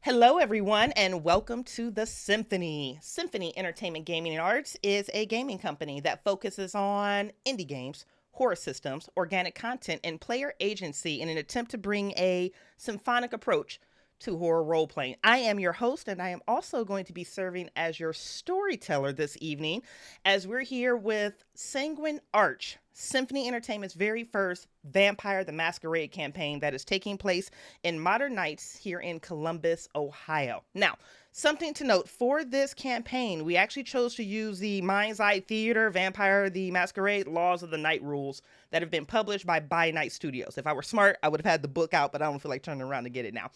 Hello, everyone, and welcome to the Symphony. Symphony Entertainment Gaming and Arts is a gaming company that focuses on indie games, horror systems, organic content, and player agency in an attempt to bring a symphonic approach to horror role playing. I am your host, and I am also going to be serving as your storyteller this evening as we're here with Sanguine Arch, Symphony Entertainment's very first Vampire the Masquerade campaign that is taking place in Modern Nights here in Columbus, Ohio. Now, something to note for this campaign, we actually chose to use the Mind's Eye Theater Vampire the Masquerade Laws of the Night rules that have been published by Night Studios. If I were smart, I would have had the book out, but I don't feel like turning around to get it now.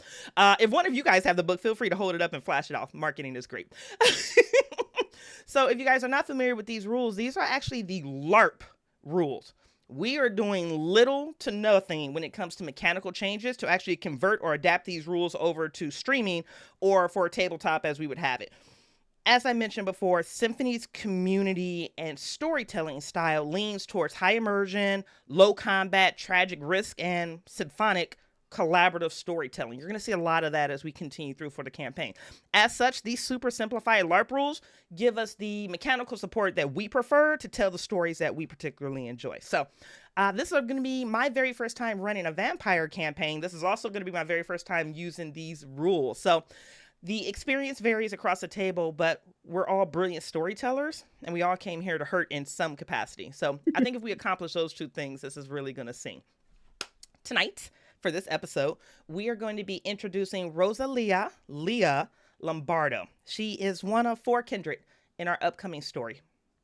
If one of you guys have the book, feel free to hold it up and flash it off. Marketing is great. So if you guys are not familiar with these rules, these are actually the LARP rules. We are doing little to nothing when it comes to mechanical changes to actually convert or adapt these rules over to streaming or for a tabletop as we would have it. As I mentioned before, Symphony's community and storytelling style leans towards high immersion, low combat, tragic risk, and symphonic collaborative storytelling. You're going to see a lot of that as we continue through for the campaign. As such, these super simplified LARP rules give us the mechanical support that we prefer to tell the stories that we particularly enjoy. So this is going to be my very first time running a vampire campaign. This is also going to be my very first time using these rules. So the experience varies across the table, but we're all brilliant storytellers, and we all came here to hurt in some capacity. So I think if we accomplish those two things, this is really going to sing. Tonight, for this episode, we are going to be introducing Rosalia Leah Lombardo. She is one of 4 kindred in our upcoming story.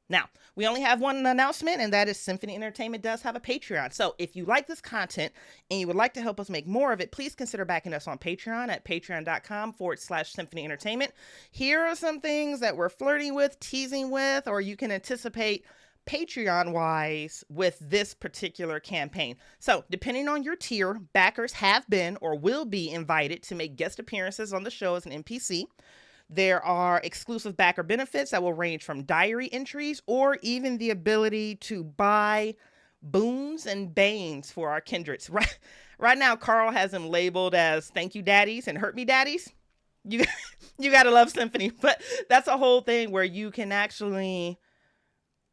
Now, we only have one announcement, and that is Symphony Entertainment does have a Patreon. So if you like this content and you would like to help us make more of it, please consider backing us on Patreon at patreon.com/Symphony Entertainment. Here are some things that we're flirting with, teasing with, or you can anticipate Patreon-wise with this particular campaign. So, depending on your tier, backers have been or will be invited to make guest appearances on the show as an NPC. There are exclusive backer benefits that will range from diary entries or even the ability to buy boons and banes for our kindreds. Right now, Carl has them labeled as thank you daddies and hurt me daddies. You gotta love Symphony, but that's a whole thing where you can actually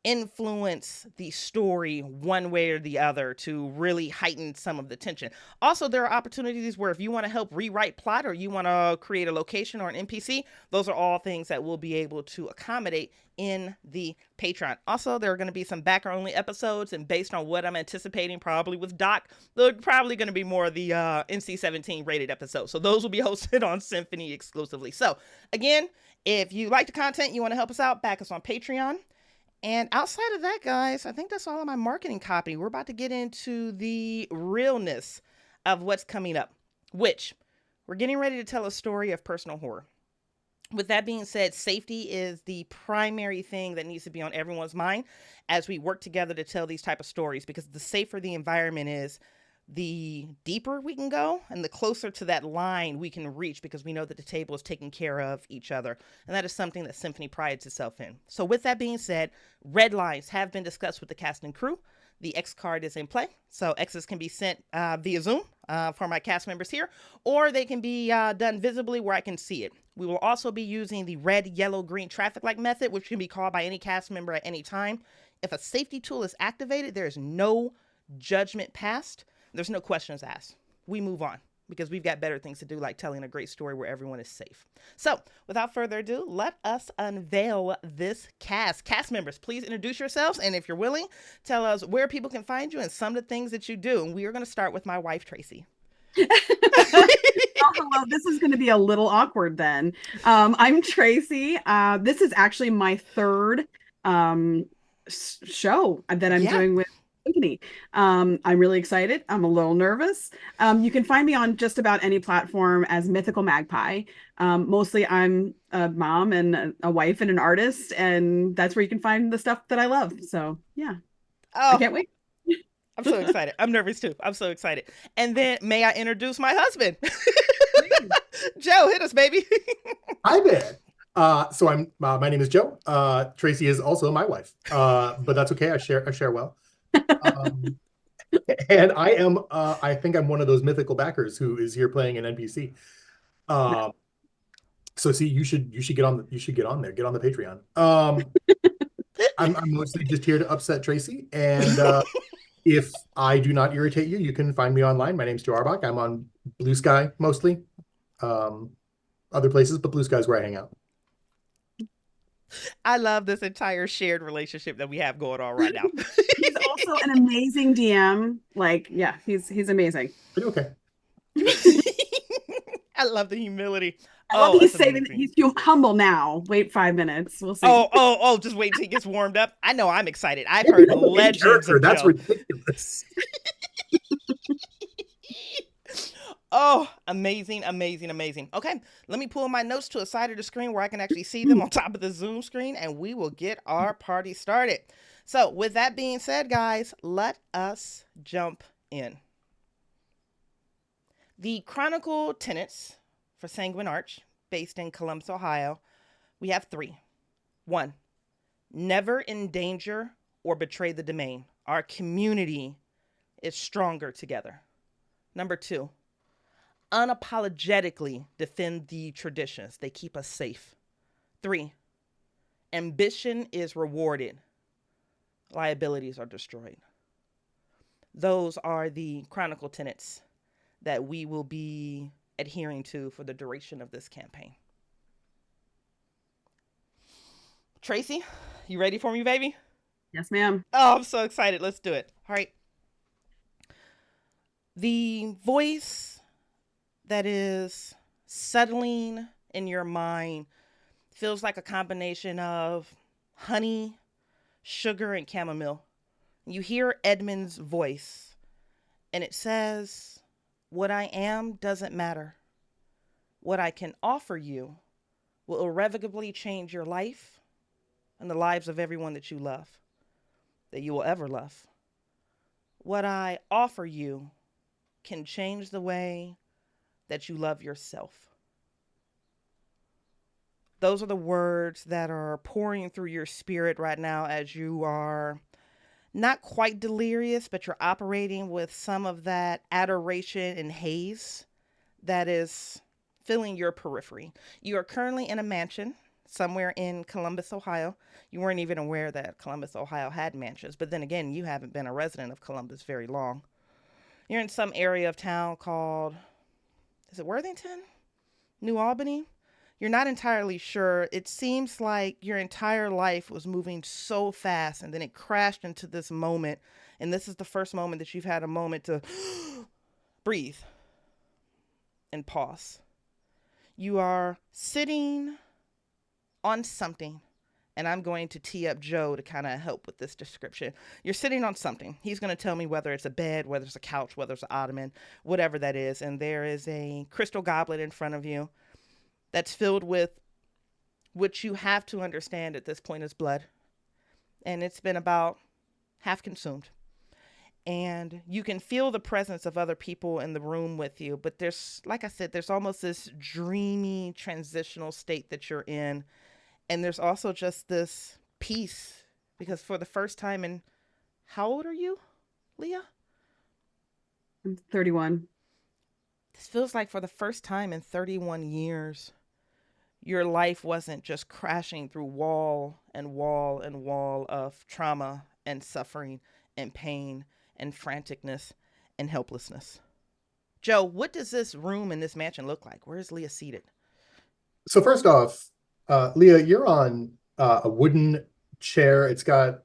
influence the story one way or the other to really heighten some of the tension. Also, there are opportunities where if you want to help rewrite plot or you want to create a location or an NPC, those are all things that we'll be able to accommodate in the Patreon. Also, there are going to be some backer only episodes, and based on what I'm anticipating, probably with Doc, they're probably going to be more of the NC-17 rated episodes. So those will be hosted on Symphony exclusively. So again, if you like the content, you want to help us out, back us on Patreon. And outside of that, guys, I think that's all of my marketing copy. We're about to get into the realness of what's coming up, which we're getting ready to tell a story of personal horror. With that being said, safety is the primary thing that needs to be on everyone's mind as we work together to tell these type of stories, because the safer the environment is, the deeper we can go and the closer to that line we can reach, because we know that the table is taking care of each other. And that is something that Symphony prides itself in. So with that being said, red lines have been discussed with the cast and crew. The X card is in play. So X's can be sent via Zoom for my cast members here, or they can be done visibly where I can see it. We will also be using the red, yellow, green traffic light method, which can be called by any cast member at any time. If a safety tool is activated, there is no judgment passed. There's no questions asked. We move on because we've got better things to do, like telling a great story where everyone is safe. So without further ado, let us unveil this cast. Cast members, please introduce yourselves. And if you're willing, tell us where people can find you and some of the things that you do. And we are going to start with my wife, Traci. Oh, hello. This is going to be a little awkward then. I'm Traci. This is actually my third show that I'm doing with Symphony. I'm really excited. I'm a little nervous. You can find me on just about any platform as Mythical Magpie. Mostly I'm a mom and a wife and an artist, and that's where you can find the stuff that I love. So yeah, I can't wait. I'm so excited. I'm nervous too. I'm so excited. And then may I introduce my husband? Joe, hit us, baby. Hi there. So I'm my name is Joe. Traci is also my wife, but that's okay. I share well. And I am I think I'm one of those mythical backers who is here playing an NPC. So see, you should get on there, get on the Patreon. I'm mostly just here to upset Tracy, and if I do not irritate you, you can find me online. My name's Joe Auerbach. I'm on Blue Sky mostly, um, other places, but Blue Sky is where I hang out. I love this entire shared relationship that we have going on right now. He's also an amazing DM. Like, yeah, he's amazing. Okay. I love the humility. I love Oh, he's that's saying amazing. he's too humble now. Wait 5 minutes. We'll see. Oh, just wait till he gets warmed up. I know I'm excited. I've Maybe heard I'm a main legends character. of That's Joe. ridiculous. Oh, amazing, amazing, amazing. Okay, let me pull my notes to a side of the screen where I can actually see them on top of the Zoom screen, and we will get our party started. So, with that being said, guys, let us jump in. The Chronicle tenets for Sanguine Arch, based in Columbus, Ohio, we have 3. 1, never endanger or betray the domain. Our community is stronger together. Number 2, unapologetically defend the traditions. They keep us safe. 3, ambition is rewarded. Liabilities are destroyed. Those are the Chronicle tenets that we will be adhering to for the duration of this campaign. Tracy, you ready for me, baby? Yes, ma'am. Oh, I'm so excited. Let's do it. All right. The voice that is settling in your mind feels like a combination of honey, sugar, and chamomile. You hear Edmund's voice, and it says, "What I am doesn't matter. What I can offer you will irrevocably change your life and the lives of everyone that you love, that you will ever love. What I offer you can change the way that you love yourself." Those are the words that are pouring through your spirit right now as you are not quite delirious, but you're operating with some of that adoration and haze that is filling your periphery. You are currently in a mansion somewhere in Columbus, Ohio. You weren't even aware that Columbus, Ohio had mansions, but then again, you haven't been a resident of Columbus very long. You're in some area of town called, is it Worthington? New Albany? You're not entirely sure. It seems like your entire life was moving so fast and then it crashed into this moment. And this is the first moment that you've had a moment to breathe and pause. You are sitting on something, and I'm going to tee up Joe to kind of help with this description. You're sitting on something. He's going to tell me whether it's a bed, whether it's a couch, whether it's an ottoman, whatever that is. And there is a crystal goblet in front of you that's filled with what you have to understand at this point is blood. And it's been about half consumed. And you can feel the presence of other people in the room with you. But there's, like I said, there's almost this dreamy transitional state that you're in. And there's also just this peace. Because for the first time in, how old are you, Leah? I'm 31. This feels like for the first time in 31 years, your life wasn't just crashing through wall and wall and wall of trauma and suffering and pain and franticness and helplessness. Joe, what does this room in this mansion look like? Where is Leah seated? So first off, Leah, you're on a wooden chair. It's got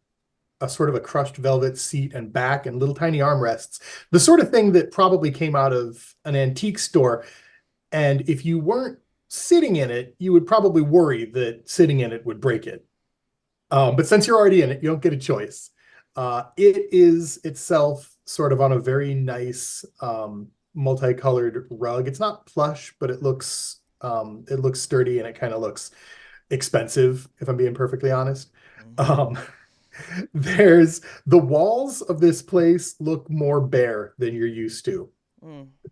a sort of a crushed velvet seat and back and little tiny armrests. The sort of thing that probably came out of an antique store. And if you weren't sitting in it, you would probably worry that sitting in it would break it. But since you're already in it, you don't get a choice. It is itself sort of on a very nice multicolored rug. It's not plush, but it looks sturdy and it kind of looks expensive, if I'm being perfectly honest. There's the walls of this place look more bare than you're used to.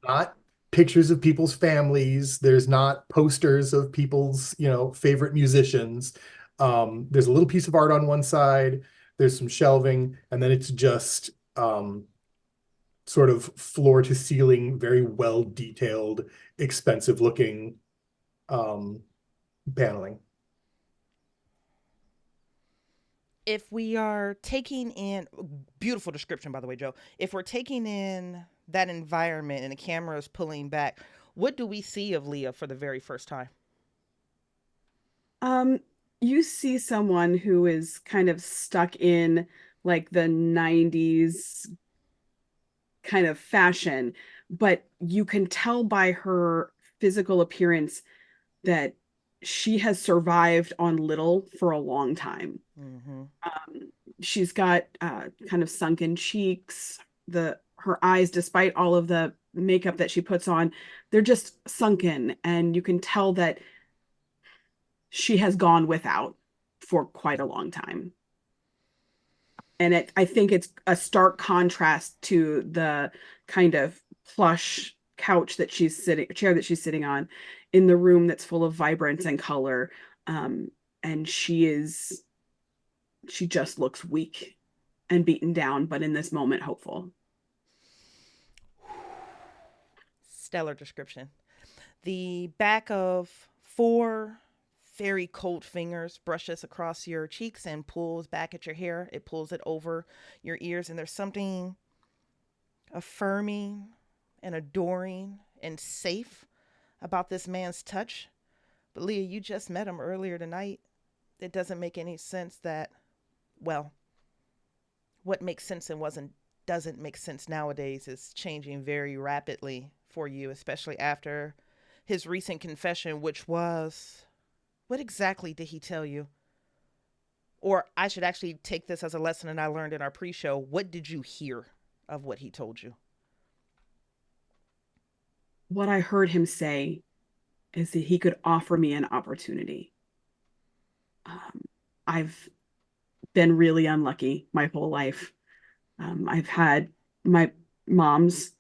Not pictures of people's families. There's not posters of people's, favorite musicians. There's a little piece of art on one side. There's some shelving, and then it's just sort of floor to ceiling, very well detailed, expensive looking paneling. If we are taking in, beautiful description, by the way, Joe. If we're taking in that environment and the camera is pulling back, what do we see of Leah for the very first time? Um, you see someone who is kind of stuck in like the 90s kind of fashion, but you can tell by her physical appearance that she has survived on little for a long time. Mm-hmm. She's got kind of sunken cheeks, her eyes, despite all of the makeup that she puts on, they're just sunken, and you can tell that she has gone without for quite a long time. And I think it's a stark contrast to the kind of plush chair that she's sitting on in the room that's full of vibrance and color. And she just looks weak and beaten down, but in this moment, hopeful. Stellar description. The back of four very cold fingers brushes across your cheeks and pulls back at your hair. It pulls it over your ears, and there's something affirming and adoring and safe about this man's touch. But Leah, you just met him earlier tonight. It doesn't make any sense that, well, what makes sense and wasn't doesn't make sense nowadays is changing very rapidly for you, especially after his recent confession, which was, what exactly did he tell you? Or I should actually take this as a lesson that I learned in our pre-show. What did you hear of what he told you? What I heard him say is that he could offer me an opportunity. I've been really unlucky my whole life. I've had my moms,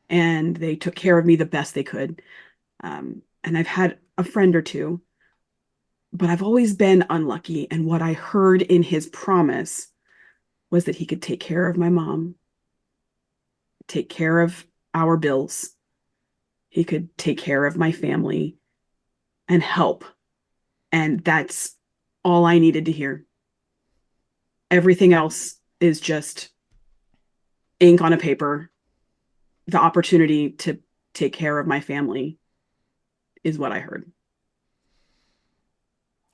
and they took care of me the best they could. And I've had a friend or two, but I've always been unlucky. And what I heard in his promise was that he could take care of my mom, take care of our bills. He could take care of my family and help. And that's all I needed to hear. Everything else is just ink on a paper. The opportunity to take care of my family is what I heard.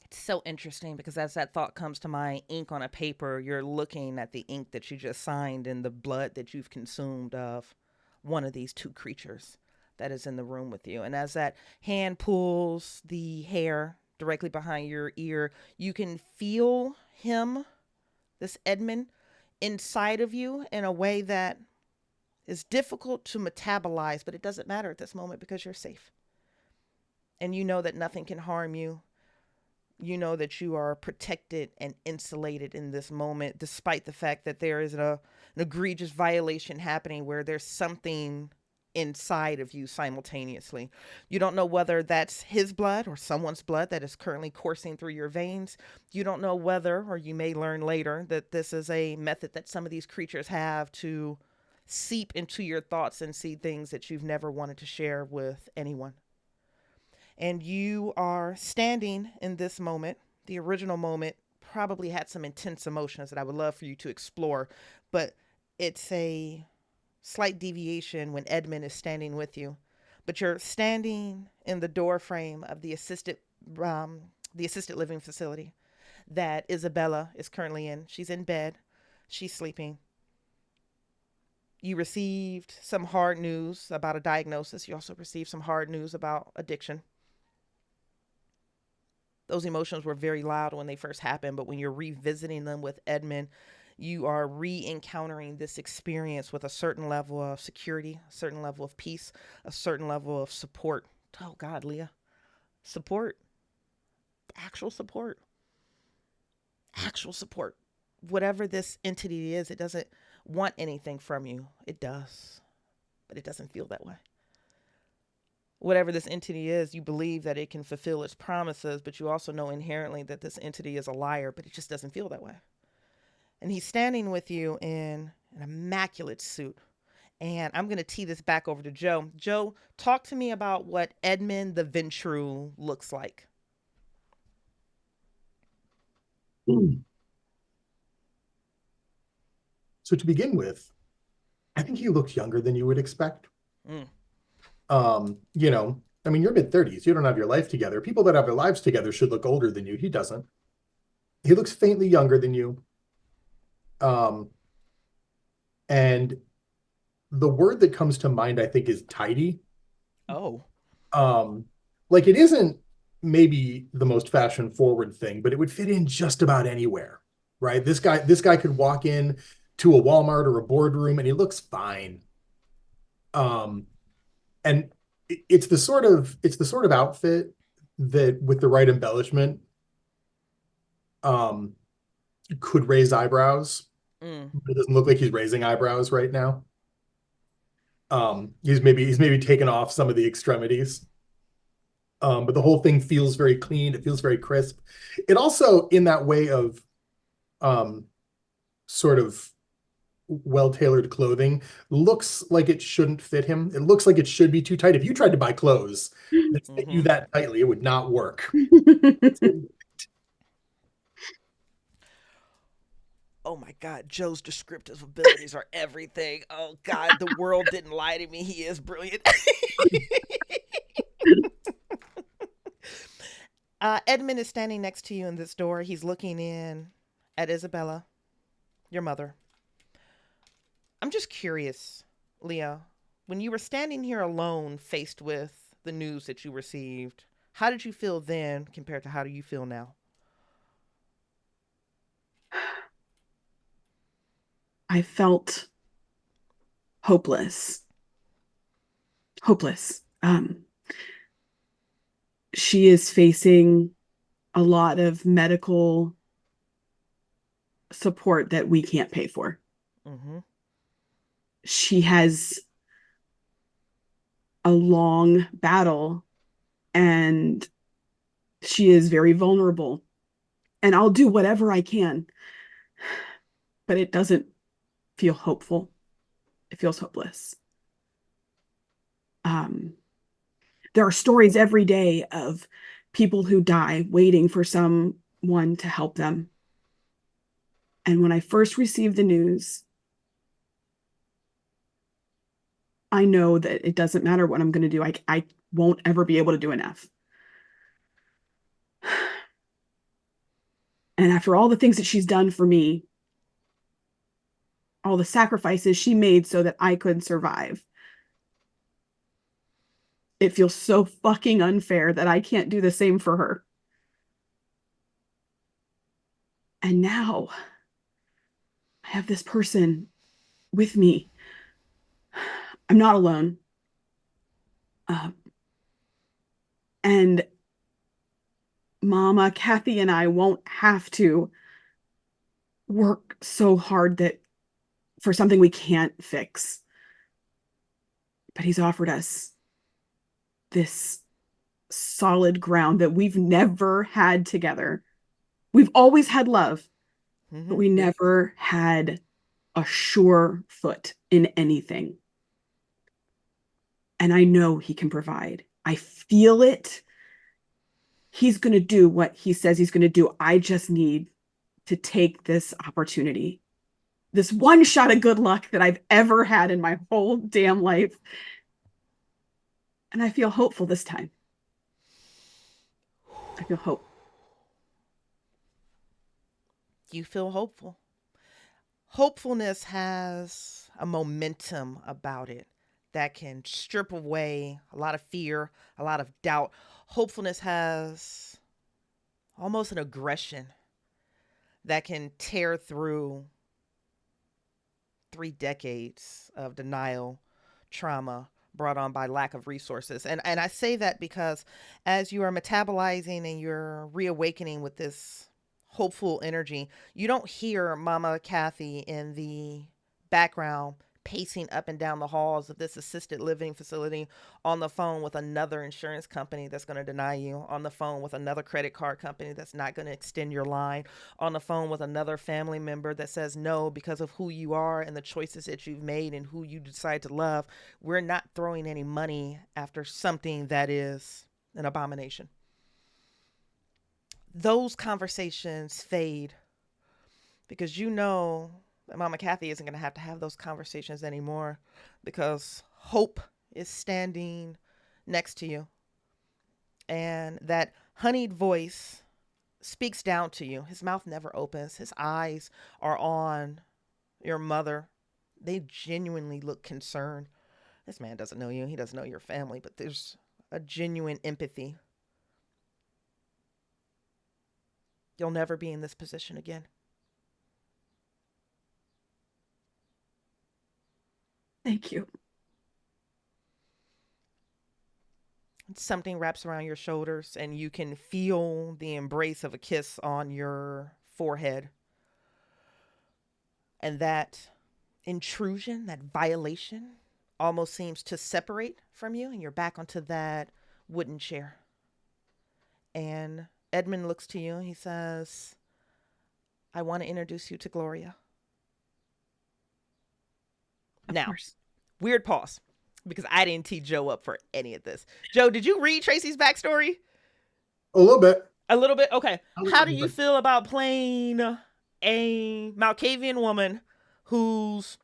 It's so interesting because as that thought comes to mind, ink on a paper, you're looking at the ink that you just signed and the blood that you've consumed of one of these two creatures that is in the room with you. And as that hand pulls the hair directly behind your ear, you can feel him, this Edmund, inside of you in a way that is difficult to metabolize, but it doesn't matter at this moment because you're safe. And you know that nothing can harm you. You know that you are protected and insulated in this moment, despite the fact that there is an egregious violation happening where there's something inside of you simultaneously. You don't know whether that's his blood or someone's blood that is currently coursing through your veins. You don't know whether, or you may learn later, that this is a method that some of these creatures have to seep into your thoughts and see things that you've never wanted to share with anyone. And you are standing in this moment. The original moment probably had some intense emotions that I would love for you to explore, but it's a slight deviation when Edmund is standing with you. But you're standing in the door frame of the assisted living facility that Isabella is currently in. She's in bed. She's sleeping. You received some hard news about a diagnosis. You also received some hard news about addiction. Those emotions were very loud when they first happened, but when you're revisiting them with Edmund, you are re-encountering this experience with a certain level of security, a certain level of peace, a certain level of support. Oh God, Leah. Support. Actual support. Actual support. Whatever this entity is, it doesn't want anything from you. It does, but it doesn't feel that way. Whatever this entity is, you believe that it can fulfill its promises, but you also know inherently that this entity is a liar, but it just doesn't feel that way. And he's standing with you in an immaculate suit. And I'm going to tee this back over to Joe. Joe, talk to me about what Edmund the Ventrue looks like. So to begin with, I think he looks younger than you would expect. Mm. You know, I mean, you're mid-30s. You don't have your life together. People that have their lives together should look older than you. He doesn't. He looks faintly younger than you. Um, and the word that comes to mind, I think, is tidy. Oh. Um, like it isn't maybe the most fashion forward thing, but it would fit in just about anywhere, right? This guy could walk in to a Walmart or a boardroom and he looks fine. Um, and it's the sort of outfit that with the right embellishment um could raise eyebrows. Mm. But it doesn't look like he's raising eyebrows right now. He's maybe taken off some of the extremities. But the whole thing feels very clean. It feels very crisp. It also, in that way of um, sort of well-tailored clothing, looks like it shouldn't fit him. It looks like it should be too tight. If you tried to buy clothes that fit you Mm-hmm. that tightly, it would not work. Oh my God, Joe's descriptive abilities are everything. Oh God, the world didn't lie to me. He is brilliant. Edmund is standing next to you in this door. He's looking in at Isabella, your mother. I'm just curious, Leah, when you were standing here alone, faced with the news that you received, how did you feel then compared to how do you feel now? I felt hopeless. Hopeless. She is facing a lot of medical support that we can't pay for. Mm-hmm. She has a long battle and she is very vulnerable. And I'll do whatever I can, but it doesn't feel hopeful. It feels hopeless. Um, there are stories every day of people who die waiting for someone to help them. And when I first received the news, I know that it doesn't matter what I'm going to do. I won't ever be able to do enough. And after all the things that she's done for me, all the sacrifices she made so that I could survive, it feels so fucking unfair that I can't do the same for her. And now I have this person with me. I'm not alone. Uh, and Mama, Kathy, and I won't have to work so hard that for something we can't fix. But he's offered us this solid ground that we've never had together. We've always had love, but Mm-hmm. we never had a sure foot in anything. And I know he can provide. I feel it. He's going to do what he says he's going to do. I just need to take this opportunity, this one shot of good luck that I've ever had in my whole damn life. And I feel hopeful this time. I feel hope. You feel hopeful. Hopefulness has a momentum about it that can strip away a lot of fear, a lot of doubt. Hopefulness has almost an aggression that can tear through 3 decades of denial, trauma brought on by lack of resources. And I say that because as you are metabolizing and you're reawakening with this hopeful energy, you don't hear Mama Kathy in the background pacing up and down the halls of this assisted living facility on the phone with another insurance company that's going to deny you, on the phone with another credit card company that's not going to extend your line, on the phone with another family member that says no because of who you are and the choices that you've made and who you decide to love. We're not throwing any money after something that is an abomination. those conversations fade because you know that Mama Kathy isn't going to have those conversations anymore because Hope is standing next to you. And that honeyed voice speaks down to you. His mouth never opens. His eyes are on your mother. They genuinely look concerned. This man doesn't know you. He doesn't know your family, but there's a genuine empathy. You'll never be in this position again. Thank you. Something wraps around your shoulders and you can feel the embrace of a kiss on your forehead. And that intrusion, that violation, almost seems to separate from you, and you're back onto that wooden chair. And Edmund looks to you and he says, I want to introduce you to Gloria. Of course. Weird pause because I didn't tee Joe up for any of this. Joe, did you read Tracy's backstory? A little bit. A little bit? Okay. How do you feel about playing a Malkavian woman who's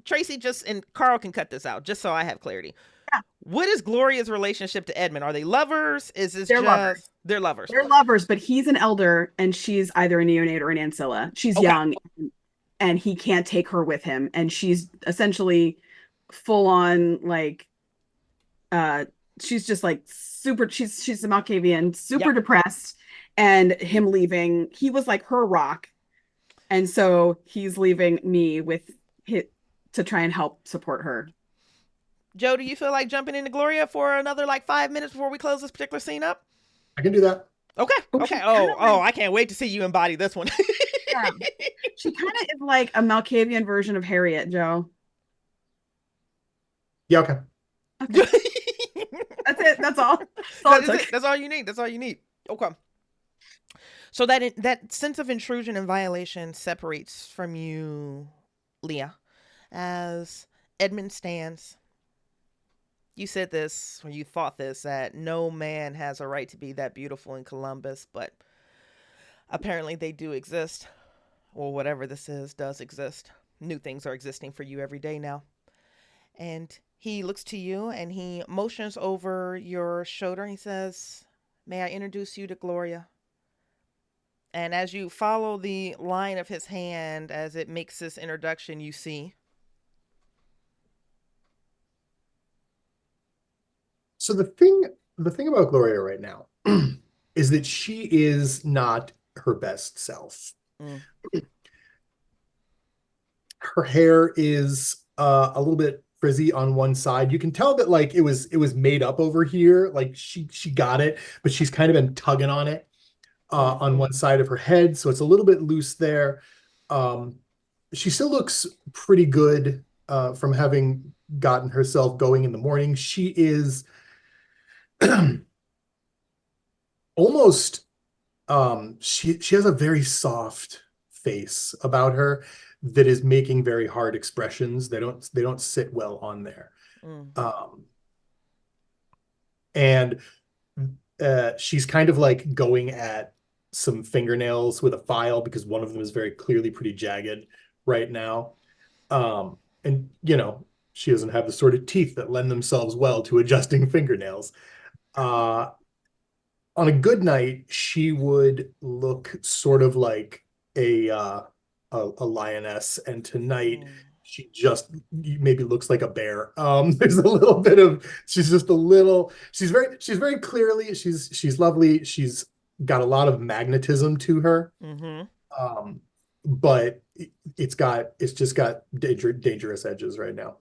Tracy just, and Carl can cut this out just so I have clarity. Yeah. What is Gloria's relationship to Edmund? Are they lovers? Is this They're lovers? They're lovers. They're lovers, but he's an elder and she's either a neonate or an ancilla. She's young and he can't take her with him. And she's essentially full on like, she's just like super, she's a Malkavian, super depressed, and him leaving, he was like her rock. And so he's leaving me with it to try and help support her. Joe, do you feel like jumping into Gloria for another like 5 minutes before we close this particular scene up? I can do that. Okay. Oh, I can't wait to see you embody this one. Yeah. She kind of is like a Malkavian version of Harriet, Joe. Yeah, okay. That's it. That's all. That's all you need. That's all you need. Okay. So that sense of intrusion and violation separates from you, Leah, as Edmund stands. You said this, or you thought this, that no man has a right to be that beautiful in Columbus, but apparently they do exist. Or whatever this is does exist. New things are existing for you every day now. And he looks to you and he motions over your shoulder and he says, may I introduce you to Gloria? And as you follow the line of his hand as it makes this introduction, you see. So the thing about Gloria right now is that she is not her best self. Her hair is a little bit frizzy on one side. You can tell that like it was made up over here. Like she got it, but she's kind of been tugging on it on one side of her head, so it's a little bit loose there. She still looks pretty good from having gotten herself going in the morning. She is almost she has a very soft face about her that is making very hard expressions. They don't sit well on there. And she's kind of like going at some fingernails with a file because one of them is very clearly pretty jagged right now. And you know, she doesn't have the sort of teeth that lend themselves well to adjusting fingernails. On a good night, she would look sort of like a lioness, and tonight she just maybe looks like a bear. There's a little bit of she's very clearly she's lovely. She's got a lot of magnetism to her. But it's just got dangerous edges right now.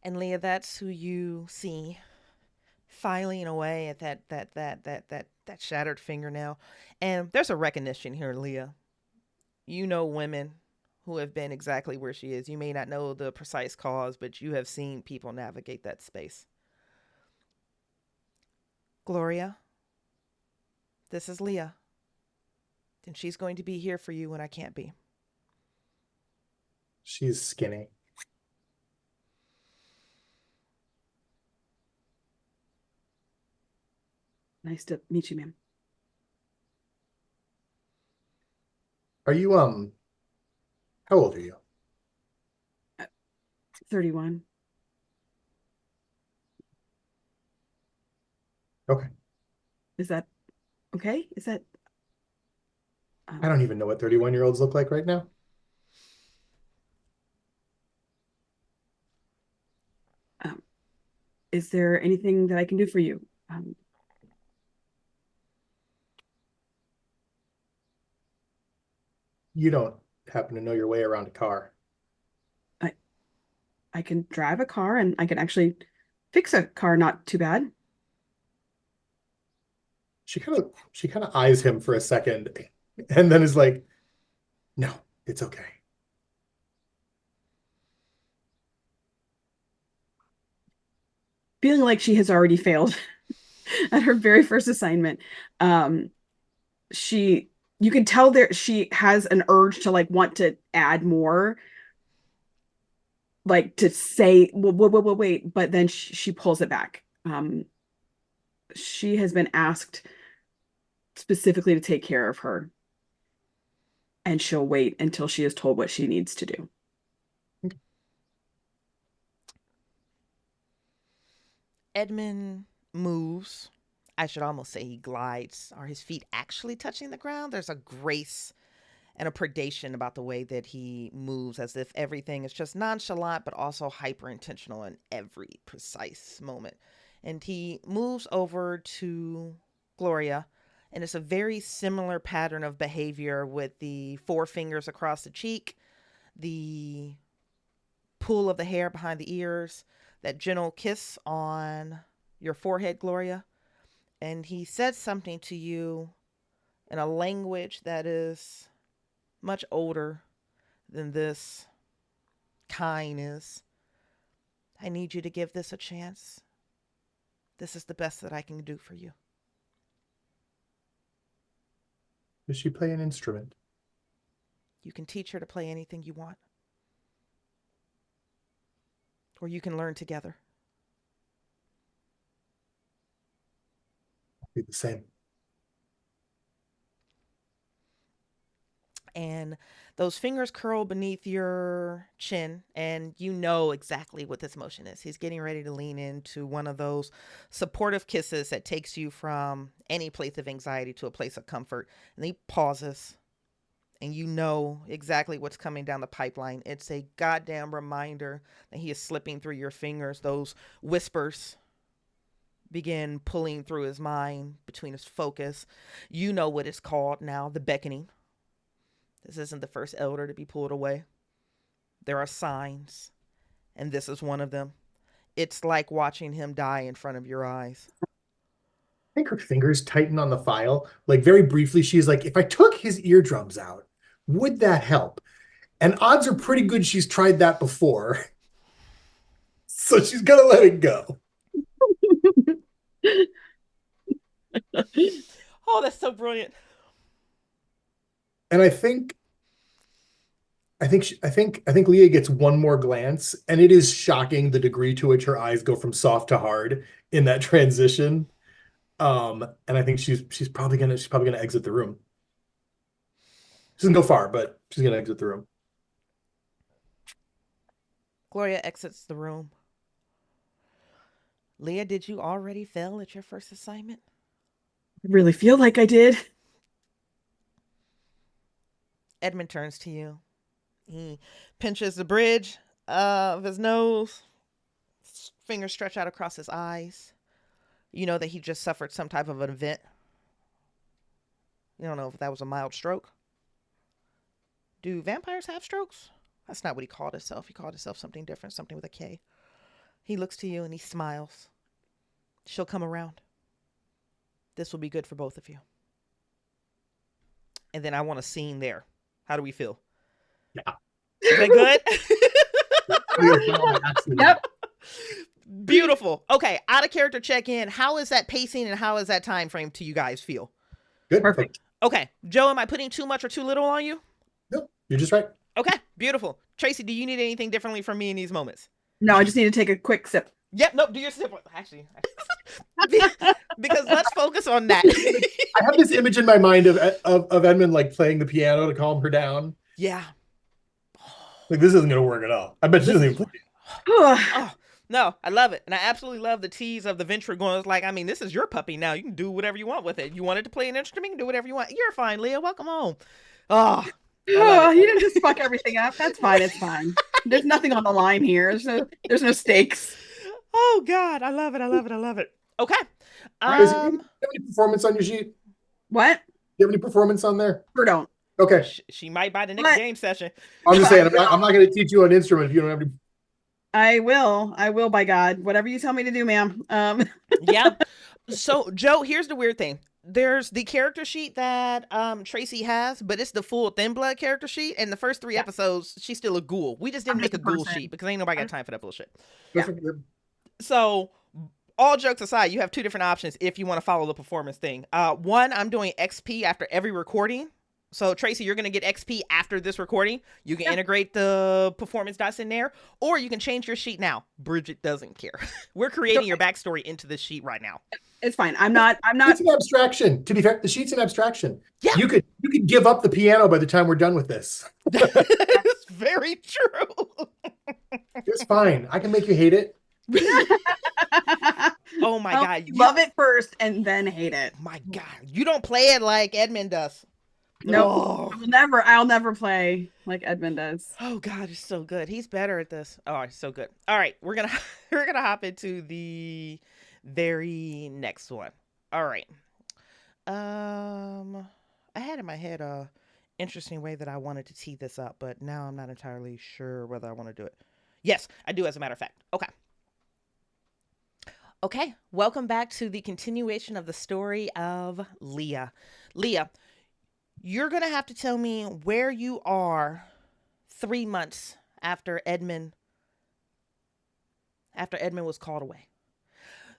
And Leah, that's who you see filing away at that shattered fingernail. And there's a recognition here, Leah. You know women who have been exactly where she is. You may not know the precise cause, but you have seen people navigate that space. Gloria, this is Leah. And she's going to be here for you when I can't be. She's skinny. Nice to meet you, ma'am. Are you, how old are you? 31. Okay. Is that okay? Is that I don't even know what 31-year-olds look like right now. is there anything that I can do for you? You don't happen to know your way around a car. I can drive a car and I can actually fix a car not too bad. She kind of eyes him for a second and then is like, no, it's okay. Feeling like she has already failed at her very first assignment. She you can tell there she has an urge to like want to add more, like to say wait, but then she pulls it back. She has been asked specifically to take care of her, and she'll wait until she is told what she needs to do. Edmund moves. I should almost say he glides. Are his feet actually touching the ground? There's a grace and a predation about the way that he moves, as if everything is just nonchalant, but also hyper intentional in every precise moment. And he moves over to Gloria, and it's a very similar pattern of behavior with the 4 fingers across the cheek, the pull of the hair behind the ears, that gentle kiss on your forehead, Gloria. And he said something to you in a language that is much older than this kind is. I need you to give this a chance. This is the best that I can do for you. Does she play an instrument? You can teach her to play anything you want. Or you can learn together. Be the same. And those fingers curl beneath your chin, and you know exactly what this motion is. He's getting ready to lean into one of those supportive kisses that takes you from any place of anxiety to a place of comfort. And he pauses, and you know exactly what's coming down the pipeline. It's a goddamn reminder that he is slipping through your fingers. Those whispers begin pulling through his mind, between his focus. You know what it's called now, the beckoning. This isn't the first elder to be pulled away. There are signs, and this is one of them. It's like watching him die in front of your eyes. I think her fingers tighten on the file. Like very briefly, she's like, if I took his eardrums out, would that help? And odds are pretty good she's tried that before. So she's gonna let it go. Oh, that's so brilliant. And I think Leah gets one more glance, and it is shocking the degree to which her eyes go from soft to hard in that transition. And I think she's probably gonna exit the room. She doesn't go far, but she's gonna exit the room. Gloria exits the room. Leah, did you already fail at your first assignment? I really feel like I did. Edmund turns to you. He pinches the bridge of his nose. Fingers stretch out across his eyes. You know that he just suffered some type of an event. You don't know if that was a mild stroke. Do vampires have strokes? That's not what he called himself. He called himself something different, something with a K. He looks to you and he smiles. She'll come around. This will be good for both of you. And then I want a scene there. How do we feel? Yeah. Is that good? Yep. Beautiful. Okay, out of character check-in. How is that pacing and how is that time frame to you guys feel? Good. Perfect. Okay, Joe, am I putting too much or too little on you? No, you're just right. Okay, beautiful. Tracy, do you need anything differently from me in these moments? No, I just need to take a quick sip. Yep, nope, do your sip. Actually. Because let's focus on that. I have this image in my mind of Edmund like playing the piano to calm her down. Yeah. Like this isn't gonna work at all. I bet she doesn't even play. Oh, no, I love it. And I absolutely love the tease of the venture going. It's like, I mean, this is your puppy now. You can do whatever you want with it. You wanted to play an instrument, you can do whatever you want. You're fine, Leah. Welcome home. Oh, Oh, you didn't just fuck everything up. That's fine. It's fine. There's nothing on the line here. There's no stakes. Oh God, I love it. I love it. I love it. Okay. Do you have any performance on your sheet? What? Do you have any performance on there? Or don't. Okay. She might buy the next game session. I'm just saying, I'm not going to teach you an instrument if you don't have any. I will, by God. Whatever you tell me to do, ma'am. Yeah. So, Joe, here's the weird thing. There's the character sheet that Traci has, but it's the full Thin Blood character sheet. And the first 3 episodes, she's still a ghoul. We just didn't make a ghoul sheet because ain't nobody got time for that bullshit. Yeah. So, all jokes aside, you have 2 different options if you want to follow the performance thing. One, I'm doing XP after every recording. So, Traci, you're going to get XP after this recording. You can integrate the performance dots in there, or you can change your sheet now. Bridgett doesn't care. We're creating your backstory into this sheet right now. It's fine. I'm not. It's an abstraction. To be fair, the sheet's an abstraction. Yeah. You could give up the piano by the time we're done with this. That's very true. It's fine. I can make you hate it. Oh my God. Love it first and then hate it. My God. You don't play it like Edmund does. No, Oh. I'll never play like Edmund does. Oh God, he's so good. He's better at this. Oh, he's so good. All right, we're gonna hop into the very next one. All right. I had in my head a interesting way that I wanted to tee this up, but now I'm not entirely sure whether I want to do it. Yes, I do, as a matter of fact. Okay, welcome back to the continuation of the story of Leah. Leah, you're going to have to tell me where you are 3 months after Edmund was called away.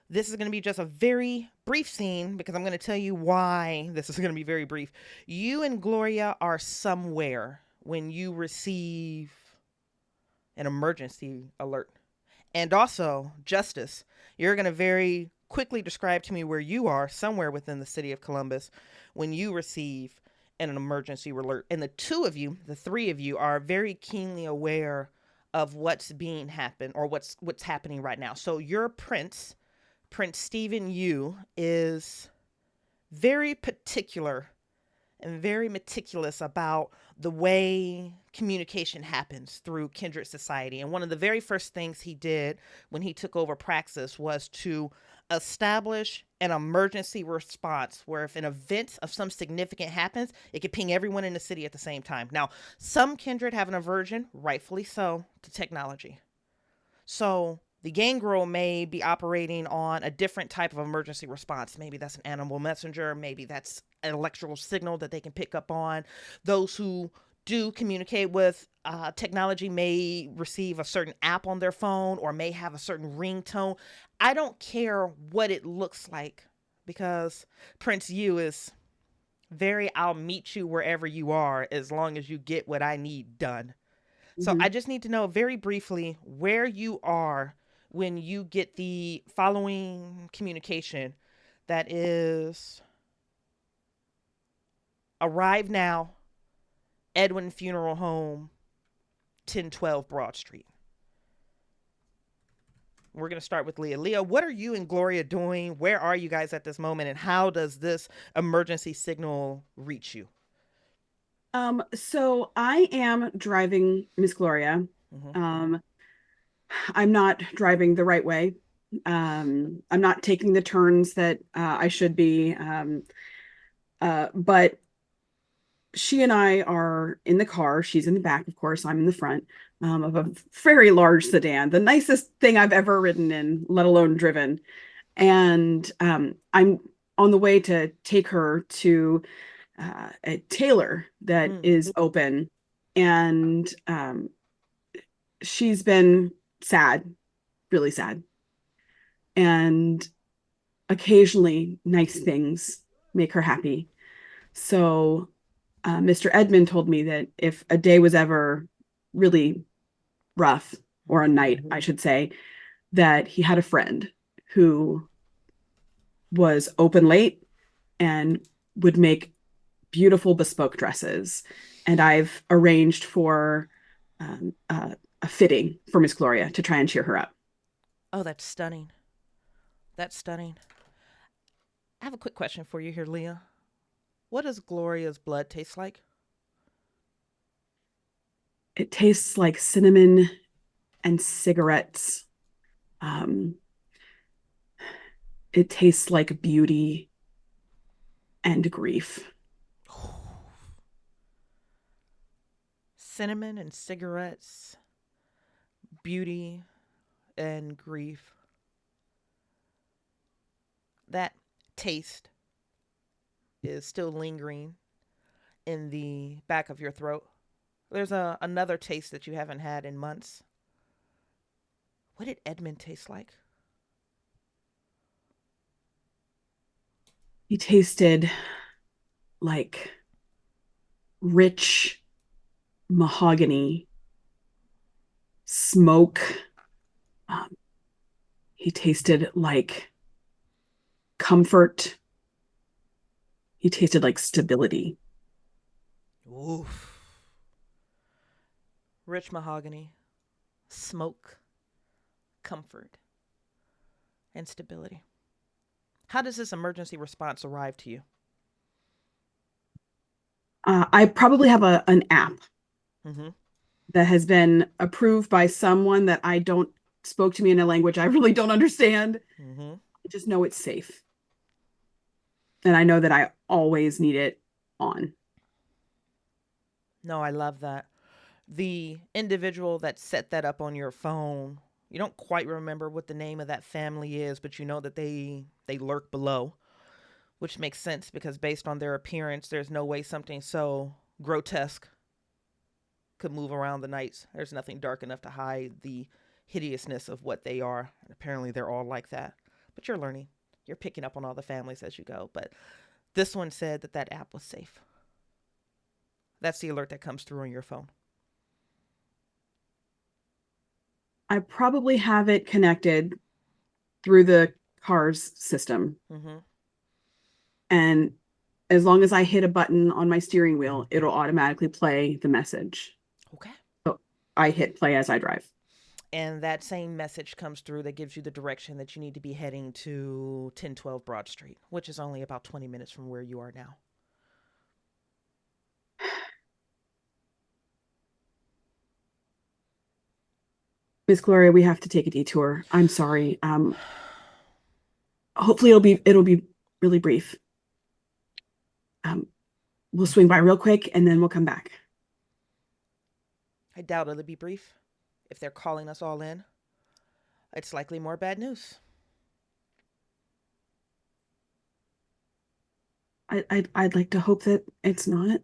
This is going to be just a very brief scene because I'm going to tell you why this is going to be very brief. You and Gloria are somewhere when you receive an emergency alert. And also, Justice, you're going to very quickly describe to me where you are somewhere within the city of Columbus when you receive an emergency alert. And the 2 of you, the 3 of you, are very keenly aware of what's being happened or what's happening right now. So your Prince Stephen Yu, is very particular and very meticulous about the way communication happens through kindred society. And one of the very first things he did when he took over Praxis was to establish an emergency response where if an event of some significant happens, it could ping everyone in the city at the same time. Now, some kindred have an aversion, rightfully so, to technology. So the gangrel may be operating on a different type of emergency response. Maybe that's an animal messenger. Maybe that's an electrical signal that they can pick up on. Those who do communicate with technology may receive a certain app on their phone or may have a certain ringtone. I don't care what it looks like because Prince Yu is very, I'll meet you wherever you are as long as you get what I need done. So I just need to know very briefly where you are when you get the following communication that is: arrive now, Edwin Funeral Home, 1012 Broad Street. We're going to start with Leah. Leah, what are you and Gloria doing? Where are you guys at this moment? And how does this emergency signal reach you? So I am driving Miss Gloria. I'm not driving the right way. I'm not taking the turns that I should be. But she and I are in the car. She's in the back, of course. I'm in the front of a very large sedan, the nicest thing I've ever ridden in, let alone driven. And I'm on the way to take her to a tailor that is open. And she's been sad, really sad. And occasionally nice things make her happy. So Mr. Edmund told me that if a day was ever really rough, or a night, I should say, that he had a friend who was open late and would make beautiful bespoke dresses. And I've arranged for a fitting for Miss Gloria to try and cheer her up. Oh, that's stunning. That's stunning. I have a quick question for you here, Leah. What does Gloria's blood taste like? It tastes like cinnamon and cigarettes. Um, it tastes like beauty and grief. Cinnamon and cigarettes, beauty and grief. That taste is still lingering in the back of your throat. There's another taste that you haven't had in months. What did Edmund taste like? He tasted like rich mahogany, smoke. Um, he tasted like comfort. He tasted like stability. Oof. Rich mahogany, smoke, comfort, and stability. How does this emergency response arrive to you? I probably have an app Mm-hmm. that has been approved by someone that I don't spoke to me in a language I really don't understand. Mm-hmm. I just know it's safe. And I know that I always need it on. No, I love that. The individual that set that up on your phone, you don't quite remember what the name of that family is, but you know that they lurk below, which makes sense because based on their appearance, there's no way something so grotesque could move around the nights. There's nothing dark enough to hide the hideousness of what they are. And apparently they're all like that. But you're learning. You're picking up on all the families as you go. But this one said that that app was safe. That's the alert that comes through on your phone. I probably have it connected through the car's system. Mm-hmm. And as long as I hit a button on my steering wheel, it'll automatically play the message. Okay. So I hit play as I drive. And that same message comes through that gives you the direction that you need to be heading to 1012 Broad Street, which is only about 20 minutes from where you are now. Miss Gloria, we have to take a detour. I'm sorry. Hopefully it'll be really brief. We'll swing by real quick and then we'll come back. I doubt it'll be brief. If they're calling us all in, it's likely more bad news. I'd like to hope that it's not.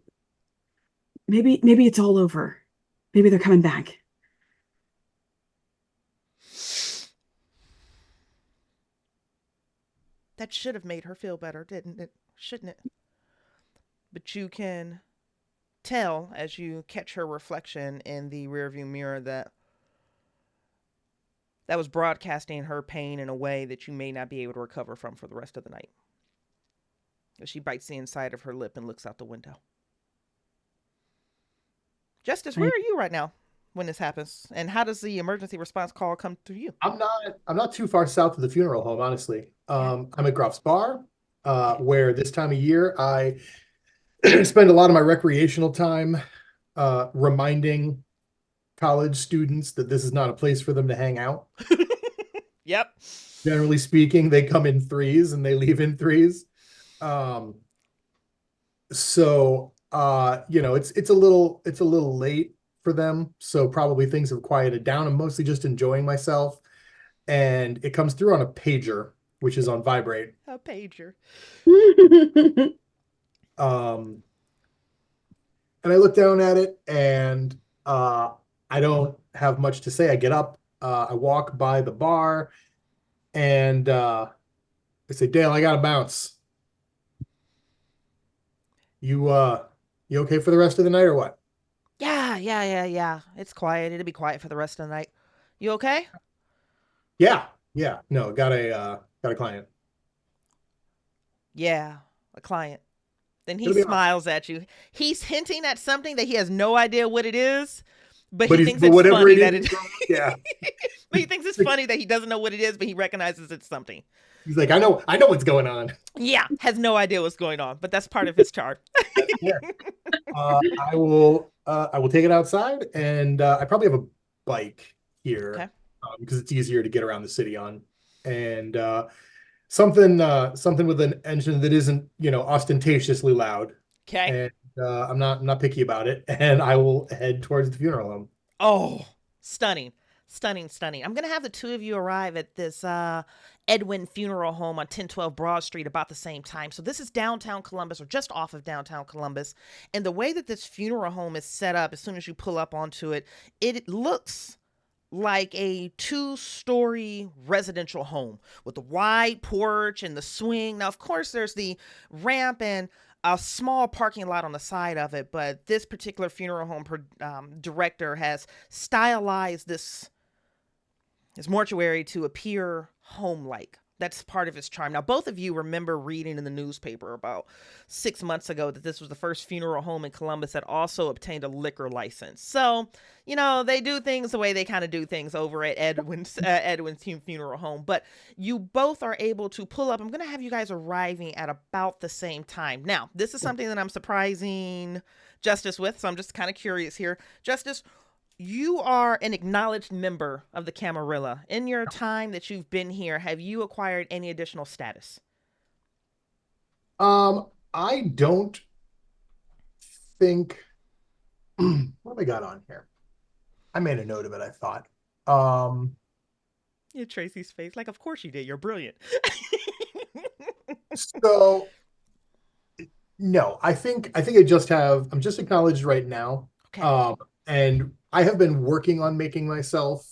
Maybe it's all over. Maybe they're coming back. That should have made her feel better, didn't it? Shouldn't it? But you can tell as you catch her reflection in the rearview mirror that was broadcasting her pain in a way that you may not be able to recover from for the rest of the night. As she bites the inside of her lip and looks out the window. Justice, where are you right now when this happens? And how does the emergency response call come to you? I'm not too far south of the funeral home, honestly. I'm at Groff's Bar, where this time of year I spend a lot of my recreational time reminding college students that this is not a place for them to hang out. Yep. Generally speaking, they come in threes and they leave in threes. So it's a little late for them. So probably things have quieted down. I'm mostly just enjoying myself. And it comes through on a pager, which is on vibrate. A pager. And I look down at it and I don't have much to say. I get up, I walk by the bar, and I say, Dale, I gotta bounce. You okay for the rest of the night or what? Yeah. It's quiet. It'll be quiet for the rest of the night. You okay? Yeah. No, got a client. Yeah. a client. Then he It'll be awesome. smiles at you. He's hinting at something that he has no idea what it is, but But he he's thinks but it's whatever funny it that is, it. yeah. But he thinks it's funny that he doesn't know what it is, but he recognizes it's something. He's like, I know what's going on. Yeah, has no idea what's going on, but that's part of his charm. Yeah. I will take it outside, and I probably have a bike Okay. here because it's easier to get around the city on, and something with an engine that isn't ostentatiously loud, Okay. and I'm not picky about it, and I will head towards the funeral home. Oh, stunning. Stunning, stunning. I'm going to have the two of you arrive at this Edwin Funeral Home on 1012 Broad Street about the same time. So this is downtown Columbus, or just off of downtown Columbus. And the way that this funeral home is set up, as soon as you pull up onto it, it looks like a two-story residential home with a wide porch and the swing. Now, of course, there's the ramp and a small parking lot on the side of it, but this particular funeral home director has stylized this mortuary to appear home-like. That's part of his charm. Now, both of you remember reading in the newspaper about 6 months ago that this was the first funeral home in Columbus that also obtained a liquor license. So, they do things the way they kind of do things over at Edwin's funeral home. But you both are able to pull up. I'm going to have you guys arriving at about the same time. Now, this is something that I'm surprising Justice with, so I'm just kind of curious here. Justice, you are an acknowledged member of the Camarilla. In your time that you've been here, have you acquired any additional status? I don't think. What have I got on here? I made a note of it, I thought. Yeah, Tracy's face. Like, of course you did. You're brilliant. So no, I'm just acknowledged right now. Okay. And I have been working on making myself,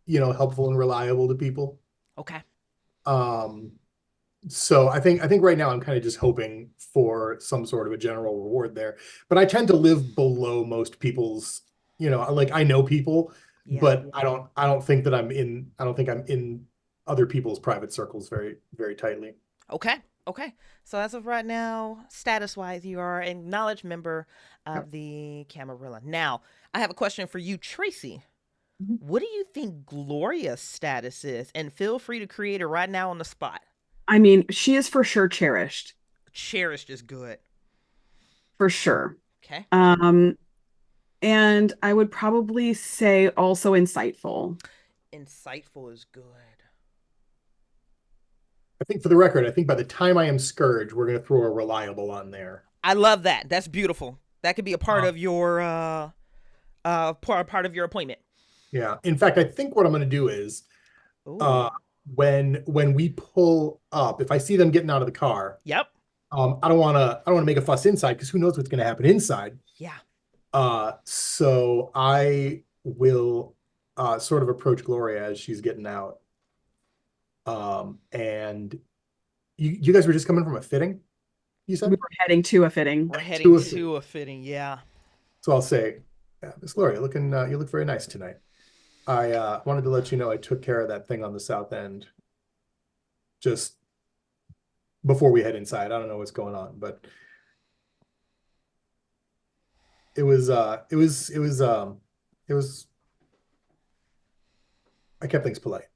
helpful and reliable to people. Okay. Um, so I think right now I'm kind of just hoping for some sort of a general reward there. But I tend to live below most people's, like I know people, Yeah. but I don't think I'm in other people's private circles very, very tightly. Okay. Okay. So as of right now, status-wise, you are an acknowledged member of the Camarilla. Now, I have a question for you, Tracy. What do you think Gloria's status is? And feel free to create it right now on the spot. I mean, she is for sure cherished, Cherished is good. for sure. Okay. And I would probably say also insightful. Insightful is good. I think for the record, I think by the time I am Scourge, we're going to throw a reliable on there. I love that. That's beautiful. That could be a part of your part of your appointment. Yeah. In fact, I think what I'm going to do is Ooh. when we pull up, if I see them getting out of the car, Yep. I don't want to make a fuss inside because who knows what's going to happen inside. Yeah. So I will sort of approach Gloria as she's getting out. And you guys were just coming from a fitting, you said? We were heading to a fitting. We're heading to a fitting, yeah. So I'll say, yeah, Miss Gloria, you look very nice tonight. I wanted to let you know I took care of that thing on the south end just before we head inside. I don't know what's going on, but it was I kept things polite.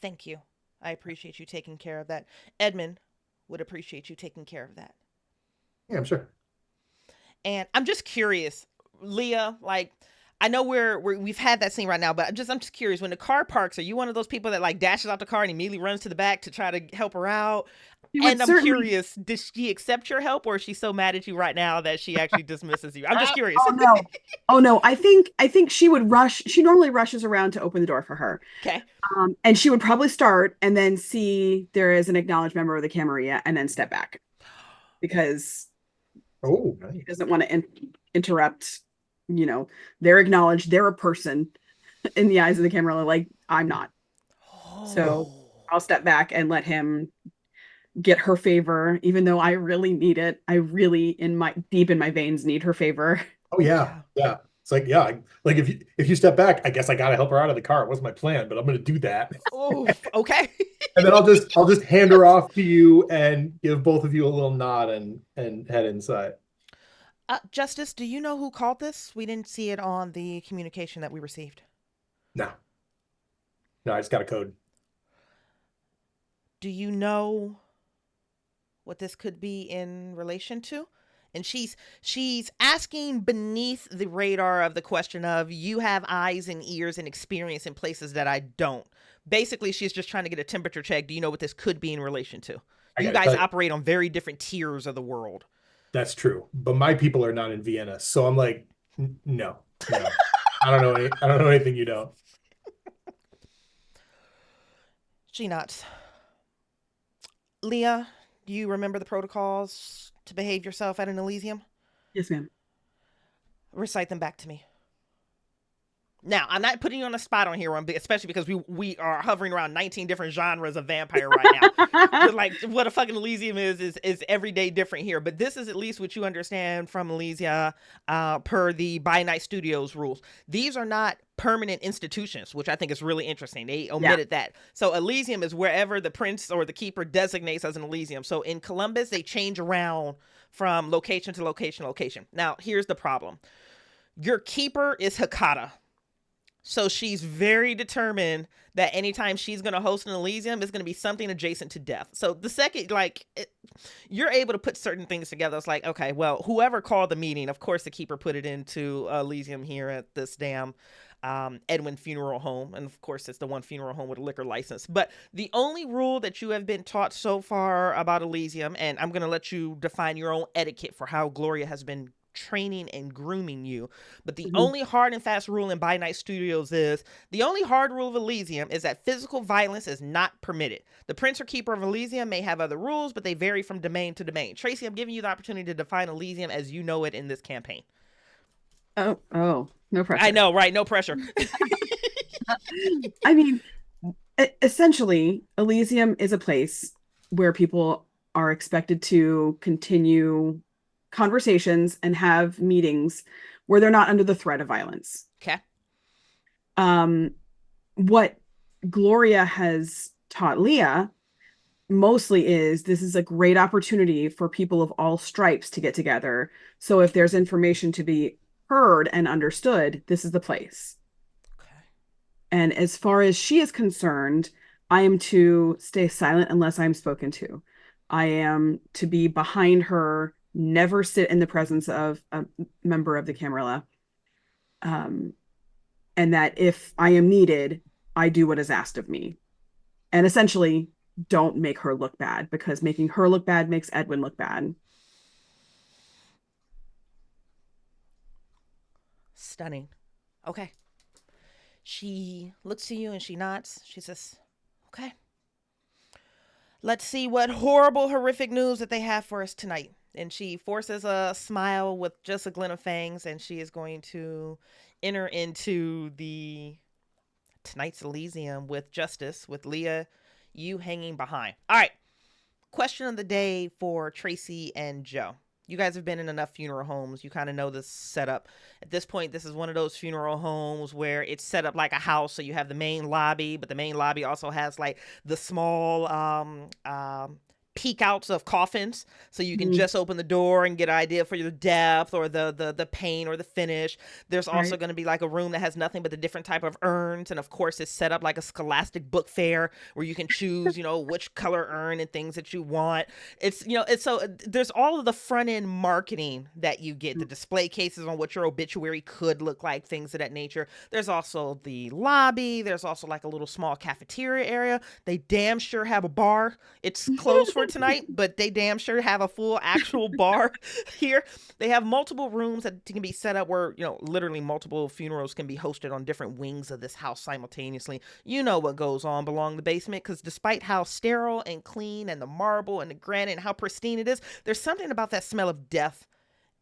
Thank you. I appreciate you taking care of that. Edmund would appreciate you taking care of that. Yeah, I'm sure. And I'm just curious, Leah, like I know we've had that scene right now, but I'm just curious. When the car parks, are you one of those people that like dashes out the car and immediately runs to the back to try to help her out? And I'm curious, did she accept your help, or is she so mad at you right now that she actually dismisses you? I'm just curious. Oh no. I think she would rush. She normally rushes around to open the door for her. Okay. And she would probably start and then see there is an acknowledged member of the Camarilla and then step back because nice. She doesn't want to interrupt. They're acknowledged. They're a person in the eyes of the Camarilla. Like I'm not. So I'll step back and let him get her favor, even though I really need it. I really, deep in my veins, need her favor. Oh yeah. It's like, yeah, like if you step back, I guess I gotta help her out of the car. It wasn't my plan, but I'm gonna do that. Oh, okay. And then I'll just hand her off to you and give both of you a little nod and head inside. Justice, do you know who called this? We didn't see it on the communication that we received. No, no, I just got a code. Do you know what this could be in relation to? And she's asking beneath the radar of the question of, you have eyes and ears and experience in places that I don't. Basically, she's just trying to get a temperature check. Do you know what this could be in relation to? You guys operate on very different tiers of the world. That's true, but my people are not in Vienna, so I'm like, no. I don't know anything you don't. She nods. Leah, do you remember the protocols to behave yourself at an Elysium? Yes, ma'am. Recite them back to me. Now, I'm not putting you on the spot on here, especially because we are hovering around 19 different genres of vampire right now. Like, what a fucking Elysium is every day different here. But this is at least what you understand from Elysia per the By Night Studios rules. These are not permanent institutions, which I think is really interesting. They omitted that. So Elysium is wherever the prince or the keeper designates as an Elysium. So in Columbus, they change around from location to location. Now, here's the problem. Your keeper is Hecata. So she's very determined that anytime she's going to host an Elysium, it's going to be something adjacent to death. So the second, you're able to put certain things together. It's like, okay, well, whoever called the meeting, of course, the keeper put it into Elysium here at this damn Edwin Funeral Home. And of course, it's the one funeral home with a liquor license. But the only rule that you have been taught so far about Elysium, and I'm going to let you define your own etiquette for how Gloria has been training and grooming you, but the only hard and fast rule in By Night Studios is, the only hard rule of Elysium is that physical violence is not permitted. The prince or keeper of Elysium may have other rules, but they vary from domain to domain. Traci, I'm giving you the opportunity to define Elysium as you know it in this campaign. Oh, no pressure. I know, right? No pressure. I mean, essentially, Elysium is a place where people are expected to continue conversations and have meetings where they're not under the threat of violence. Okay. What Gloria has taught Leah mostly is, this is a great opportunity for people of all stripes to get together. So if there's information to be heard and understood, this is the place. Okay. And as far as she is concerned, I am to stay silent unless I'm spoken to. I am to be behind her, never sit in the presence of a member of the Camarilla. And that if I am needed, I do what is asked of me. And essentially, don't make her look bad, because making her look bad makes Edwin look bad. Stunning. Okay. She looks to you and she nods. She says, okay. Let's see what horrible, horrific news that they have for us tonight. And she forces a smile with just a glint of fangs, and she is going to enter into tonight's Elysium with Justice, with Leah, you hanging behind. All right. Question of the day for Traci and Joe. You guys have been in enough funeral homes. You kind of know this setup. At this point, this is one of those funeral homes where it's set up like a house. So you have the main lobby, but the main lobby also has like the small peek outs of coffins, so you can just open the door and get an idea for your depth or the pain or the finish. There's also going to be like a room that has nothing but the different type of urns, and of course it's set up like a scholastic book fair where you can choose which color urn and things that you want. It's so there's all of the front end marketing that you get, the display cases on what your obituary could look like, things of that nature. There's also the lobby. There's also like a little small cafeteria area. They damn sure have a bar. It's closed for tonight, but they damn sure have a full actual bar here. They have multiple rooms that can be set up where literally multiple funerals can be hosted on different wings of this house simultaneously. You know what goes on below the basement, because despite how sterile and clean and the marble and the granite and how pristine it is, there's something about that smell of death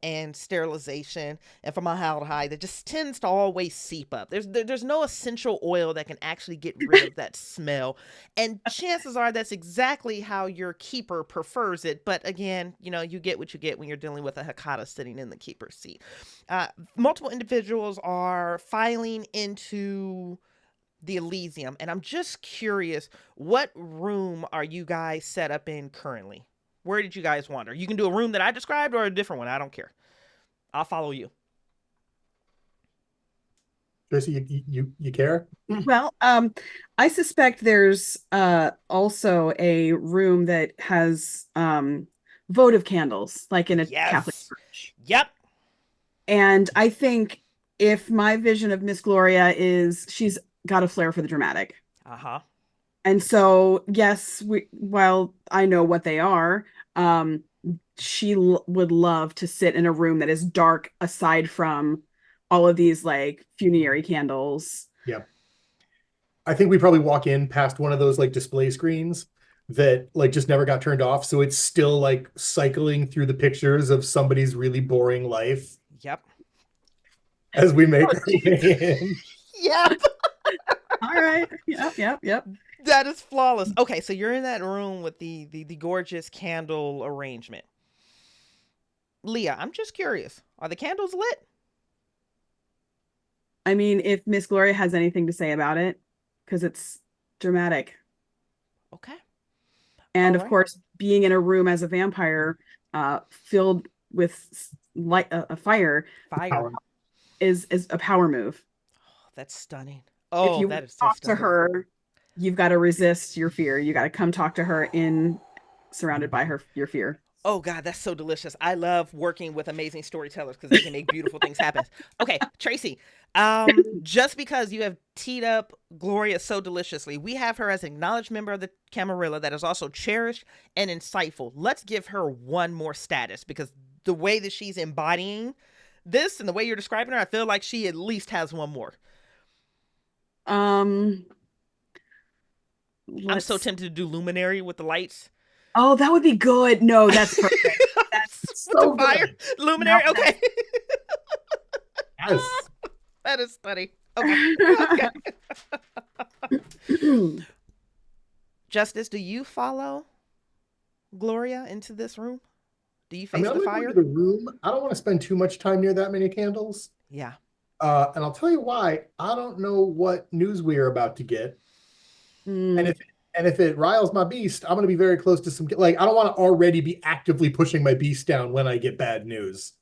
and sterilization and formaldehyde that just tends to always seep up. There's no essential oil that can actually get rid of that smell. And chances are that's exactly how your keeper prefers it. But again, you get what you get when you're dealing with a Hecata sitting in the keeper's seat. Multiple individuals are filing into the Elysium, and I'm just curious, what room are you guys set up in currently? Where did you guys wander? You can do a room that I described or a different one. I don't care. I'll follow you. Traci, you care? Well, I suspect there's also a room that has votive candles, like in a Catholic Yes. church. Yep. And I think if my vision of Miss Gloria is she's got a flair for the dramatic. Uh-huh. And so, yes, while I know what they are, she would love to sit in a room that is dark aside from all of these like funerary candles. Yeah. I think we probably walk in past one of those like display screens that like just never got turned off. So it's still like cycling through the pictures of somebody's really boring life Yep. as we make our way in. Yep. All right. Yep. That is flawless. Okay, so you're in that room with the gorgeous candle arrangement. Leah, I'm just curious. Are the candles lit? I mean, if Miss Gloria has anything to say about it, because it's dramatic. Okay. And All of right. course, being in a room as a vampire, filled with light, a fire, Fire. is a power move. Oh, that's stunning. If Oh, you that is so talk to stunning. her, you've got to resist your fear. You got to come talk to her surrounded by your fear. Oh God, that's so delicious. I love working with amazing storytellers because they can make beautiful things happen. Okay, Traci, just because you have teed up Gloria so deliciously, we have her as an acknowledged member of the Camarilla that is also cherished and insightful. Let's give her one more status because the way that she's embodying this and the way you're describing her, I feel like she at least has one more. I'm so tempted to do Luminary with the lights. Oh, that would be good. No, that's perfect. That's So with the fire. good. Luminary. No, Okay. Yes. That is funny. Okay. Justice, do you follow Gloria into this room? Do you I mean, face I'm the gonna go fire? into the room. I don't want to spend too much time near that many candles. Yeah. And I'll tell you why. I don't know what news we are about to get. And if it riles my beast, I'm going to be very close to some like I don't want to already be actively pushing my beast down when I get bad news.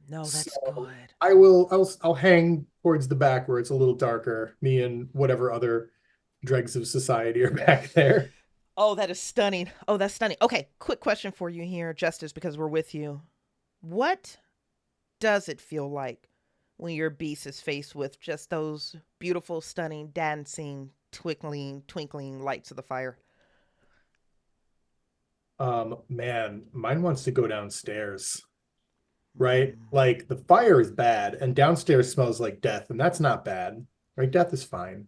No, that's So good. I'll hang towards the back where it's a little darker. Me and whatever other dregs of society are back there. Oh, that is stunning. Oh, that's stunning. Okay, quick question for you here, Justice, because we're with you. What does it feel like when your beast is faced with just those beautiful, stunning, dancing, twinkling lights of the fire? Man, mine wants to go downstairs, right? Like the fire is bad and downstairs smells like death, and that's not bad, right? Death is fine.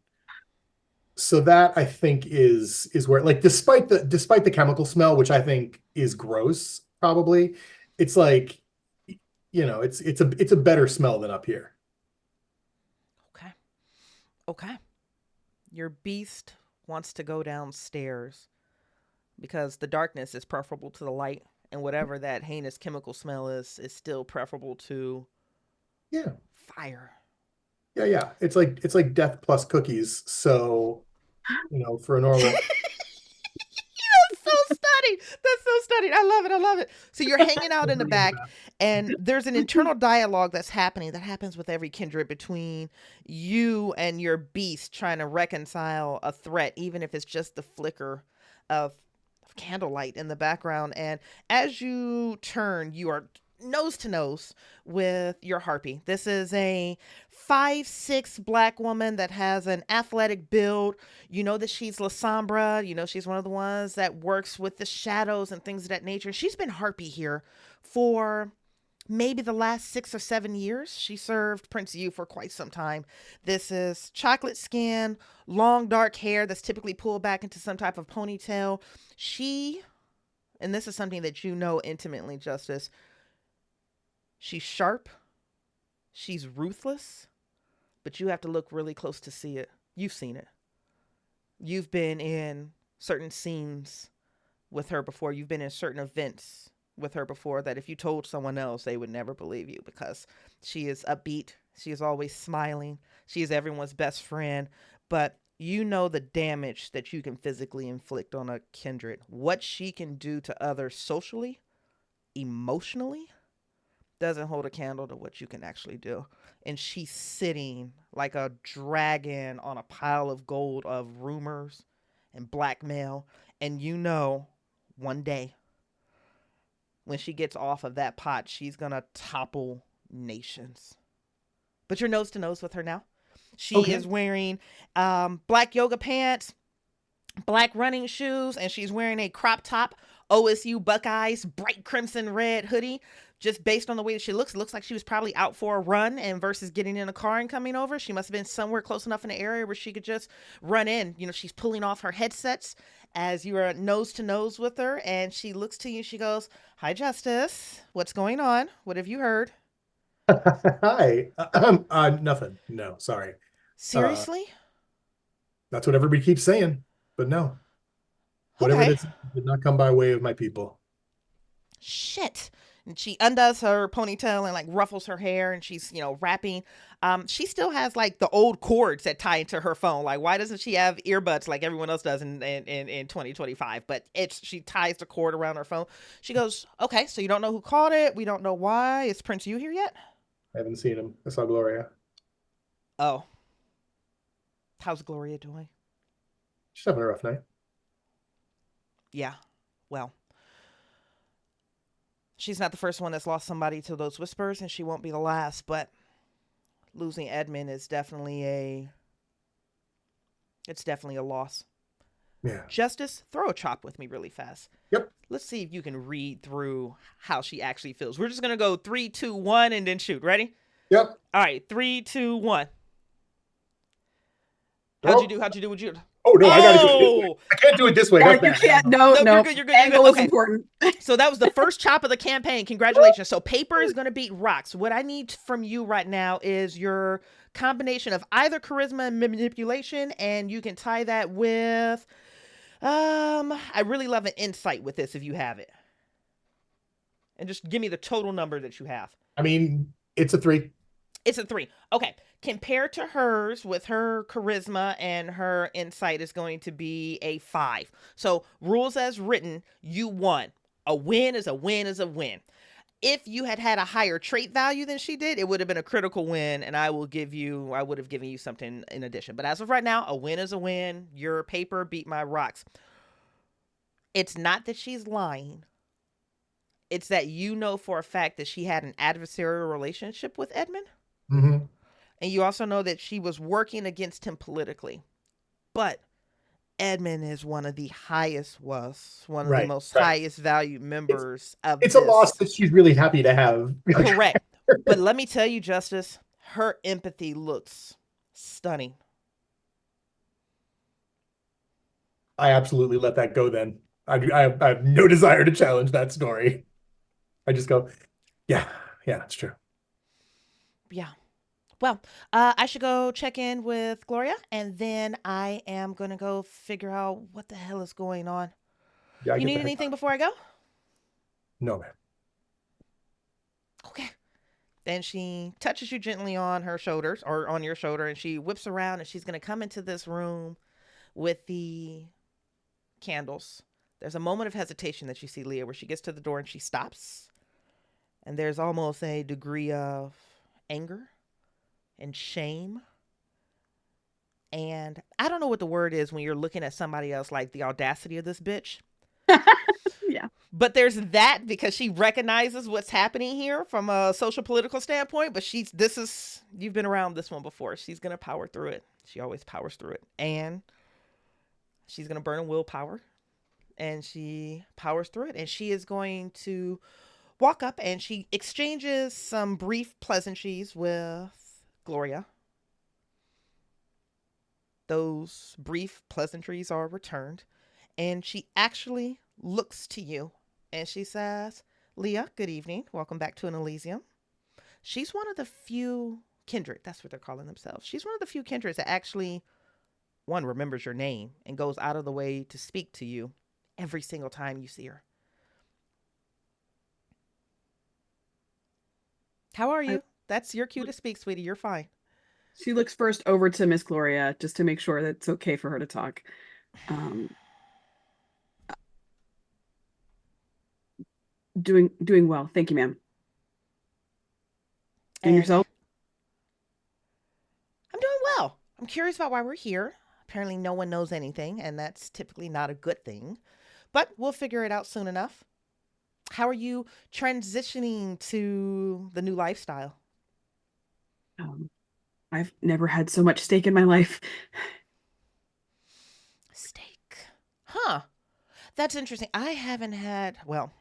So that I think is where like despite the chemical smell, which I think is gross, probably, it's like it's a better smell than up here. Okay. Okay. Your beast wants to go downstairs because the darkness is preferable to the light, and whatever that heinous chemical smell is still preferable to Yeah. fire. Yeah. It's like death plus cookies. So, for a normal That's so stunning. That's so stunning. I love it. I love it. So you're hanging out in the back, and there's an internal dialogue that's happening that happens with every kindred between you and your beast trying to reconcile a threat, even if it's just the flicker of candlelight in the background. And as you turn, you are nose to nose with your harpy. This is a 5'6" black woman that has an athletic build. You know that she's La Sombra. You know she's one of the ones that works with the shadows and things of that nature. She's been harpy here for maybe the last 6 or 7 years. She served Prince Yu for quite some time. This is chocolate skin, long dark hair that's typically pulled back into some type of ponytail. And this is something that you know intimately, Justice, She's sharp. She's ruthless. But you have to look really close to see it. You've seen it. You've been in certain scenes with her before. You've been in certain events with her before that if you told someone else, they would never believe you, because she is upbeat. She is always smiling. She is everyone's best friend. But you know the damage that you can physically inflict on a kindred. What she can do to others socially, emotionally, doesn't hold a candle to what you can actually do. And she's sitting like a dragon on a pile of gold of rumors and blackmail. And you know, one day, when she gets off of that pot, she's going to topple nations. But you're nose to nose with her now. She is wearing black yoga pants, black running shoes, and she's wearing a crop top OSU Buckeyes bright crimson red hoodie. Just based on the way that she looks, it looks like she was probably out for a run, and versus getting in a car and coming over, she must have been somewhere close enough in the area where she could just run in. You know, she's pulling off her headsets as you are nose to nose with her, and she looks to you. She goes, "Hi, Justice. What's going on? What have you heard?" Hi. Nothing. No, sorry. Seriously? That's what everybody keeps saying, but no. Whatever Okay. this did not come by way of my people. Shit. And she undoes her ponytail and like ruffles her hair, and she's, rapping. She still has like the old cords that tie into her phone. Like, why doesn't she have earbuds like everyone else does in 2025? But she ties the cord around her phone. She goes, "Okay, so you don't know who called it. We don't know why. Is Prince you here yet?" I haven't seen him. I saw Gloria. Oh. How's Gloria doing? She's having a rough night. Yeah. Well, she's not the first one that's lost somebody to those whispers, and she won't be the last, but losing Edmund is definitely a loss. Yeah. Justice, throw a chop with me really fast. Yep. Let's see if you can read through how she actually feels. We're just going to go 3, 2, 1, and then shoot. Ready? Yep. All right. 3, 2, 1. Nope. How'd you do? How'd you do? What'd you do? Oh, no, I gotta do it this way. I can't do it this way. Yeah, That's you bad. can't. No. You're good. You're good. Angle You're is good. Okay. important. So that was the first chop of the campaign. Congratulations. So paper is going to beat rocks. What I need from you right now is your combination of either charisma and manipulation, and you can tie that with, I really love an insight with this if you have it. And just give me the total number that you have. I mean, it's a 3. It's a 3. Okay. Compared to hers, with her charisma and her insight, is going to be a 5. So rules as written, you won. A win is a win is a win. If you had had a higher trait value than she did, it would have been a critical win, and I would have given you something in addition. But as of right now, a win is a win. Your paper beat my rocks. It's not that she's lying. It's that you know for a fact that she had an adversarial relationship with Edmund. Mm-hmm. And you also know that she was working against him politically. But Edmund is one of the highest highest valued members of It's a loss that she's really happy to have. Correct. But let me tell you, Justice, her empathy looks stunning. I absolutely let that go then. I have no desire to challenge that story. I just go, yeah, that's true. Yeah. Well, I should go check in with Gloria, and then I am going to go figure out what the hell is going on. Yeah, you need anything before I go? No, man. Okay. Then she touches you gently on her shoulders, or on your shoulder, and she whips around, and she's going to come into this room with the candles. There's a moment of hesitation that you see Leah, where she gets to the door and she stops. And there's almost a degree of anger and shame. And I don't know what the word is when you're looking at somebody else, like the audacity of this bitch. Yeah. But there's that, because she recognizes what's happening here from a social political standpoint. But you've been around this one before. She's going to power through it. She always powers through it. And she's going to burn a willpower. And she powers through it. And she is going to walk up, and she exchanges some brief pleasantries with Gloria. Those brief pleasantries are returned, and she actually looks to you, and she says, "Leah, good evening. Welcome back to an Elysium. She's one of the few kindred, that's what they're calling themselves. She's one of the few kindreds that actually, one, remembers your name and goes out of the way to speak to you every single time you see her. How are you? That's your cue to speak, sweetie. You're fine. She looks first over to Miss Gloria just to make sure that it's okay for her to talk. Um, doing well. Thank you, ma'am. And And yourself? I'm doing well. I'm curious about why we're here. Apparently, no one knows anything, and that's typically not a good thing. But we'll figure it out soon enough. How are you transitioning to the new lifestyle? Um, I've never had so much steak in my life. Steak. Huh. That's interesting. I haven't had, well,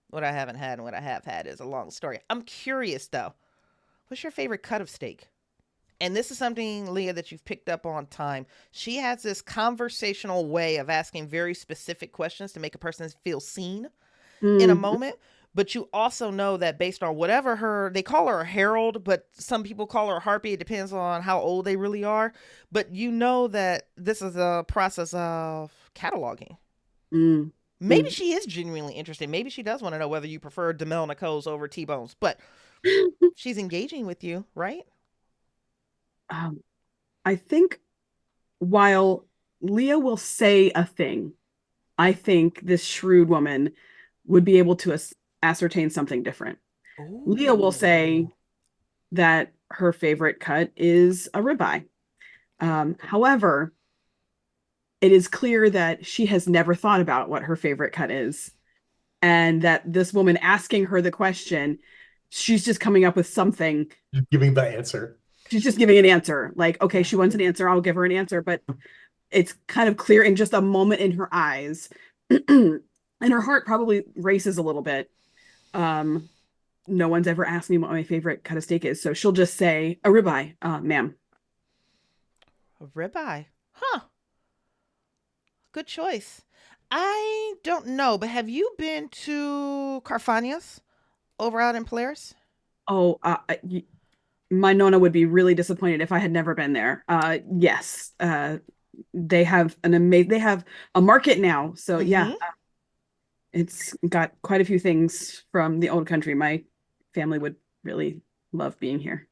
what I haven't had and what I have had is a long story. I'm curious though. What's your favorite cut of steak? And this is something, Leah, that you've picked up on time. She has this conversational way of asking very specific questions to make a person feel seen in a Mm, moment. But you also know that based on whatever they call her a herald, but some people call her a harpy. It depends on how old they really are. But you know that this is a process of cataloging. mm, Maybe mm. she is genuinely interested. Maybe she does want to know whether you prefer Demel over T-Bones. But she's engaging with you, right? Um, I think while Leah will say a thing, I think this shrewd woman would be able to ascertain something different. Leah will say Ooh. that her favorite cut is a ribeye. However, it is clear that she has never thought about what her favorite cut is, and that this woman asking her the question, she's just coming up with something. Just giving the answer. She's just giving an answer. Like, okay, Yeah. she wants an answer, I'll give her an answer. But it's kind of clear in just a moment in her eyes. And her heart probably races a little bit. Um, no one's ever asked me what my favorite cut of steak is. So she'll just say, a ribeye, ma'am. A ribeye. Huh. Good choice. I don't know, but have you been to Carfania's over out in Polaris? Oh, my Nona would be really disappointed if I had never been there. Yes. They have they have a market now. So yeah, Mm-hmm. it's got quite a few things from the old country. My family would really love being here.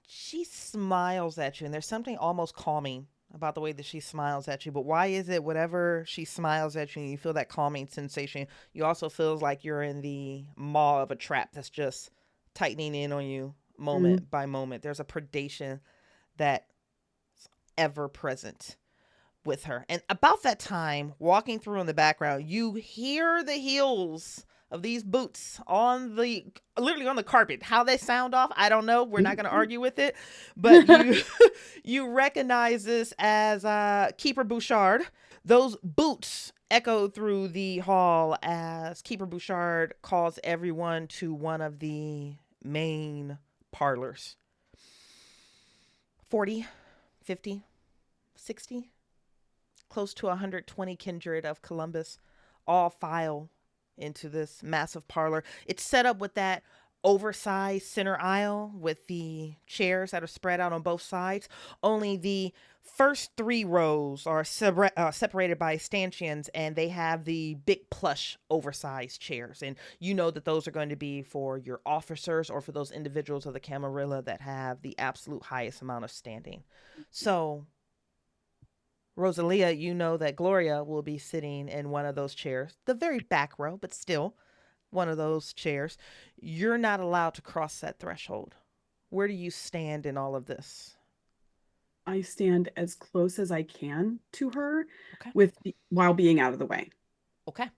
She smiles at you, and there's something almost calming about the way that she smiles at you. But why is it whatever she smiles at you and you feel that calming sensation, you also feel like you're in the maw of a trap that's just tightening in on you Mm. moment by moment. There's a predation that's ever present with her. And about that time, walking through in the background, you hear the heels of these boots on the literally on the carpet. How they sound off, I don't know. We're not going to argue with it, but you you recognize this as Keeper Bouchard. Those boots echo through the hall as Keeper Bouchard calls everyone to one of the main parlors. 40, 50, 60, close to 120 kindred of Columbus all file into this massive parlor. It's set up with that oversized center aisle with the chairs that are spread out on both sides. Only the first three rows are separated by stanchions, and they have the big plush oversized chairs. And you know that those are going to be for your officers or for those individuals of the Camarilla that have the absolute highest amount of standing. So Rosalia, you know that Gloria will be sitting in one of those chairs, the very back row, but still one of those chairs. You're not allowed to cross that threshold. Where do you stand in all of this? I stand as close as I can to her Okay. while being out of the way. Okay.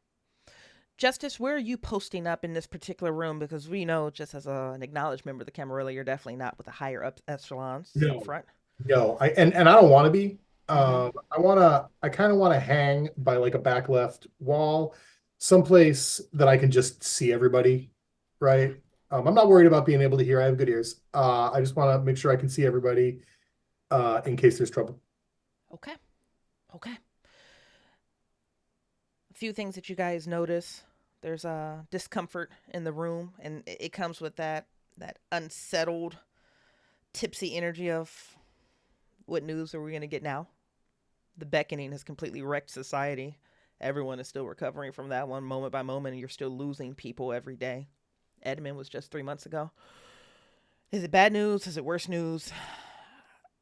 Justice, where are you posting up in this particular room? Because we know, just as an acknowledged member of the Camarilla, you're definitely not with the higher up echelons up No, front. no. And I don't want to be. Mm-hmm. I kind of want to hang by like a back left wall, someplace that I can just see everybody, right? I'm not worried about being able to hear. I have good ears. I just want to make sure I can see everybody, in case there's trouble. Okay. Okay. A few things that you guys notice. There's a discomfort in the room, and it comes with that unsettled, tipsy energy of what news are we going to get now? The beckoning has completely wrecked society. Everyone is still recovering from that one moment by moment, and you're still losing people every day. Edmund was just 3 months ago. Is it bad news? Is it worse news?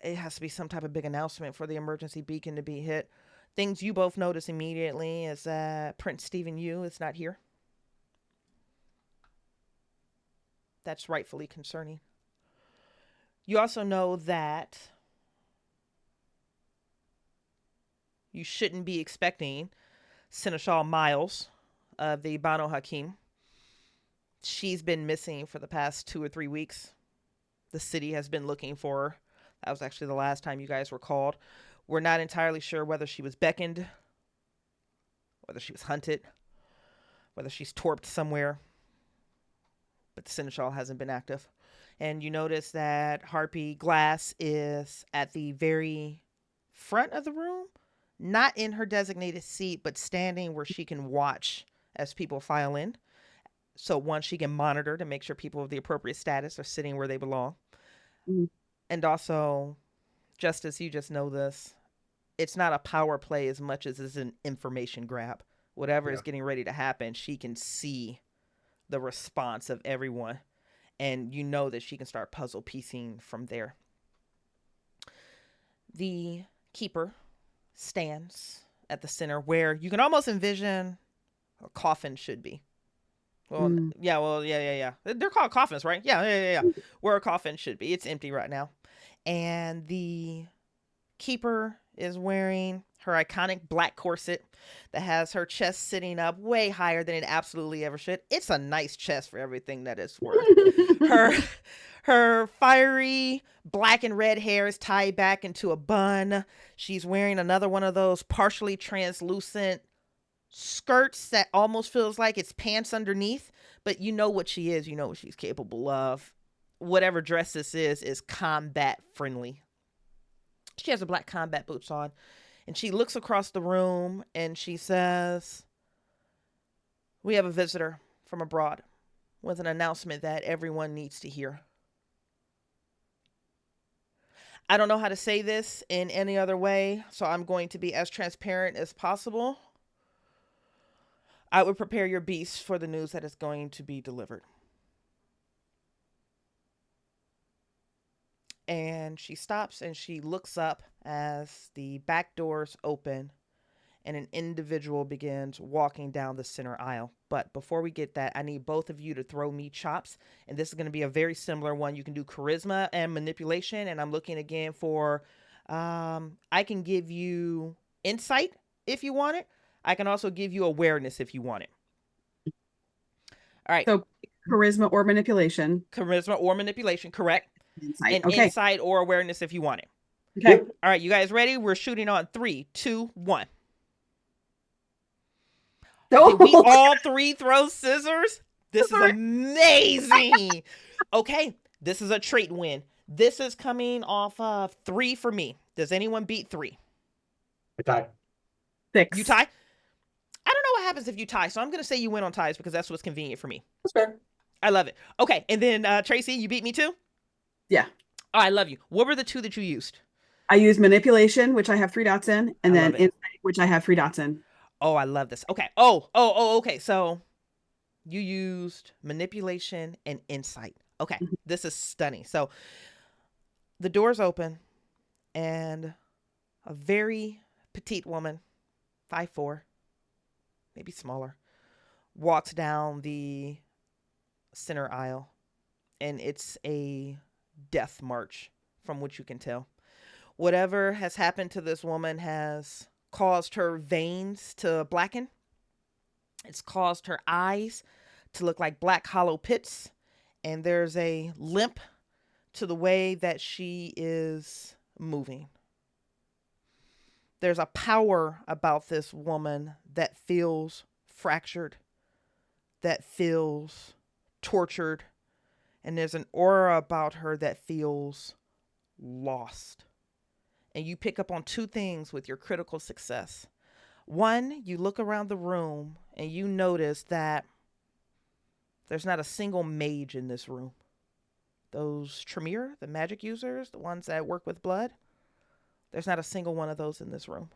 It has to be some type of big announcement for the emergency beacon to be hit. Things you both notice immediately is that Prince Stephen Yu is not here. That's rightfully concerning. You also know that you shouldn't be expecting Seneschal Miles of the Banu Hakim. She's been missing for the past 2 or 3 weeks. The city has been looking for her. That was actually the last time you guys were called. We're not entirely sure whether she was beckoned, whether she was hunted, whether she's torped somewhere. But the Seneschal hasn't been active. And you notice that Harpy Glass is at the very front of the room, not in her designated seat, but standing where she can watch as people file in. So one, she can monitor to make sure people of the appropriate status are sitting where they belong. Mm. And also, Justice, you just know this, it's not a power play as much as it's an information grab. Whatever is getting ready to happen, she can see the response of everyone. And you know that she can start puzzle piecing from there. The keeper stands at the center where you can almost envision a coffin should be. Well, yeah. They're called coffins, right? Yeah. Where a coffin should be. It's empty right now. And the keeper is wearing her iconic black corset that has her chest sitting up way higher than it absolutely ever should. It's a nice chest for everything that it's worth. Her fiery black and red hair is tied back into a bun. She's wearing another one of those partially translucent skirts that almost feels like it's pants underneath, but you know what she is. You know what she's capable of. Whatever dress this is combat friendly. She has her black combat boots on, and she looks across the room and she says, "We have a visitor from abroad with an announcement that everyone needs to hear." I don't know how to say this in any other way, so I'm going to be as transparent as possible. I would prepare your beasts for the news that is going to be delivered. And she stops and she looks up as the back doors open and an individual begins walking down the center aisle. But before we get that, I need both of you to throw me chops. And this is going to be a very similar one. You can do charisma and manipulation. And I'm looking again for, I can give you insight if you want it. I can also give you awareness if you want it. All right. So charisma or manipulation. Charisma or manipulation, correct. Insight. And Okay. insight or awareness if you want it. Okay. All right, you guys ready? We're shooting on 3, 2, 1. Did we all three throw scissors? This is amazing. Okay, this is a trait win. This is coming off of 3 for me. Does anyone beat 3? I tie. 6. You tie? I don't know what happens if you tie, so I'm going to say you win on ties because that's what's convenient for me. That's fair. I love it. Okay, and then Traci, you beat me too? Yeah. Oh, I love you. What were the 2 that you used? I use manipulation, which I have 3 dots in, and then insight, which I have 3 dots in. Oh, I love this. Okay. Okay. So you used manipulation and insight. Okay. This is stunning. So the doors open and a very petite woman, 5'4", maybe smaller, walks down the center aisle, and it's a death march from what you can tell. Whatever has happened to this woman has caused her veins to blacken. It's caused her eyes to look like black hollow pits. And there's a limp to the way that she is moving. There's a power about this woman that feels fractured, that feels tortured. And there's an aura about her that feels lost. And you pick up on 2 things with your critical success. One, you look around the room and you notice that There's not a single mage in this room. Those Tremere, the magic users, the ones that work with blood, there's not a single one of those in this room.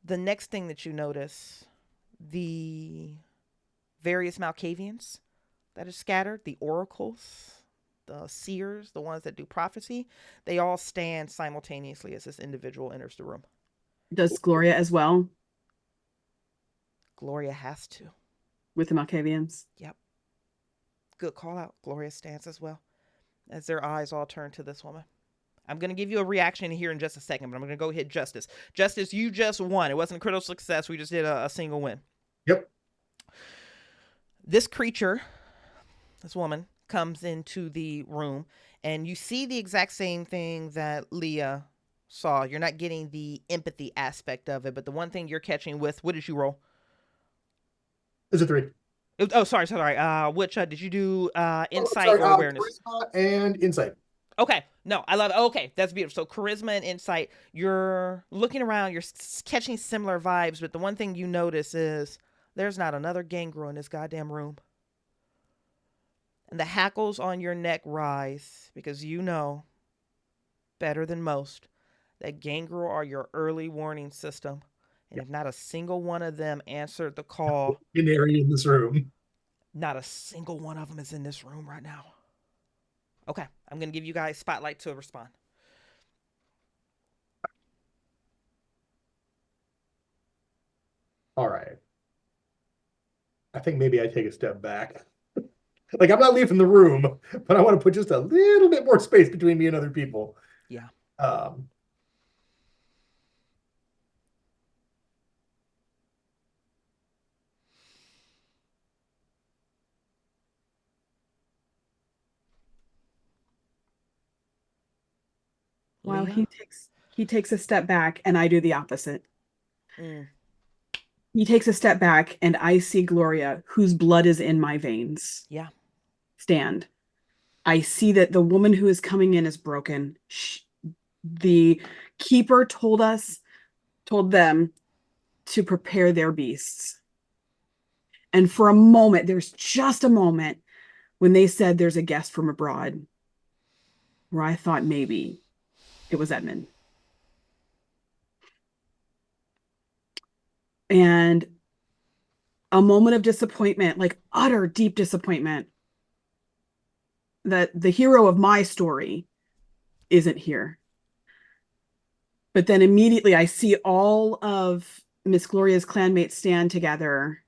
The next thing that you notice, the various Malkavians that are scattered, the oracles, the seers, the ones that do prophecy, they all stand simultaneously as this individual enters the room. Does Gloria as well? Gloria has to. With the Malkavians? Yep. Good call out. Gloria stands as well as their eyes all turn to this woman. I'm going to give you a reaction here in just a second, but I'm going to go hit Justice. Justice, you just won. It wasn't a critical success. We just did a single win. Yep. This creature, this woman, comes into the room, and you see the exact same thing that Leah saw. You're not getting the empathy aspect of it, but the one thing you're catching with, what did you roll? Is it 3? Oh, sorry. Which did you do? Insight or awareness? Charisma and insight. Okay. No, I love it. Okay, that's beautiful. So charisma and insight. You're looking around. You're catching similar vibes, but the one thing you notice is there's not another gangrel in this goddamn room. And the hackles on your neck rise because you know better than most that gangrel are your early warning system. And if not a single one of them answered the call, Canary in this room. not a single one of them is in this room right now. Okay, I'm going to give you guys spotlight to respond. All right. I think maybe I take a step back. Like, I'm not leaving the room, but I want to put just a little bit more space between me and other people. Yeah. Well, Leah? he takes a step back, and I do the opposite. Mm. He takes a step back, and I see Gloria, whose blood is in my veins. Yeah. Stand. I see that the woman who is coming in is broken. The keeper told them to prepare their beasts. And for a moment, there's just a moment when they said there's a guest from abroad, where I thought maybe it was Edmund. And a moment of disappointment, like utter deep disappointment, that the hero of my story isn't here. But then immediately I see all of Miss Gloria's clanmates stand together.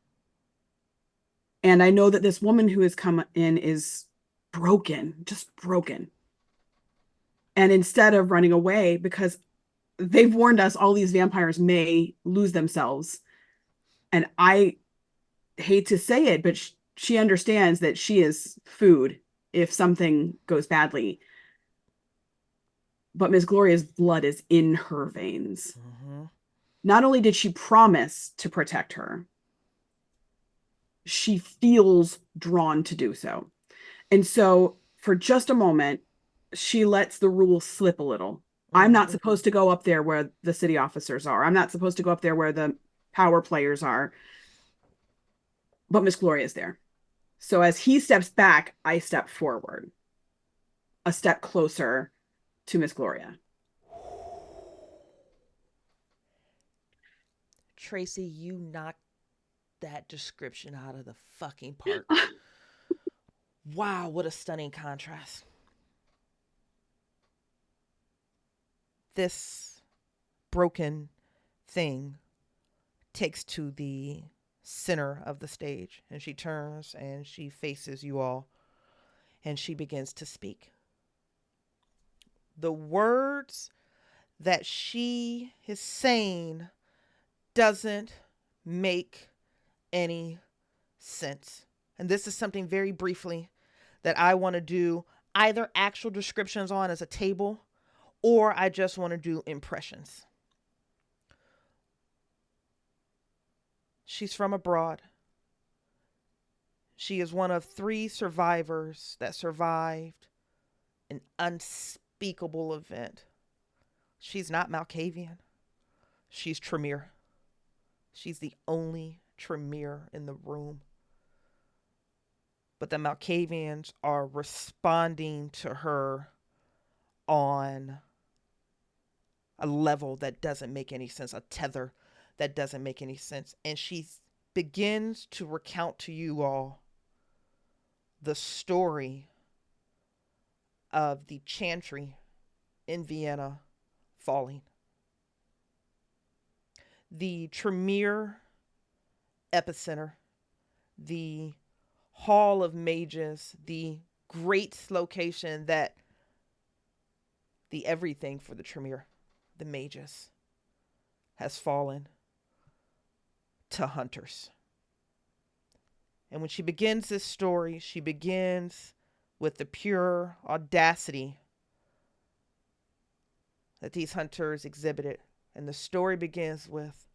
And I know that this woman who has come in is broken, just broken. And instead of running away, because they've warned us all these vampires may lose themselves. And I hate to say it, but she understands that she is food if something goes badly. But Miss Gloria's blood is in her veins. Mm-hmm. Not only did she promise to protect her, she feels drawn to do so. And so for just a moment, she lets the rules slip a little. Mm-hmm. I'm not supposed to go up there where the city officers are. I'm not supposed to go up there where the power players are. But Miss Gloria is there. So as he steps back, I step forward, a step closer to Miss Gloria. Traci, you knocked that description out of the fucking park. Wow, what a stunning contrast. This broken thing takes to the center of the stage, and she turns and she faces you all, and she begins to speak. The words that she is saying doesn't make any sense. And this is something very briefly that I want to do either actual descriptions on as a table, or I just want to do impressions. She's from abroad. She is one of 3 survivors that survived an unspeakable event. She's not Malkavian. She's Tremere. She's the only Tremere in the room. but the Malkavians are responding to her on a level that doesn't make any sense, a tether that doesn't make any sense. And she begins to recount to you all the story of the chantry in Vienna falling. The Tremere epicenter, the Hall of Mages, the great location that the everything for the Tremere, the mages, has fallen to hunters. And when she begins this story, she begins with the pure audacity that these hunters exhibited. And the story begins with,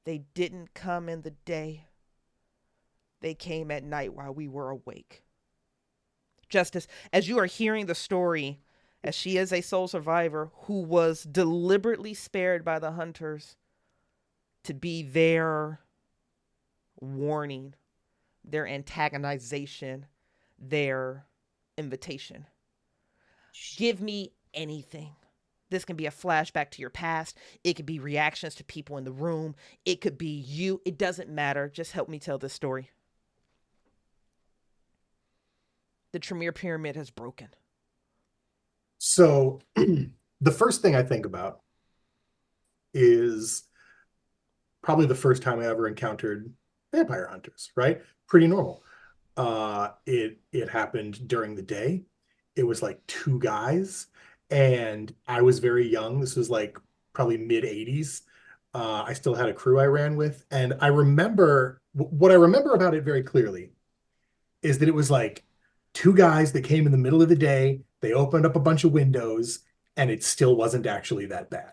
they didn't come in the day. They came at night while we were awake. Justice, as you are hearing the story, as she is a sole survivor who was deliberately spared by the hunters to be their warning, their antagonization, their invitation. Give me anything. This can be a flashback to your past. It could be reactions to people in the room. It could be you. It doesn't matter. Just help me tell this story. The Tremere Pyramid has broken. So the first thing I think about is probably the first time I ever encountered vampire hunters, right? Pretty normal. It happened during the day. It was like two guys, and I was very young. This was like probably mid 80s. I still had a crew I ran with, and I remember what I remember about it very clearly is that it was like two guys that came in the middle of the day. They opened up a bunch of windows, and it still wasn't actually that bad.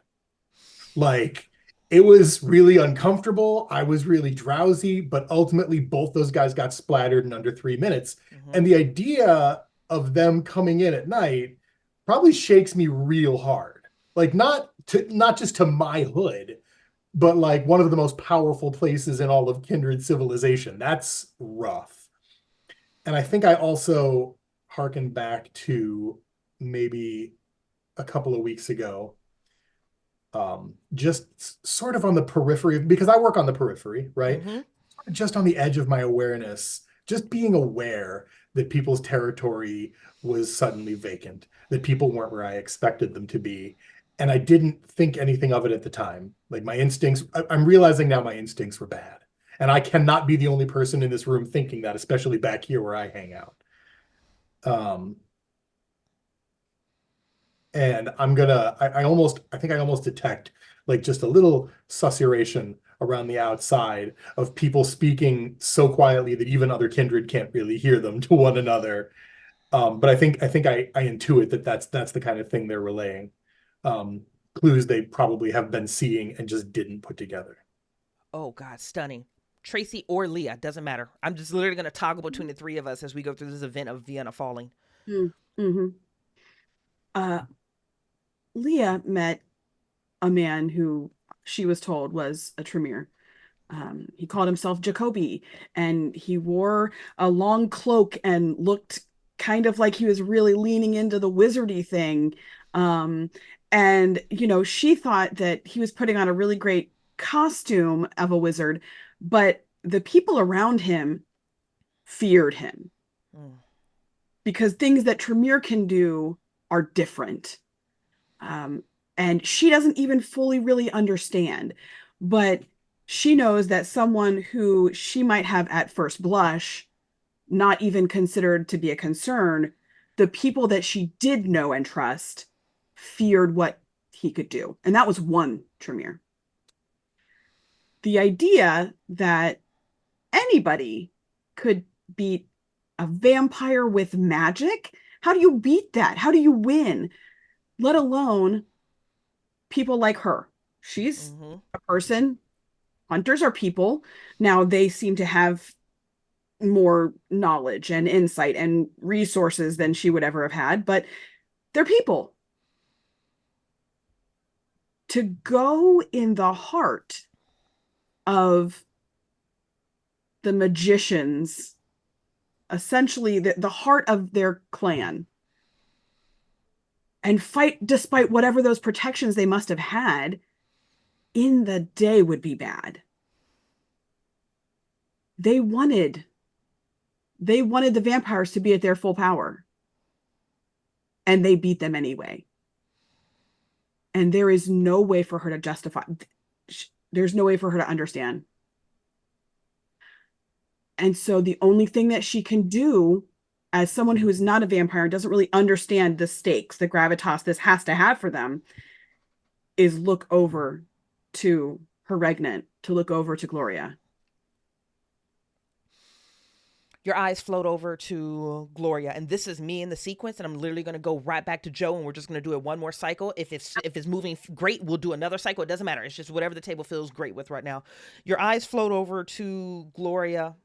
Like, it was really uncomfortable. I was really drowsy, but ultimately both those guys got splattered in under 3 minutes. And the idea of them coming in at night probably shakes me real hard. Like, not just to my hood, but like one of the most powerful places in all of kindred civilization. That's rough. And I think I also harken back to maybe a couple of weeks ago, just sort of on the periphery, because I work on the periphery, right? Just on the edge of my awareness, just being aware that people's territory was suddenly vacant, that people weren't where I expected them to be. And I didn't think anything of it at the time. Like, my instincts, I'm realizing now my instincts were bad. And I cannot be the only person in this room thinking that, especially back here where I hang out. And I think I almost detect like just a little susurration around the outside of people speaking so quietly that even other kindred can't really hear them to one another. But I think I intuit that that's the kind of thing they're relaying. Clues they probably have been seeing and just didn't put together. Oh God, stunning. Traci or Leah, doesn't matter. I'm just literally going to toggle between the three of us as we go through this event of Vienna falling. Mm-hmm. Leah met a man who she was told was a Tremere. He called himself Jacoby, and he wore a long cloak and looked kind of like he was really leaning into the wizardy thing. And, she thought that he was putting on a really great costume of a wizard, but the people around him feared him because things that Tremere can do are different. And she doesn't even fully really understand, but she knows that someone who she might have at first blush not even considered to be a concern, the people that she did know and trust feared what he could do. And that was one Tremere. The idea that anybody could beat a vampire with magic, how do you beat that? How do you win? Let alone people like her. She's a person. Hunters are people. Now they seem to have more knowledge and insight and resources than she would ever have had, but they're people. To go in the heart of the magicians essentially the heart of their clan, and fight despite whatever those protections they must have had in the day would be bad. They wanted the vampires to be at their full power, and they beat them anyway. And there is no way for her to justify. There's no way for her to understand. And so the only thing that she can do, as someone who is not a vampire and doesn't really understand the stakes, the gravitas this has to have for them, is look over to her regnant, to look over to Gloria. Your eyes float over to Gloria, and this is me in the sequence, and I'm literally going to go right back to Joe, and we're just going to do it one more cycle. If it's moving great, we'll do another cycle. It doesn't matter. It's just whatever the table feels great with right now. Your eyes float over to Gloria,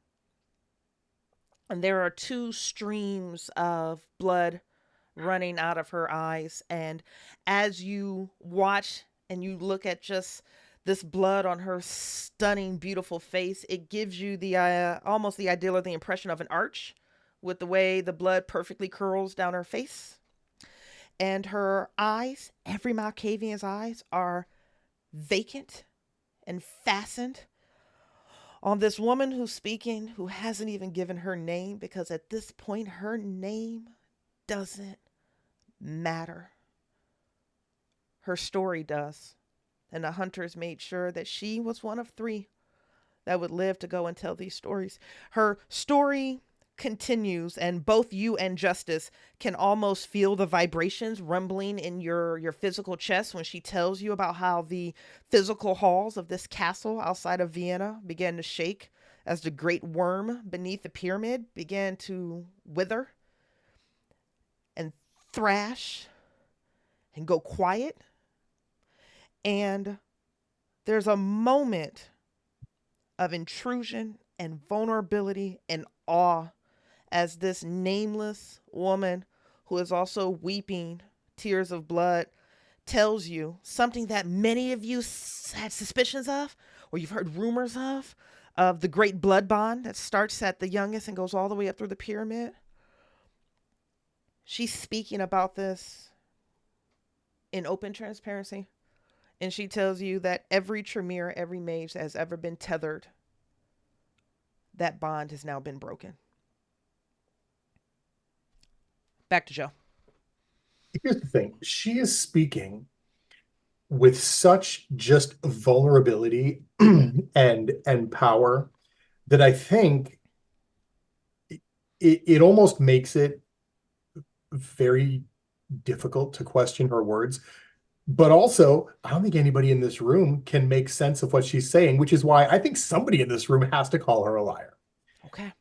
and there are 2 streams of blood running out of her eyes, and as you watch and you look at just this blood on her stunning, beautiful face, it gives you the almost the ideal or the impression of an arch with the way the blood perfectly curls down her face. And her eyes, every Malkavian's eyes, are vacant and fastened on this woman who's speaking, who hasn't even given her name, because at this point her name doesn't matter. Her story does. And the hunters made sure that she was one of 3 that would live to go and tell these stories. Her story continues, and both you and Justice can almost feel the vibrations rumbling in your physical chest when she tells you about how the physical halls of this castle outside of Vienna began to shake as the great worm beneath the pyramid began to wither and thrash and go quiet. And there's a moment of intrusion and vulnerability and awe as this nameless woman, who is also weeping tears of blood, tells you something that many of you had suspicions of, or you've heard rumors of the great blood bond that starts at the youngest and goes all the way up through the pyramid. She's speaking about this in open transparency. And she tells you that every Tremere, every mage that has ever been tethered, that bond has now been broken. Back to Joe. Here's the thing. She is speaking with such just vulnerability and power that I think it almost makes it very difficult to question her words. But also, I don't think anybody in this room can make sense of what she's saying, which is why I think somebody in this room has to call her a liar. Okay.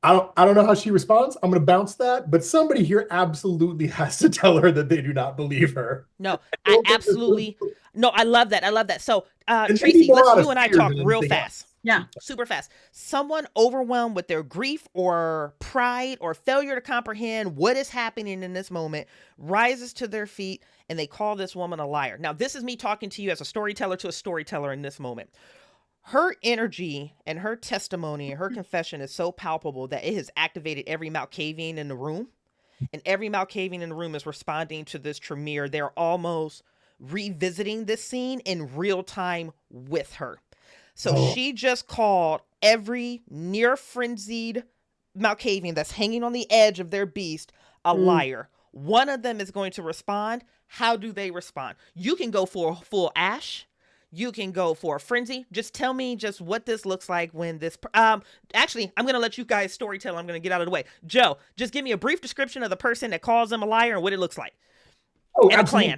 I don't know how she responds. I'm going to bounce that, but somebody here absolutely has to tell her that they do not believe her. No, I absolutely. No, I love that. I love that. So, And Traci, maybe more let's out of you and I fear talk than real anything fast. else. Yeah. Super fast. Someone overwhelmed with their grief or pride or failure to comprehend what is happening in this moment rises to their feet and they call this woman a liar. Now, this is me talking to you as a storyteller to a storyteller in this moment. Her energy and her testimony and her confession is so palpable that it has activated every Malkavian in the room. And every Malkavian in the room is responding to this Tremere. They're almost revisiting this scene in real time with her. So she just called every near frenzied Malkavian that's hanging on the edge of their beast a liar. One of them is going to respond. How do they respond? You can go for a full ash. You can go for a frenzy. Just tell me just what this looks like when this... Actually, I'm going to let you guys storytell. I'm going to get out of the way. Joe, just give me a brief description of the person that calls them a liar and what it looks like. Oh, and absolutely. A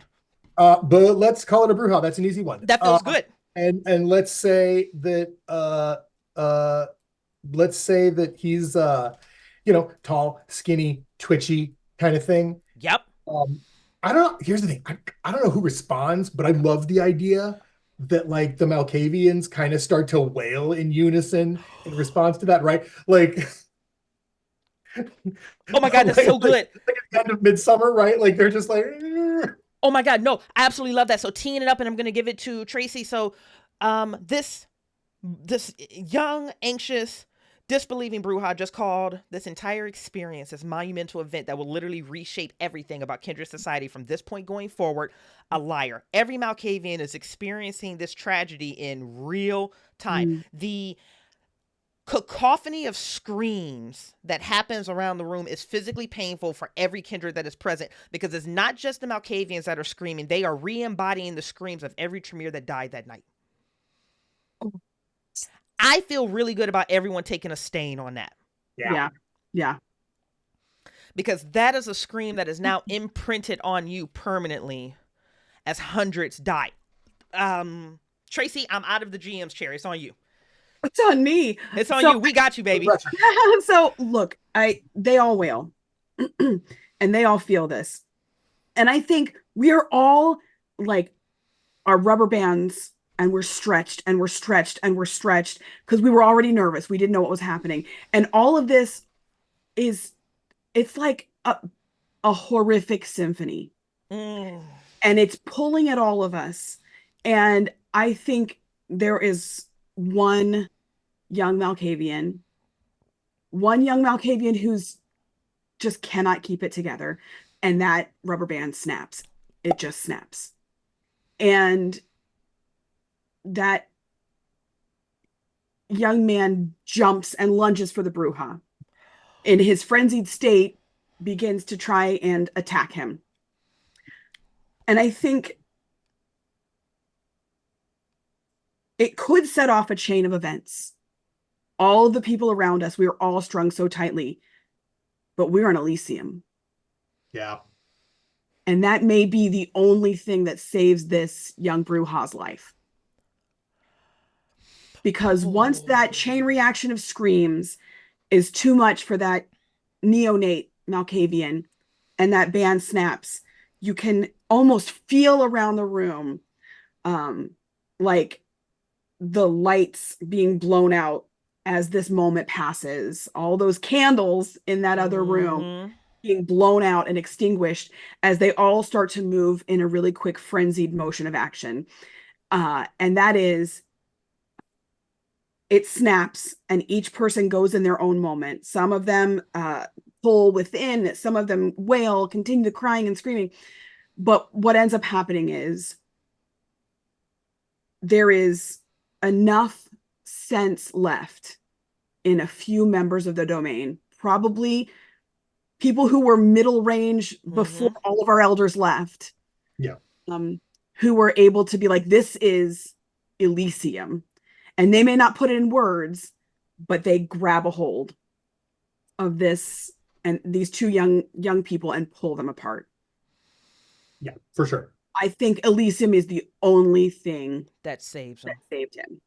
plan. But let's call it a brewhouse. That's an easy one. That feels good. And let's say that he's tall, skinny, twitchy kind of thing. Yep. I don't know. Here's the thing. I don't know who responds, but I love the idea that like the Malkavians kind of start to wail in unison in response to that, right? Like, oh my God, that's so good. Like at the end of Midsummer, right? Like they're just like, oh my God, no, I absolutely love that. So teeing it up, and I'm going to give it to Traci. So this young, anxious, Disbelieving Bruja just called this entire experience, this monumental event that will literally reshape everything about Kindred society from this point going forward, a liar. Every Malkavian is experiencing this tragedy in real time. Mm. The cacophony of screams that happens around the room is physically painful for every Kindred that is present, because it's not just the Malkavians that are screaming. They are re-embodying the screams of every Tremere that died that night. I feel really good about everyone taking a stain on that. Yeah. Because that is a scream that is now imprinted on you permanently as hundreds die. Traci, I'm out of the GM's chair. It's on you. It's on me. It's on you. We got you, baby. So look, they all wail and they all feel this. And I think we are all like our rubber bands, and we're stretched and we're stretched and we're stretched because we were already nervous. We didn't know what was happening. And all of this it's like a horrific symphony. And it's pulling at all of us. And I think there is one young Malkavian who's just cannot keep it together. And that rubber band snaps. It just snaps. And that young man jumps and lunges for the Bruja. In his frenzied state, begins to try and attack him. And I think it could set off a chain of events. All of the people around us, we are all strung so tightly, but we're in Elysium. Yeah. And that may be the only thing that saves this young Bruja's life. Because once that chain reaction of screams is too much for that neonate Malkavian and that band snaps, you can almost feel around the room like the lights being blown out as this moment passes. All those candles in that other room being blown out and extinguished as they all start to move in a really quick frenzied motion of action. And that is, it snaps and each person goes in their own moment. Some of them pull within, some of them wail, continue crying and screaming. But what ends up happening is there is enough sense left in a few members of the domain, probably people who were middle range before all of our elders left. Yeah. Who were able to be like, this is Elysium. And they may not put it in words, but they grab a hold of this and these two young people and pull them apart. Yeah, for sure. I think Elysium is the only thing that saves him. That saved him.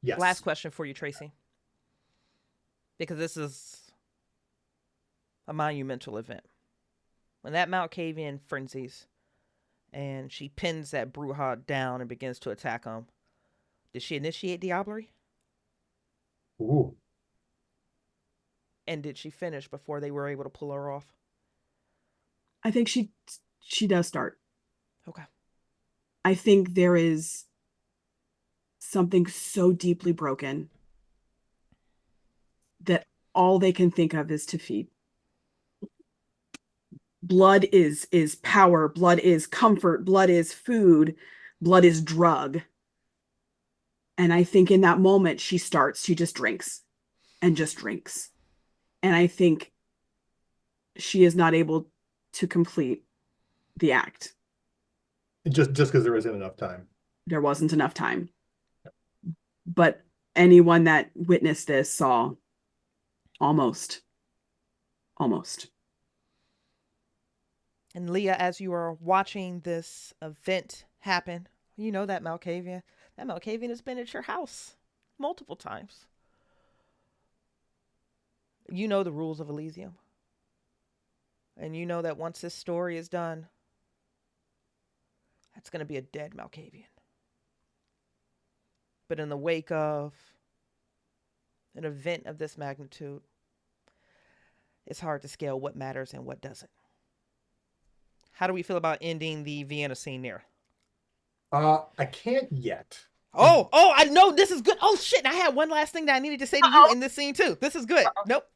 Yes. Last question for you, Traci. Because this is a monumental event. When that Malkavian frenzies and she pins that Bruja down and begins to attack him, did she initiate Diablerie? Ooh. And did she finish before they were able to pull her off? I think she does start. Okay. I think there is something so deeply broken that all they can think of is to feed. Blood is power, blood is comfort, blood is food, blood is drug. And I think in that moment she just drinks and just drinks. And I think she is not able to complete the act. Just because there wasn't enough time. There wasn't enough time. But anyone that witnessed this saw almost. And Leah, as you are watching this event happen, you know that Malkavian has been at your house multiple times. You know the rules of Elysium. And you know that once this story is done, that's going to be a dead Malkavian. But in the wake of an event of this magnitude, it's hard to scale what matters and what doesn't. How do we feel about ending the Vienna scene there? I can't yet. Oh, I know this is good. Oh shit! I had one last thing that I needed to say to you in this scene too. This is good. Nope.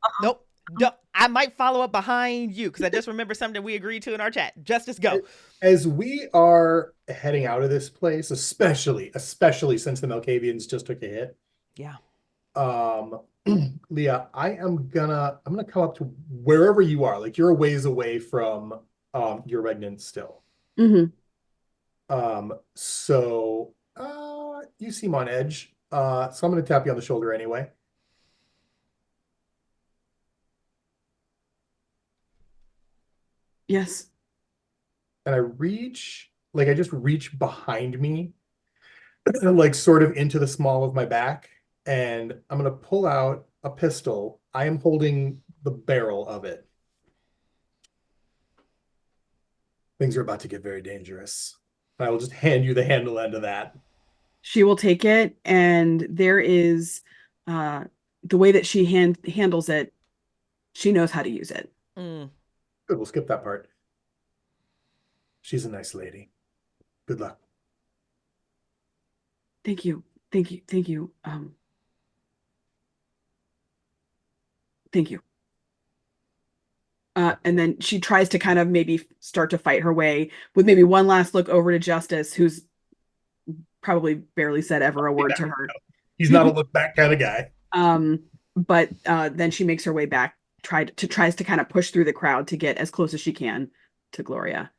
I might follow up behind you because I just remember something we agreed to in our chat. Justice, go. As we are heading out of this place, especially since the Malkavians just took a hit. Yeah. Leah, I'm gonna come up to wherever you are. Like you're a ways away from your regnant still. So you seem on edge. So I'm gonna tap you on the shoulder anyway. Yes. And I just reach behind me, like sort of into the small of my back, and I'm gonna pull out a pistol. I am holding the barrel of it. Things are about to get very dangerous. I will just hand you the handle end of that. She will take it, and there is the way that she handles it, she knows how to use it. Mm. Good, we'll skip that part. She's a nice lady. Good luck. Thank you. Thank you. Thank you. Thank you. And then she tries to kind of maybe start to fight her way with maybe one last look over to Justice, who's probably barely said ever a word to her. He's not a look back kind of guy. But then she makes her way back, tries to kind of push through the crowd to get as close as she can to Gloria,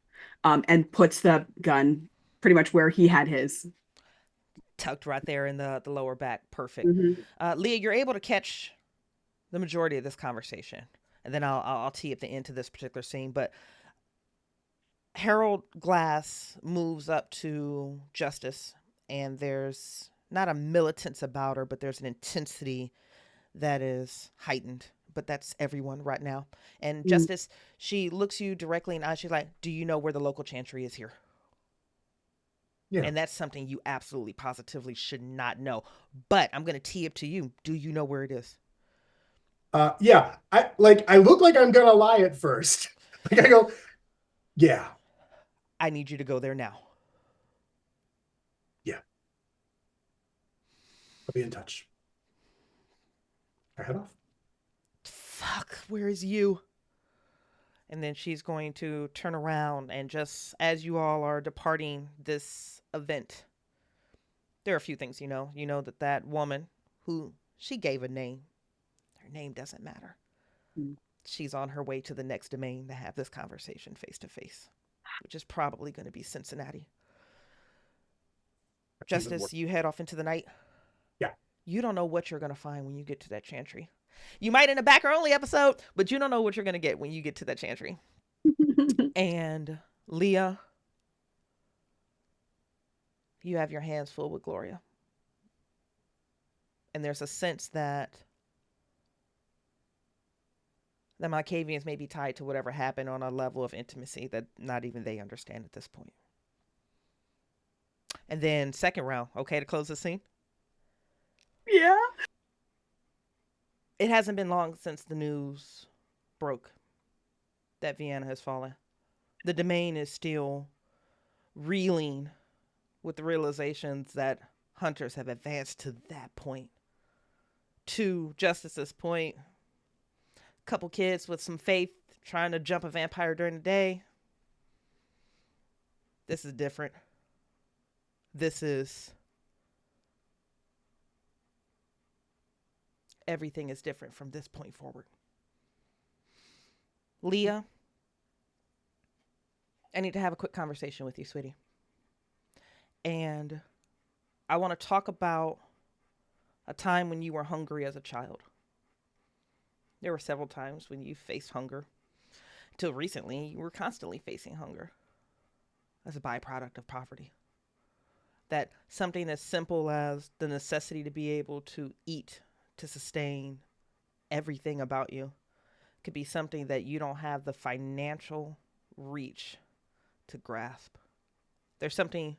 and puts the gun pretty much where he had his. Tucked right there in the lower back. Perfect. Leah, you're able to catch the majority of this conversation. And then I'll tee up the end to this particular scene. But Harold Glass moves up to Justice, and there's not a militance about her, but there's an intensity that is heightened. But that's everyone right now. And Justice, she looks you directly in the eye. She's like, do you know where the local chantry is here? Yeah. And that's something you absolutely positively should not know. But I'm going to tee up to you. Do you know where it is? Yeah, I look like I'm gonna lie at first. Like I go, yeah. I need you to go there now. Yeah. I'll be in touch. I head off. Fuck, where is you? And then she's going to turn around, and just as you all are departing this event, there are a few things you know. You know that woman who she gave a name. Her name doesn't matter. She's on her way to the next domain to have this conversation face to face, which is probably going to be Cincinnati. Justice, you head off into the night. Yeah. You don't know what you're going to find when you get to that chantry. You might in a backer only episode, but you don't know what you're going to get when you get to that chantry. And Leah, you have your hands full with Gloria. And there's a sense that the Malkavians may be tied to whatever happened on a level of intimacy that not even they understand at this point. And then second round, okay, to close the scene? Yeah. It hasn't been long since the news broke that Vienna has fallen. The domain is still reeling with the realizations that hunters have advanced to that point. To Justice's point, couple kids with some faith trying to jump a vampire during the day. This is different. This is... everything is different from this point forward. Leah, I need to have a quick conversation with you, sweetie. And I want to talk about a time when you were hungry as a child. There were several times when you faced hunger. Until recently, you were constantly facing hunger as a byproduct of poverty. That something as simple as the necessity to be able to eat, to sustain everything about you, could be something that you don't have the financial reach to grasp. There's something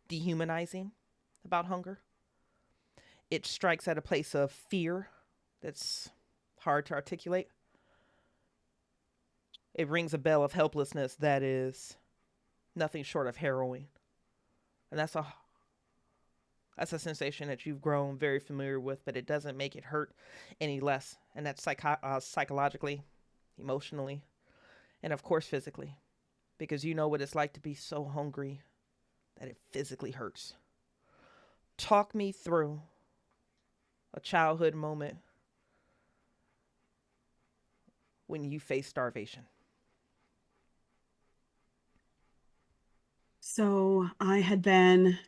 dehumanizing about hunger. It strikes at a place of fear that's hard to articulate. It rings a bell of helplessness that is nothing short of harrowing. And that's That's a sensation that you've grown very familiar with, but it doesn't make it hurt any less. And that's psychologically, emotionally, and of course physically, because you know what it's like to be so hungry that it physically hurts. Talk me through a childhood moment when you face starvation. So I had been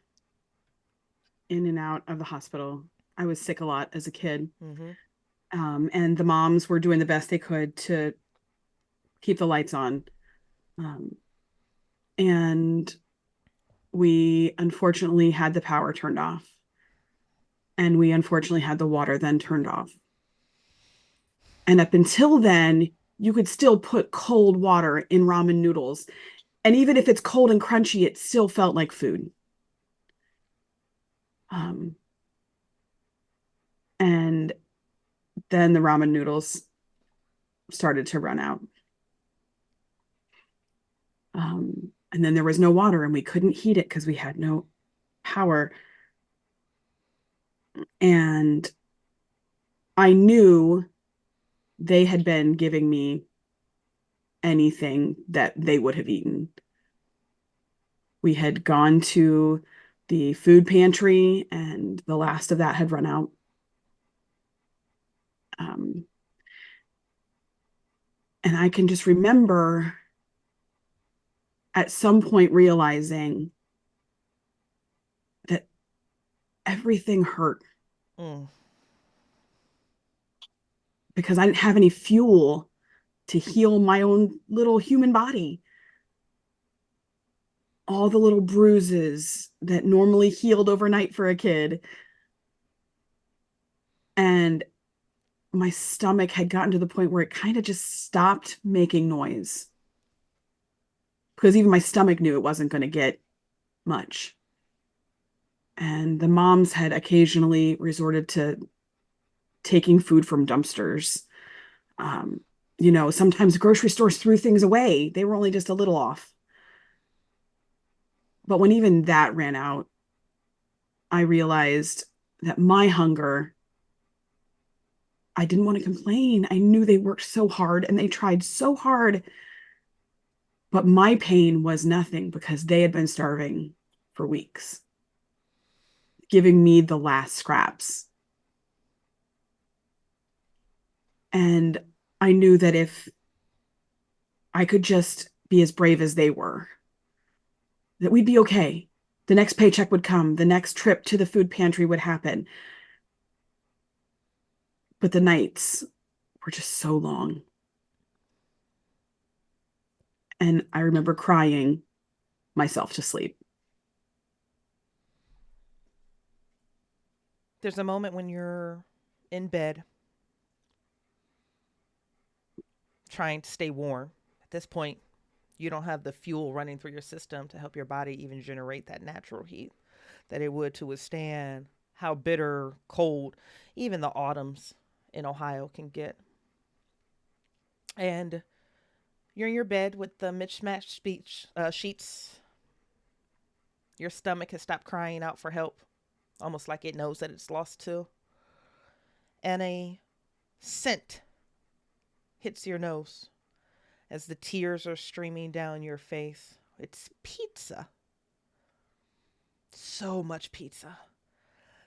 in and out of the hospital. I was sick a lot as a kid. Mm-hmm. And the moms were doing the best they could to keep the lights on. And we unfortunately had the power turned off. And we unfortunately had the water then turned off. And up until then, you could still put cold water in ramen noodles. And even if it's cold and crunchy, it still felt like food. And then the ramen noodles started to run out. And then there was no water and we couldn't heat it because we had no power. And I knew they had been giving me anything that they would have eaten. We had gone to the food pantry and the last of that had run out. And I can just remember at some point realizing that everything hurt. Because I didn't have any fuel to heal my own little human body. All the little bruises that normally healed overnight for a kid. And my stomach had gotten to the point where it kind of just stopped making noise. Because even my stomach knew it wasn't going to get much. And the moms had occasionally resorted to taking food from dumpsters. Sometimes grocery stores threw things away. They were only just a little off. But when even that ran out, I realized that my hunger, I didn't want to complain. I knew they worked so hard and they tried so hard. But my pain was nothing because they had been starving for weeks, giving me the last scraps. And I knew that if I could just be as brave as they were, that we'd be okay. The next paycheck would come. The next trip to the food pantry would happen. But the nights were just so long. And I remember crying myself to sleep. There's a moment when you're in bed trying to stay warm. At this point, you don't have the fuel running through your system to help your body even generate that natural heat that it would to withstand how bitter, cold, even the autumns in Ohio can get. And you're in your bed with the mismatched sheets. Your stomach has stopped crying out for help, almost like it knows that it's lost too. And a scent hits your nose as the tears are streaming down your face. It's pizza. So much pizza.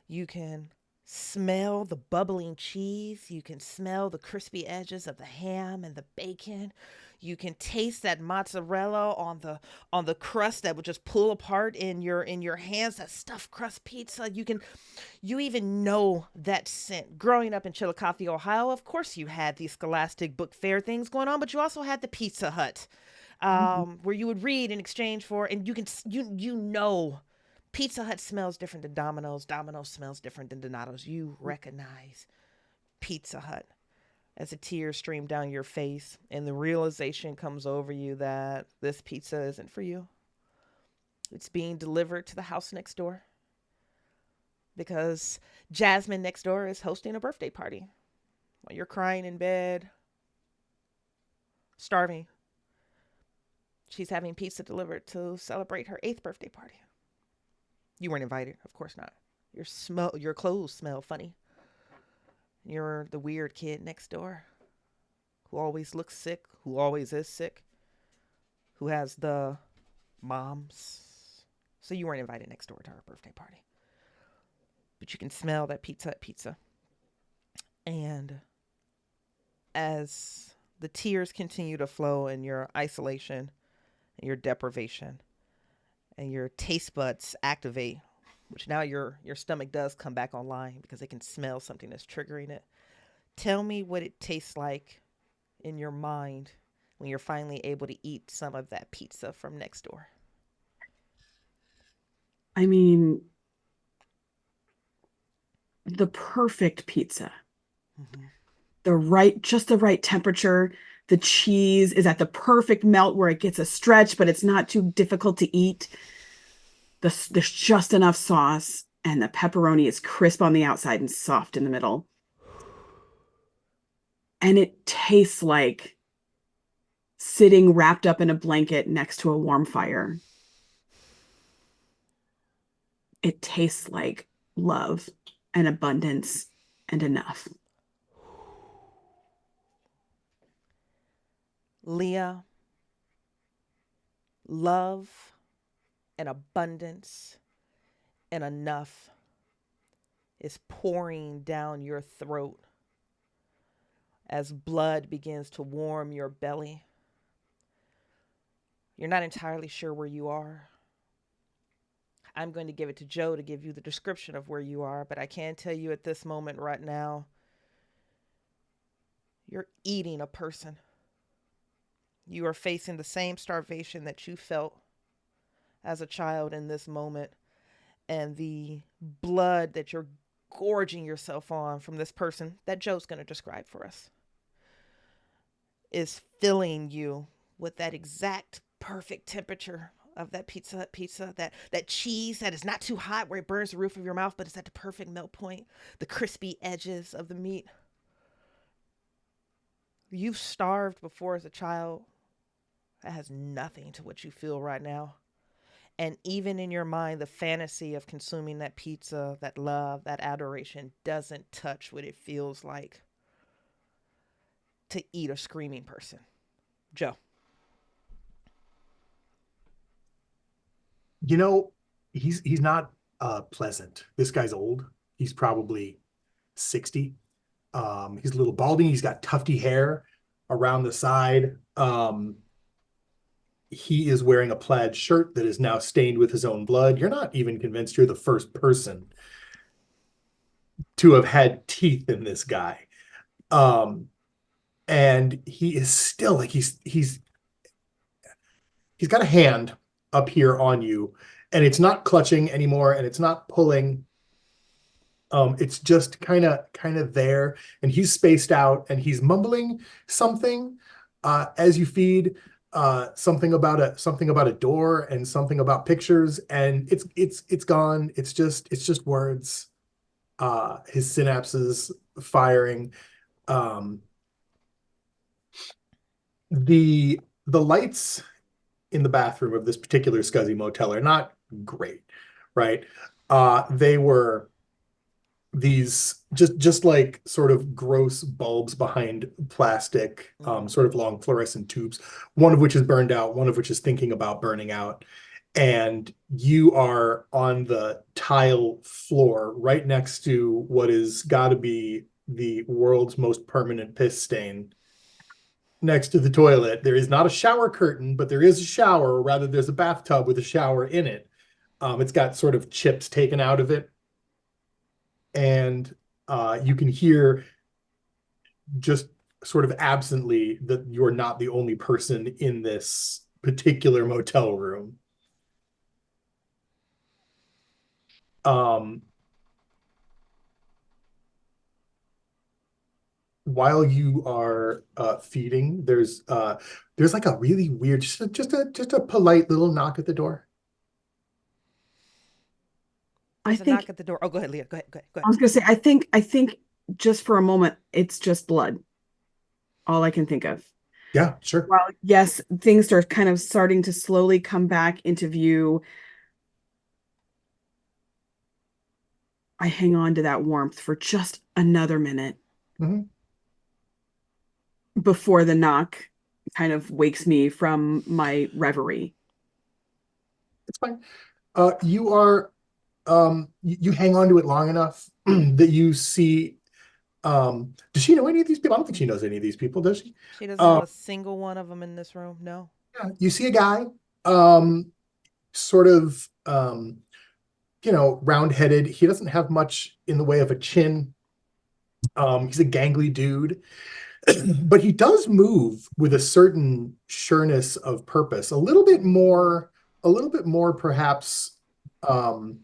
You can smell the bubbling cheese. You can smell the crispy edges of the ham and the bacon. You can taste that mozzarella on the crust that would just pull apart in your hands. That stuffed crust pizza. You even know that scent. Growing up in Chillicothe, Ohio, of course you had these Scholastic Book Fair things going on, but you also had the Pizza Hut, where you would read in exchange for, and you know. Pizza Hut smells different than Domino's. Domino's smells different than Donato's. You recognize Pizza Hut as a tear stream down your face and the realization comes over you that this pizza isn't for you. It's being delivered to the house next door because Jasmine next door is hosting a birthday party. While you're crying in bed, starving, she's having pizza delivered to celebrate her 8th birthday party. You weren't invited, of course not. Your clothes smell funny. You're the weird kid next door who always looks sick, who always is sick, who has the moms. So you weren't invited next door to our birthday party. But you can smell that pizza. And as the tears continue to flow in your isolation, and your deprivation, and your taste buds activate, which now your stomach does come back online because it can smell something that's triggering it. Tell me what it tastes like in your mind when you're finally able to eat some of that pizza from next door. I mean, the perfect pizza. Mm-hmm. Just the right temperature. The cheese is at the perfect melt where it gets a stretch, but it's not too difficult to eat. There's just enough sauce, and the pepperoni is crisp on the outside and soft in the middle. And it tastes like sitting wrapped up in a blanket next to a warm fire. It tastes like love and abundance and enough. Leah, love and abundance and enough is pouring down your throat as blood begins to warm your belly. You're not entirely sure where you are. I'm going to give it to Joe to give you the description of where you are, but I can tell you at this moment right now, you're eating a person. You are facing the same starvation that you felt as a child in this moment. And the blood that you're gorging yourself on from this person that Joe's going to describe for us is filling you with that exact perfect temperature of that pizza, that cheese that is not too hot where it burns the roof of your mouth, but it's at the perfect melt point, the crispy edges of the meat. You've starved before as a child. That has nothing to what you feel right now. And even in your mind, the fantasy of consuming that pizza, that love, that adoration doesn't touch what it feels like to eat a screaming person. Joe. You know, he's not pleasant. This guy's old. He's probably 60. He's a little balding. He's got tufty hair around the side. He is wearing a plaid shirt that is now stained with his own blood. You're not even convinced you're the first person to have had teeth in this guy. And he is still like he's got a hand up here on you, and it's not clutching anymore, and it's not pulling. It's just kind of there, and he's spaced out, and he's mumbling something as you feed. Something about a door and something about pictures, and it's gone. It's just words. His synapses firing. The lights in the bathroom of this particular scuzzy motel are not great, right? They were these just like sort of gross bulbs behind plastic, sort of long fluorescent tubes, one of which is burned out, one of which is thinking about burning out. And you are on the tile floor right next to what is got to be the world's most permanent piss stain next to the toilet. There is not a shower curtain, but there is a shower, or rather there's a bathtub with a shower in it. It's got sort of chips taken out of it. And you can hear just sort of absently that you're not the only person in this particular motel room. While you are feeding, there's like a really weird, just a polite little knock at the door. There's a knock at the door. Oh, go ahead, Leah. Go ahead. I was gonna say, I think just for a moment, it's just blood. All I can think of. Yeah, sure. Well, yes, things are kind of starting to slowly come back into view. I hang on to that warmth for just another minute Mhm. before the knock kind of wakes me from my reverie. It's fine. You are you hang on to it long enough that you see. Does she know any of these people? I don't think she knows any of these people, does she? She doesn't know Um, a single one of them in this room. No. yeah, you see a guy, um, sort of, round-headed. He doesn't have much in the way of a chin. He's a gangly dude, but he does move with a certain sureness of purpose, a little bit more perhaps um,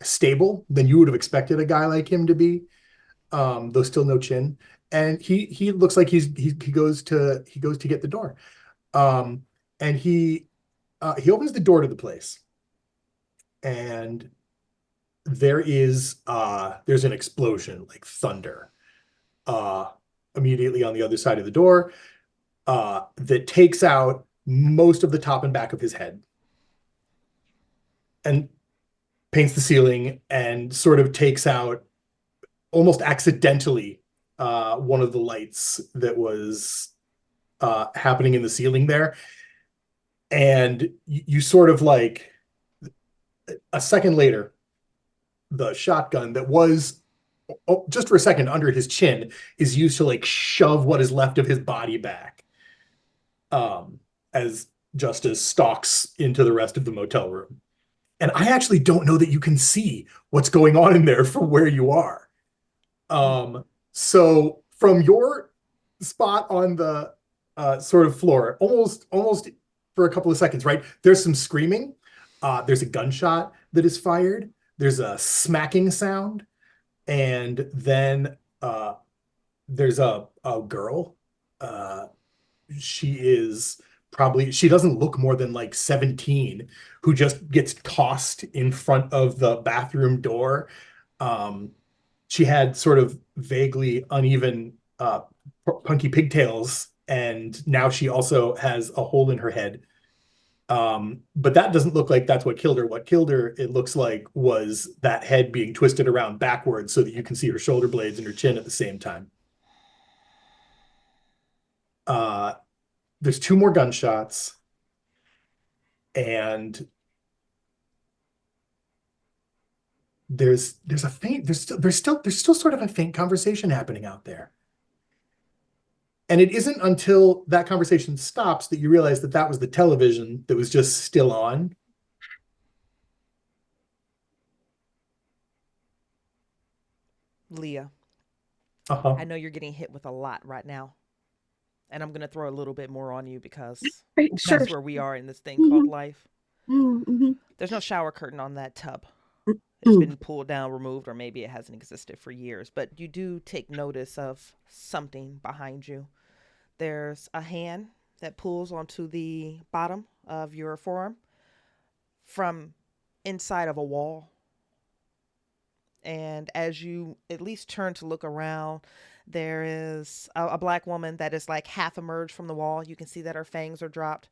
stable than you would have expected a guy like him to be. Though still no chin. And he looks like he goes to get the door. Um, and he opens the door to the place, and there's an explosion like thunder uh immediately on the other side of the door that takes out most of the top and back of his head and paints the ceiling and sort of takes out almost accidentally one of the lights that was happening in the ceiling there. And you sort of like a second later, the shotgun that was just for a second under his chin is used to like shove what is left of his body back um, as Justice stalks into the rest of the motel room. And I actually don't know that you can see what's going on in there from where you are. So from your spot on the sort of floor, almost for a couple of seconds, right? There's some screaming. There's a gunshot that is fired. There's a smacking sound, and then there's a girl. Uh, she doesn't look more than like 17, who just gets tossed in front of the bathroom door. Um, she had sort of vaguely uneven punky pigtails, and now she also has a hole in her head. But that doesn't look like that's what killed her. What killed her, it looks like, was that head being twisted around backwards so that you can see her shoulder blades and her chin at the same time. Uh, there's two more gunshots, and there's a faint there's still sort of a faint conversation happening out there. And it isn't until that conversation stops that you realize that that was the television that was just still on. Leah, Uh-huh. I know you're getting hit with a lot right now. And I'm going to throw a little bit more on you because Right, sure. that's where we are in this thing called Mhm, life. mhm, There's no shower curtain on that tub. It's mhm. been pulled down, removed, or maybe it hasn't existed for years. But you do take notice of something behind you. There's a hand that pulls onto the bottom of your forearm from inside of a wall. And as you at least turn to look around, there is a black woman that is like half emerged from the wall. You can see that her fangs are dropped.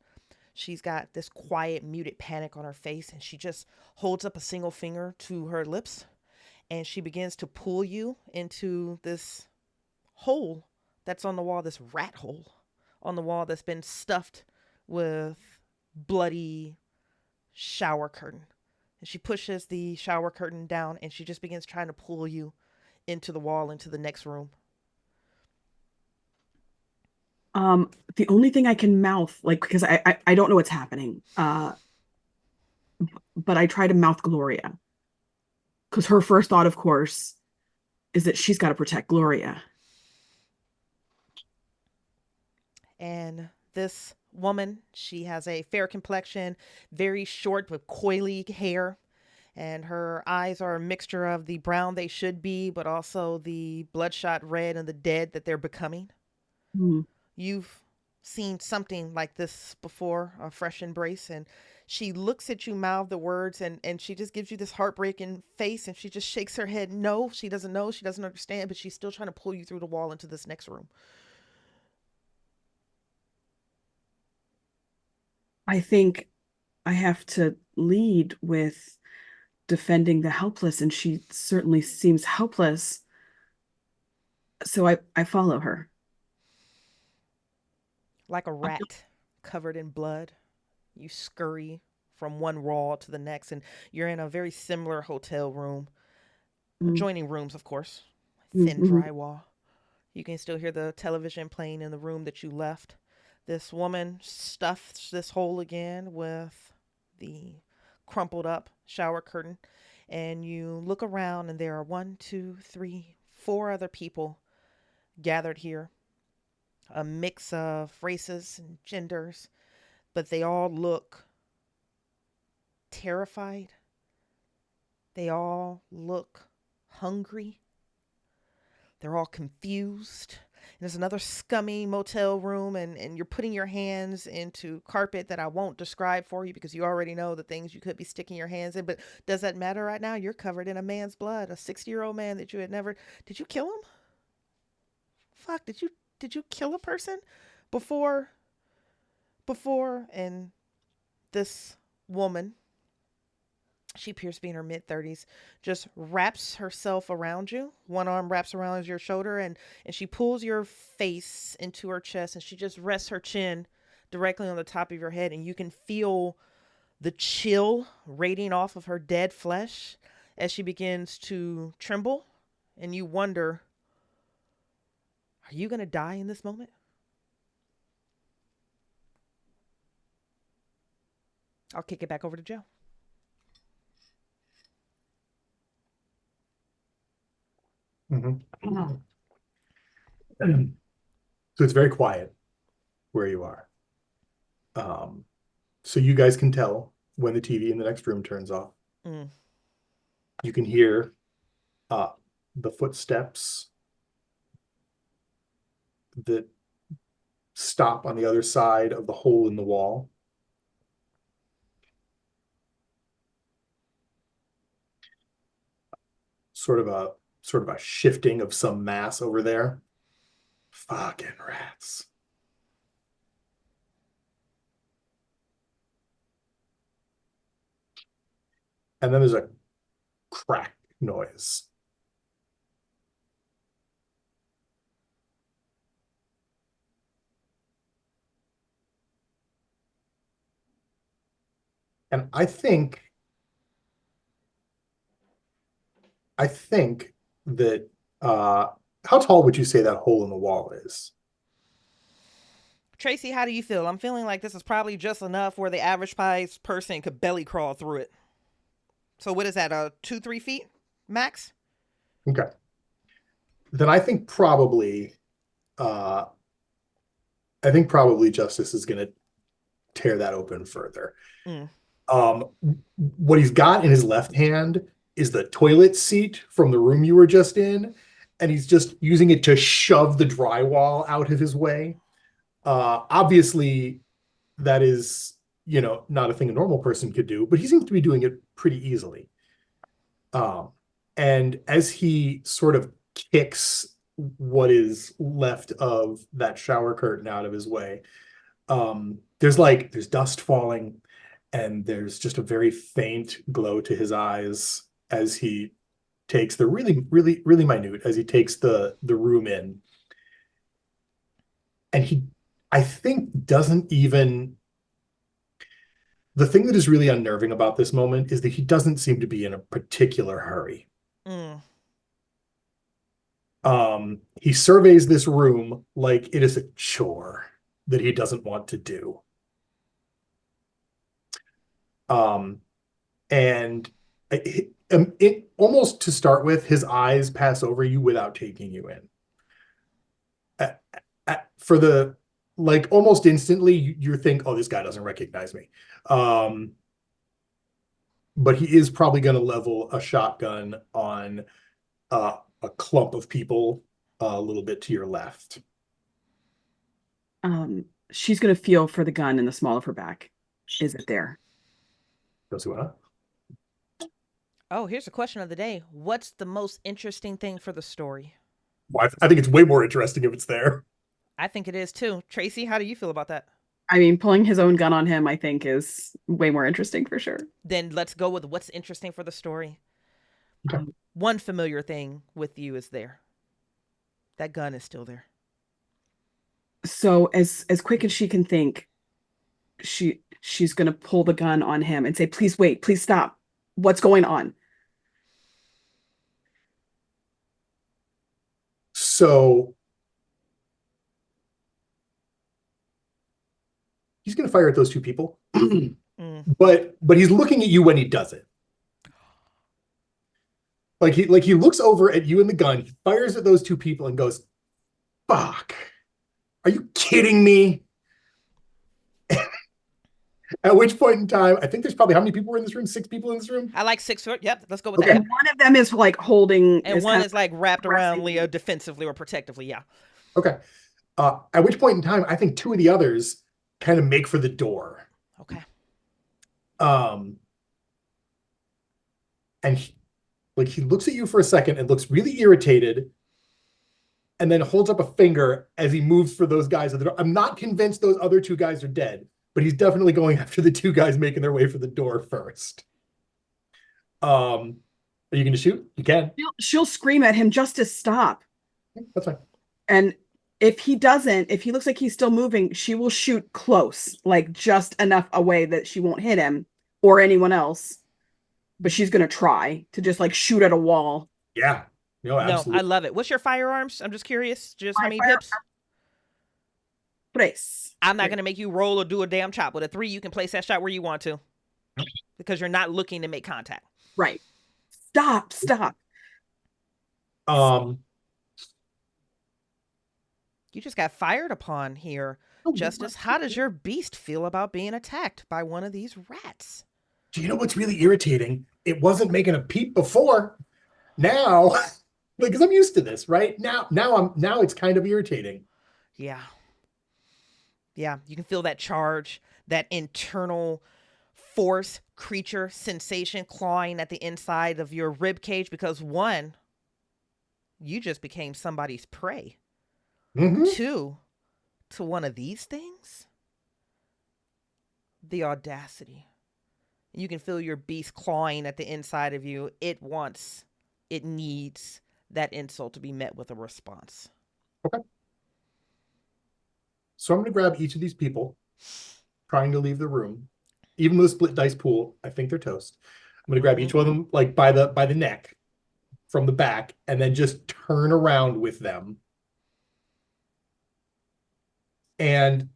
She's got this quiet, muted panic on her face, and she just holds up a single finger to her lips, and she begins to pull you into this hole that's on the wall, this rat hole on the wall that's been stuffed with bloody shower curtain. And she pushes the shower curtain down, and she just begins trying to pull you into the wall, into the next room. Um, the only thing I can mouth, like, because I don't know what's happening, but I try to mouth Gloria because her first thought, of course, is that she's got to protect Gloria. And this woman, she has a fair complexion, very short with coily hair, and her eyes are a mixture of the brown they should be, but also the bloodshot red and the dead that they're becoming. Mm. You've seen something like this before, a fresh embrace, and she looks at you, mouth the words, and she just gives you this heartbreaking face, and she just shakes her head. No, she doesn't know, she doesn't understand, but she's still trying to pull you through the wall into this next room. I think I have to lead with defending the helpless, and she certainly seems helpless. So I follow her. Like a rat covered in blood, you scurry from one wall to the next, and you're in a very similar hotel room. Mm, Adjoining rooms, of course. mm, Thin mhm. drywall. You can still hear the television playing in the room that you left. This woman stuffs this hole again with the crumpled up shower curtain. And you look around, and there are one, two, three, four other people gathered here. A mix of races and genders, but they all look terrified. They all look hungry. They're all confused. And there's another scummy motel room, and you're putting your hands into carpet that I won't describe for you because you already know the things you could be sticking your hands in. But does that matter right now? You're covered in a man's blood, a 60-year-old man that you had never. Did you kill him? Fuck, did you kill a person before and this woman, she appears to be in her mid 30s, just wraps herself around you. One arm wraps around your shoulder, and she pulls your face into her chest, and she just rests her chin directly on the top of your head, and you can feel the chill radiating off of her dead flesh as she begins to tremble. And you wonder, are you going to die in this moment? I'll kick it back over to Joe. Mhm. So it's very quiet where you are. So you guys can tell when the TV in the next room turns off. Mm. You can hear the footsteps that stop on the other side of the hole in the wall. Sort of a shifting of some mass over there. Fucking rats. And then there's a crack noise. And I think that how tall would you say that hole in the wall is? Traci, how do you feel? I'm feeling like this is probably just enough where the average size person could belly crawl through it. So what is that? 2-3 feet max? Okay. Then uh I think probably Justice is gonna tear that open further. Mm. Um, what he's got in his left hand is the toilet seat from the room you were just in, and he's just using it to shove the drywall out of his way. Obviously, that is, not a thing a normal person could do, but he seems to be doing it pretty easily. Um, and as he sort of kicks what is left of that shower curtain out of his way, there's dust falling, and there's just a very faint glow to his eyes as he takes the really, really, really minute as he takes the room in. And he, I think, doesn't even the thing that is really unnerving about this moment is that he doesn't seem to be in a particular hurry. Mm. He surveys this room like it is a chore that he doesn't want to do. And almost to start with, his eyes pass over you without taking you in. For the like almost instantly, you think, oh, this guy doesn't recognize me. But he is probably going to level a shotgun on a clump of people a little bit to your left. She's going to feel for the gun in the small of her back. Is it there? Josuana? Oh, here's the question of the day. What's the most interesting thing for the story? Well, I think it's way more interesting if it's there. I think it is too. Traci, how do you feel about that? I mean, pulling his own gun on him, I think, is way more interesting for sure. Then let's go with what's interesting for the story. Okay. One familiar thing with you is there. That gun is still there. So as quick as she can think, she's gonna pull the gun on him and say, "Please wait, please stop. What's going on?" So he's going to fire at those two people, but he's looking at you when he does it. Like he looks over at you and the gun, he fires at those two people and goes, "Fuck. Are you kidding me?" At which point in time, I think there's probably, how many people were in this room? 6 people in this room? I like 6 foot. Yep, let's go with Okay. that. And one of them is like holding, And one is like wrapped around pressing. Leo defensively or protectively. Yeah. Okay. At which point in time, I think 2 of the others kind of make for the door. Okay. And he looks at you for a second and looks really irritated, and then holds up a finger as he moves for those guys at the door. I'm not convinced those other 2 guys are dead, but he's definitely going after the 2 guys making their way for the door first. Are you going to shoot? You can. She'll scream at him, "Justice, stop." That's fine. And if he doesn't, if he looks like he's still moving, she will shoot close, like just enough away that she won't hit him or anyone else. But she's going to try to just like shoot at a wall. Yeah. No, absolutely. No, I love it. What's your firearms? I'm just curious. Just how many pips? Tres. I'm not going to make you roll or do a damn chop. With a 3, you can place that shot where you want to. Because you're not looking to make contact. Right. Stop. You just got fired upon here. Justice, how does your beast feel about being attacked by one of these rats? Do you know what's really irritating? It wasn't making a peep before. Now, because I'm used to this, right? Now it's kind of irritating. Yeah. Yeah, you can feel that charge, that internal force, creature, sensation clawing at the inside of your rib cage because 1, you just became somebody's prey. 2, to one of these things? The audacity. You can feel your beast clawing at the inside of you. It needs that insult to be met with a response. Okay. So I'm going to grab each of these people trying to leave the room. Even with a split dice pool, I think they're toast. I'm going to grab each one of them like by the neck from the back and then just turn around with them. And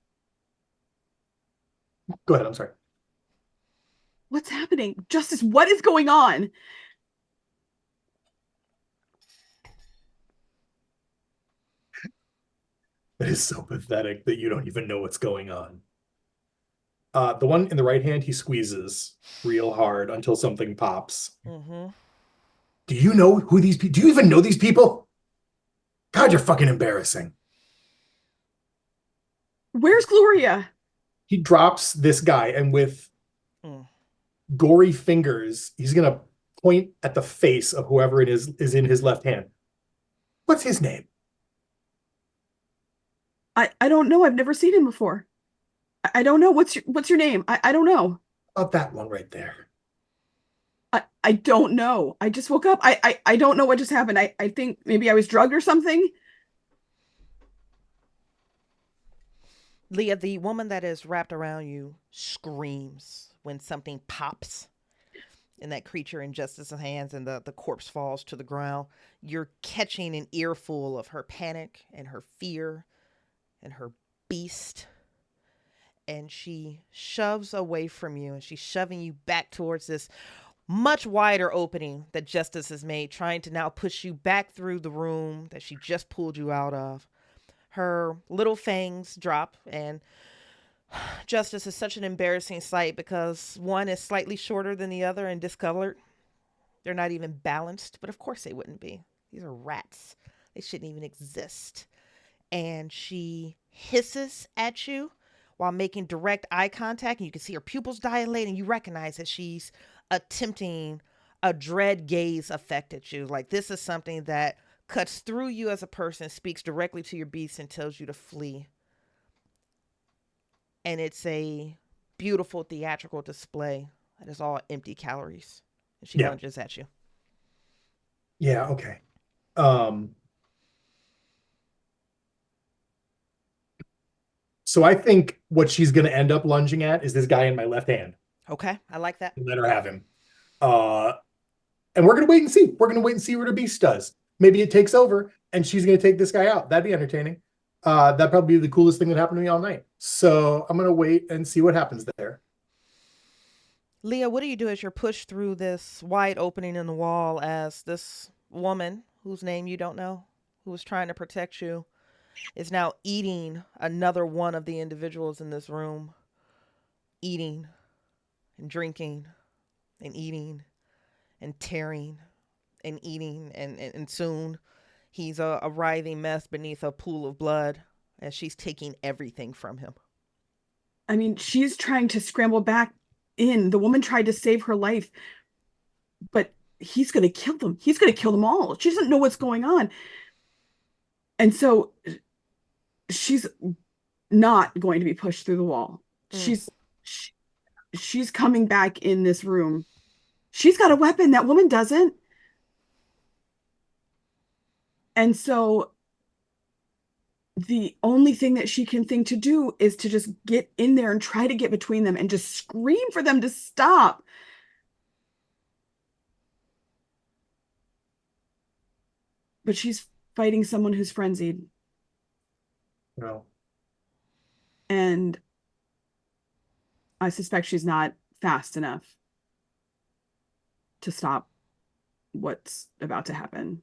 go ahead, I'm sorry. What's happening? Justice, what is going on? It is so pathetic that you don't even know what's going on. The one in the right hand, he squeezes real hard until something pops. Do you know who these people? Do you even know these people? God, you're fucking embarrassing. Where's Gloria? He drops this guy, and with gory fingers, he's gonna point at the face of whoever it is in his left hand. What's his name? I don't know. I've never seen him before. I don't know. What's your name? I don't know. About that one right there. I don't know. I just woke up. I don't know what just happened. I think maybe I was drugged or something. Leah, the woman that is wrapped around you screams when something pops in that creature in Justice's hands and the corpse falls to the ground. You're catching an earful of her panic and her fear and her beast. And she shoves away from you, and she's shoving you back towards this much wider opening that Justice has made, trying to now push you back through the room that she just pulled you out of. Her little fangs drop, and Justice is such an embarrassing sight because one is slightly shorter than the other and discolored. They're not even balanced, but of course they wouldn't be. These are rats. They shouldn't even exist. And she hisses at you while making direct eye contact, and you can see her pupils dilate, and you recognize that she's attempting a dread gaze effect at you. Like, this is something that cuts through you as a person, speaks directly to your beast, and tells you to flee. and it's a beautiful theatrical display that is all empty calories. And she Yeah. lunges at you. Yeah, okay. Um, so I think what she's going to end up lunging at is this guy in my left hand. Okay, I like that. Let her have him. Uh, and we're going to wait and see. We're going to wait and see what her beast does. Maybe it takes over and she's going to take this guy out. That'd be entertaining. That'd probably be the coolest thing that happened to me all night. So I'm going to wait and see what happens there. Leah, what do you do as you're pushed through this wide opening in the wall as this woman, whose name you don't know, who was trying to protect you, is now eating another one of the individuals in this room, eating and drinking and eating and tearing and eating, and soon he's a writhing mess beneath a pool of blood as she's taking everything from him. I mean, she's trying to scramble back in. The woman tried to save her life, but he's going to kill them. He's going to kill them all. She doesn't know what's going on. And so she's not going to be pushed through the wall. She's coming back in this room. She's got a weapon. That woman doesn't. And so the only thing that she can think to do is to just get in there and try to get between them and just scream for them to stop. But she's fighting someone who's frenzied. No. And I suspect she's not fast enough to stop what's about to happen.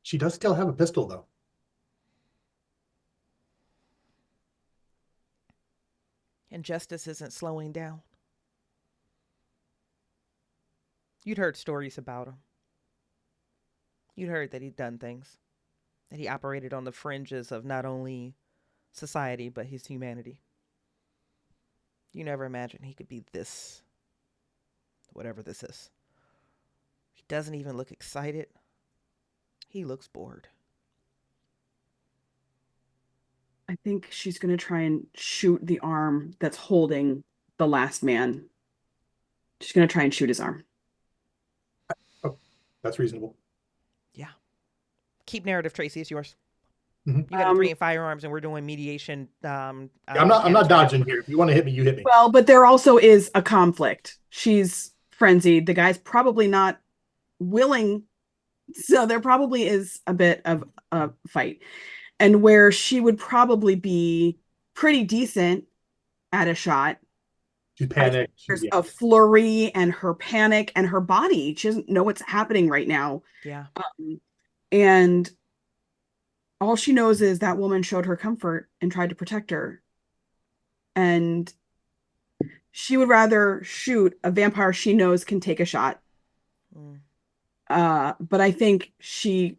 She does still have a pistol, though. And justice isn't slowing down. You'd heard stories about him. You'd heard that he'd done things, that he operated on the fringes of not only society, but his humanity. You never imagined he could be this, whatever this is. He doesn't even look excited. He looks bored. I think she's going to try and shoot the arm that's holding the last man. She's going to try and shoot his arm. Oh, that's reasonable. Yeah. Keep narrative, Traci. It's yours. Mm-hmm. You got to bring in firearms, and we're doing mediation. I'm not dodging here. If you want to hit me, you hit me. Well, but there also is a conflict. She's frenzied. The guy's probably not willing. So there probably is a bit of a fight. And where she would probably be pretty decent at a shot. She's panicked. There's a flurry and her panic and her body. She doesn't know what's happening right now. Yeah. And all she knows is that woman showed her comfort and tried to protect her. And she would rather shoot a vampire she knows can take a shot. But I think she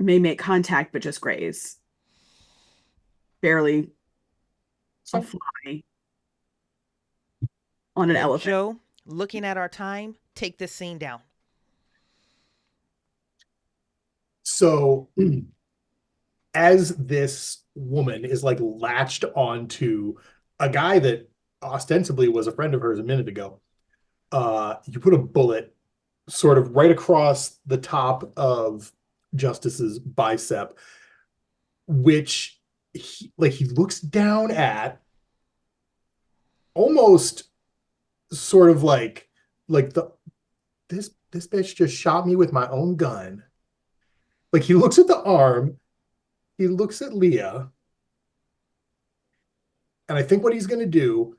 may make contact, but just graze. Barely a fly on an elephant. Joe, looking at our time, take this scene down. So as this woman is like latched onto a guy that ostensibly was a friend of hers a minute ago, you put a bullet sort of right across the top of Justice's bicep, which he looks down at, almost sort of like this bitch just shot me with my own gun. Like, he looks at the arm, he looks at Leah, and I think what he's going to do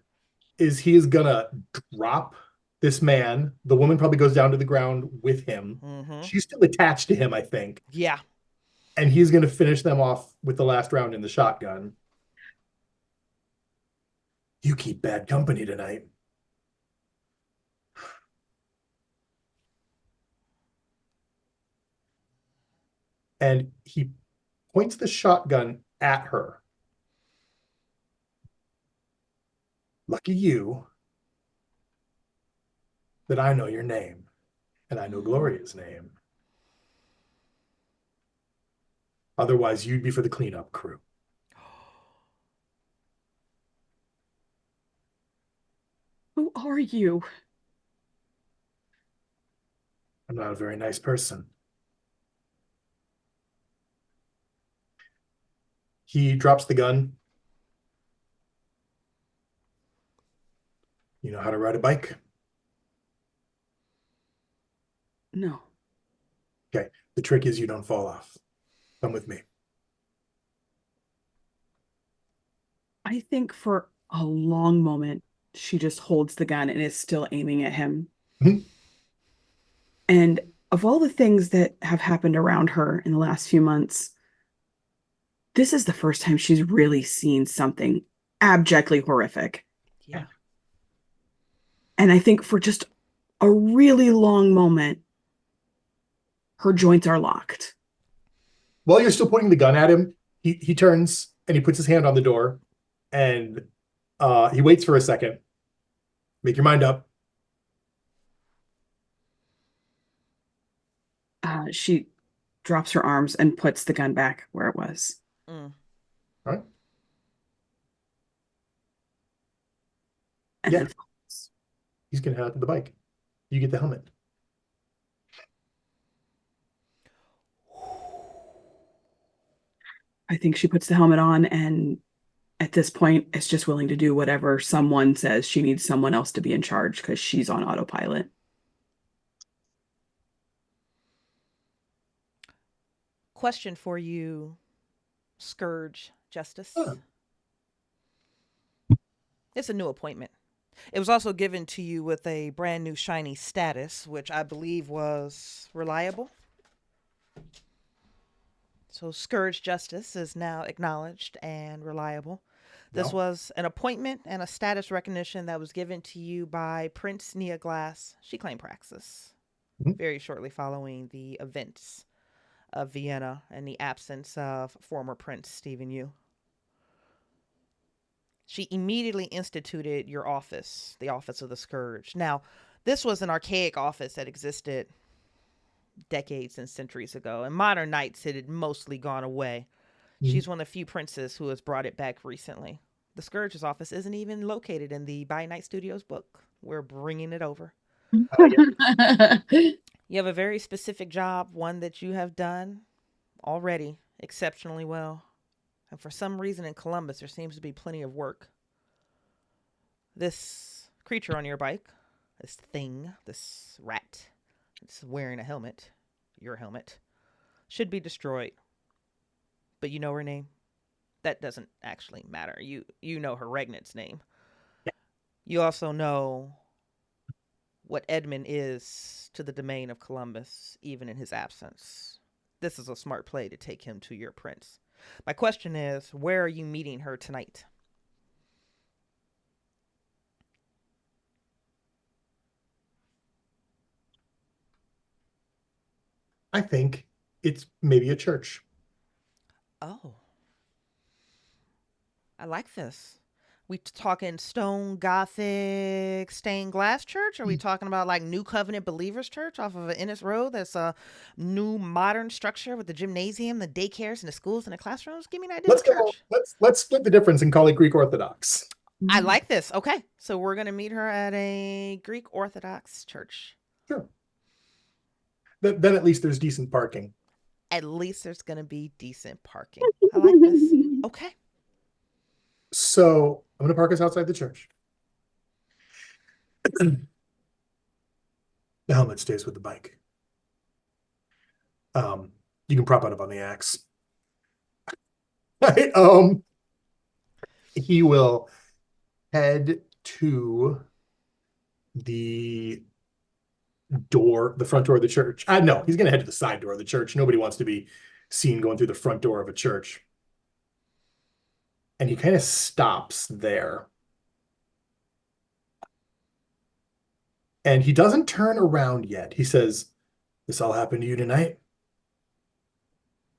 is he is going to drop this man. The woman probably goes down to the ground with him. Mm-hmm. She's still attached to him, I think. Yeah. And he's going to finish them off with the last round in the shotgun. You keep bad company tonight. And he points the shotgun at her. Lucky you that I know your name, and I know Gloria's name. Otherwise, you'd be for the cleanup crew. Who are you? I'm not a very nice person. He drops the gun. You know how to ride a bike? No. Okay. The trick is you don't fall off. Come with me. I think for a long moment, she just holds the gun and is still aiming at him. Mhm. And of all the things that have happened around her in the last few months, this is the first time she's really seen something abjectly horrific. Yeah. And I think for just a really long moment, her joints are locked. While you're still pointing the gun at him, he turns and he puts his hand on the door and he waits for a second. Make your mind up. She drops her arms and puts the gun back where it was. Mm. All right. And Yeah. then He's gonna head out to the bike. You get the helmet. I think she puts the helmet on and at this point is just willing to do whatever someone says. She needs someone else to be in charge because she's on autopilot. Question for you, Scourge Justice. Huh. It's a new appointment. It was also given to you with a brand new shiny status, which I believe was reliable. So Scourge Justice is now acknowledged and reliable. This No. was an appointment and a status recognition that was given to you by Prince Nia Glass. She claimed praxis Mhm. very shortly following the events of Vienna and the absence of former Prince Stephen Yu. She immediately instituted your office, the Office of the Scourge. Now, this was an archaic office that existed decades and centuries ago. In modern nights, it had mostly gone away. She's one of the few princes who has brought it back recently. The Scourge's office isn't even located in the By Night Studios book. We're bringing it over. You have a very specific job, one that you have done already exceptionally well. And for some reason in Columbus, there seems to be plenty of work. This creature on your bike, this thing, this rat, it's wearing a helmet, your helmet, should be destroyed. But you know her name? That doesn't actually matter. You know her regnant's name. You also know what Edmund is to the domain of Columbus, even in his absence. This is a smart play to take him to your prince. My question is, where are you meeting her tonight? I think it's maybe a church. Oh, I like this. We talking stone gothic stained glass church? Are we talking about like New Covenant Believers Church off of Ennis Road? That's a new modern structure with the gymnasium, the daycares, and the schools and the classrooms. Give me an idea Let's of go. church. Let's split the difference and call it Greek Orthodox. I like this. Okay, so we're gonna meet her at a Greek Orthodox church. Sure. Then at least there's decent parking. At least there's gonna be decent parking. I like this. Okay. So I'm gonna park us outside the church. The helmet stays with the bike. You can prop it up on the axe. He will head to the the front door of the church. No, he's gonna head to the side door of the church. Nobody wants to be seen going through the front door of a church. And he kind of stops there. And he doesn't turn around yet. He says, "This all happened to you tonight?"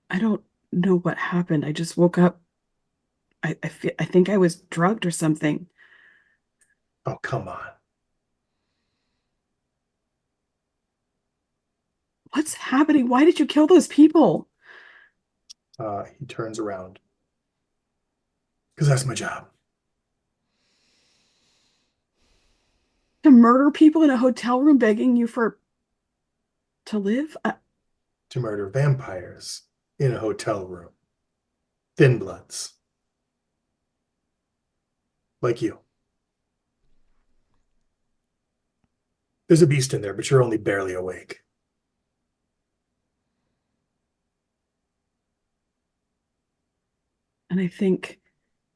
I don't know what happened. I just woke up. I think I was drugged or something. Oh, come on. What's happening? Why did you kill those people? He turns around. Because that's my job. To murder people in a hotel room begging you to live? To murder vampires in a hotel room. Thin bloods. Like you. There's a beast in there, but you're only barely awake. And I think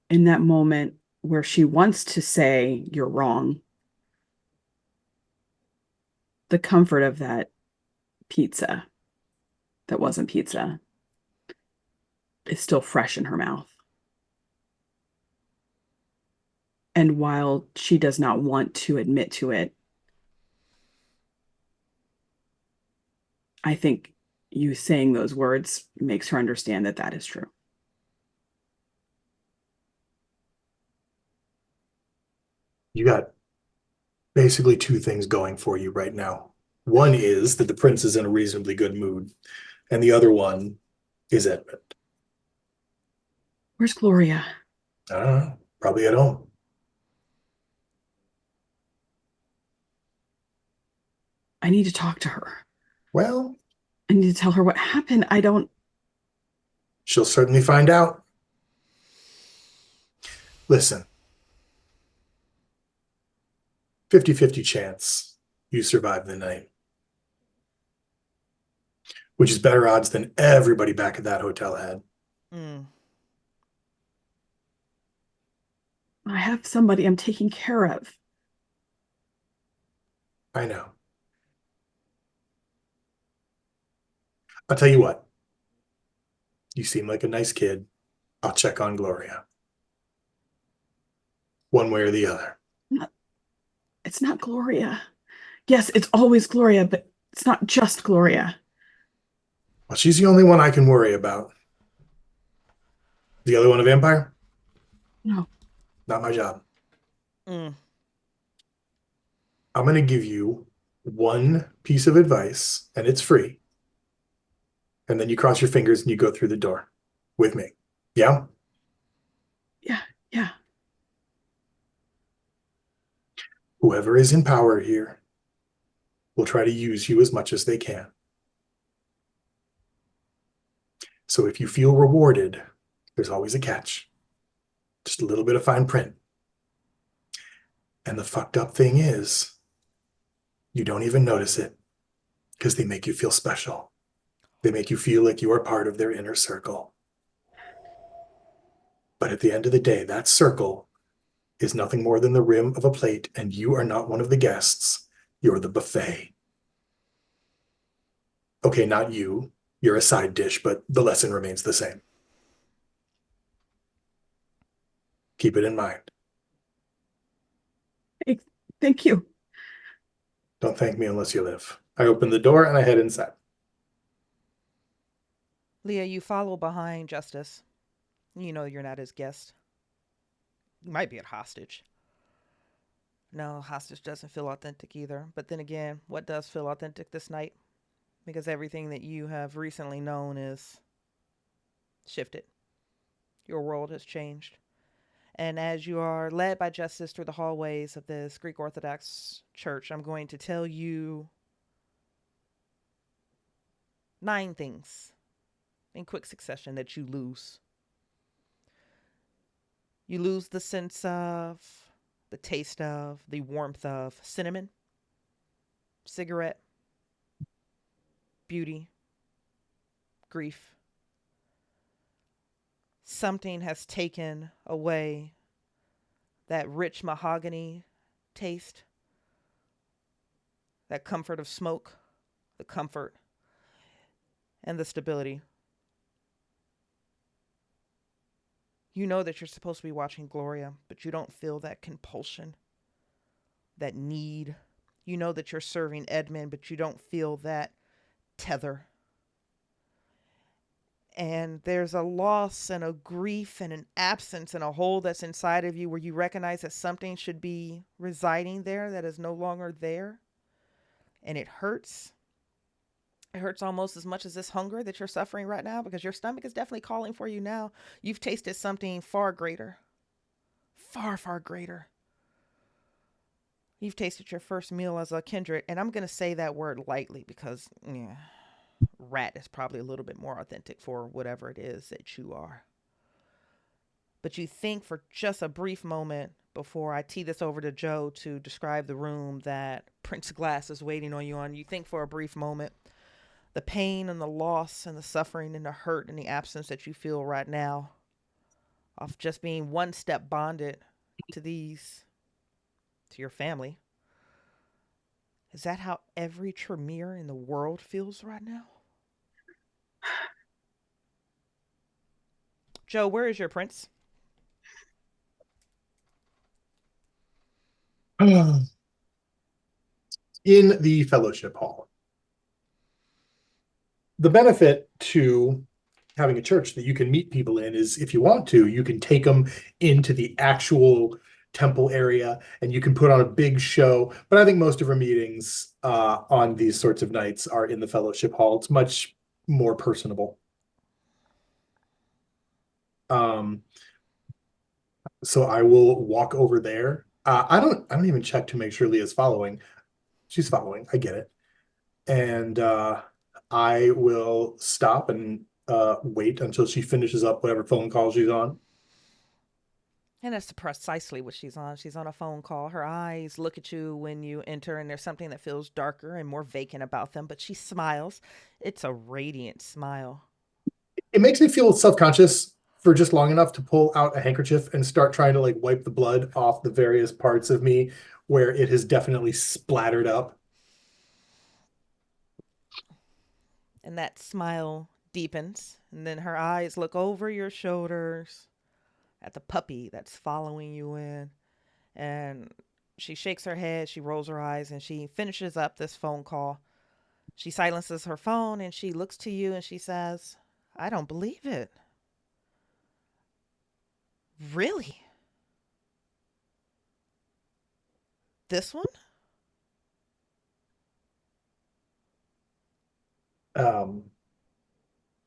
in that moment where she wants to say you're wrong, the comfort of that pizza that wasn't pizza is still fresh in her mouth. And while she does not want to admit to it, I think you saying those words makes her understand that that is true. You got basically two things going for you right now. One is that the prince is in a reasonably good mood, and the other one is Edmund. Where's Gloria? I don't know, probably at home. I need to talk to her. Well, I need to tell her what happened. she'll certainly find out. Listen, 50-50 chance you survive the night, which is better odds than everybody back at that hotel had. I have somebody I'm taking care of. I know. I'll tell you what. You seem like a nice kid. I'll check on Gloria. One way or the other. It's not Gloria. Yes, it's always Gloria, but it's not just Gloria. Well, she's the only one I can worry about. The other one a vampire? No. Not my job. I'm going to give you one piece of advice, and it's free. And then you cross your fingers and you go through the door with me. Yeah? Yeah. Whoever is in power here will try to use you as much as they can. So if you feel rewarded, there's always a catch. Just a little bit of fine print. And the fucked up thing is, you don't even notice it because they make you feel special. They make you feel like you are part of their inner circle. But at the end of the day, that circle is nothing more than the rim of a plate, and you are not one of the guests. You're the buffet. Okay, not you. You're a side dish, but the lesson remains the same. Keep it in mind. Hey, thank you. Don't thank me unless you live. I open the door and I head inside. Leah, you follow behind Justice. You know you're not his guest. You might be a hostage. No, hostage doesn't feel authentic either. But then again, what does feel authentic this night? Because everything that you have recently known is shifted. Your world has changed. And as you are led by Justice through the hallways of this Greek Orthodox church, I'm going to tell you 9 things in quick succession that you lose. You lose the sense of, the taste of, the warmth of cinnamon, cigarette, beauty, grief. Something has taken away that rich mahogany taste, that comfort of smoke, the comfort and the stability. You know that you're supposed to be watching Gloria, but you don't feel that compulsion, that need. You know that you're serving Edmund, but you don't feel that tether. And there's a loss and a grief and an absence and a hole that's inside of you where you recognize that something should be residing there that is no longer there. And it hurts. It hurts almost as much as this hunger that you're suffering right now, because your stomach is definitely calling for you now. You've tasted something far greater. Far, far greater. You've tasted your first meal as a kindred, and I'm going to say that word lightly because rat is probably a little bit more authentic for whatever it is that you are. But you think for just a brief moment before I tee this over to Joe to describe the room that Prince Glass is waiting on you on. You think for a brief moment the pain and the loss and the suffering and the hurt and the absence that you feel right now of just being one step bonded to your family. Is that how every Tremere in the world feels right now? Joe, where is your prince? In the fellowship hall. The benefit to having a church that you can meet people in is, if you want to, you can take them into the actual temple area and you can put on a big show. But I think most of our meetings on these sorts of nights are in the fellowship hall. It's much more personable. So I will walk over there. I don't even check to make sure Leah's following. She's following. I get it. And I will stop and wait until she finishes up whatever phone call she's on. And that's precisely what she's on. She's on a phone call. Her eyes look at you when you enter, and there's something that feels darker and more vacant about them, but she smiles. It's a radiant smile. It makes me feel self-conscious for just long enough to pull out a handkerchief and start trying to like wipe the blood off the various parts of me where it has definitely splattered up. And that smile deepens, and then her eyes look over your shoulders at the puppy that's following you in, and she shakes her head, she rolls her eyes, and she finishes up this phone call. She silences her phone and she looks to you and she says, I don't believe it. Really? This one?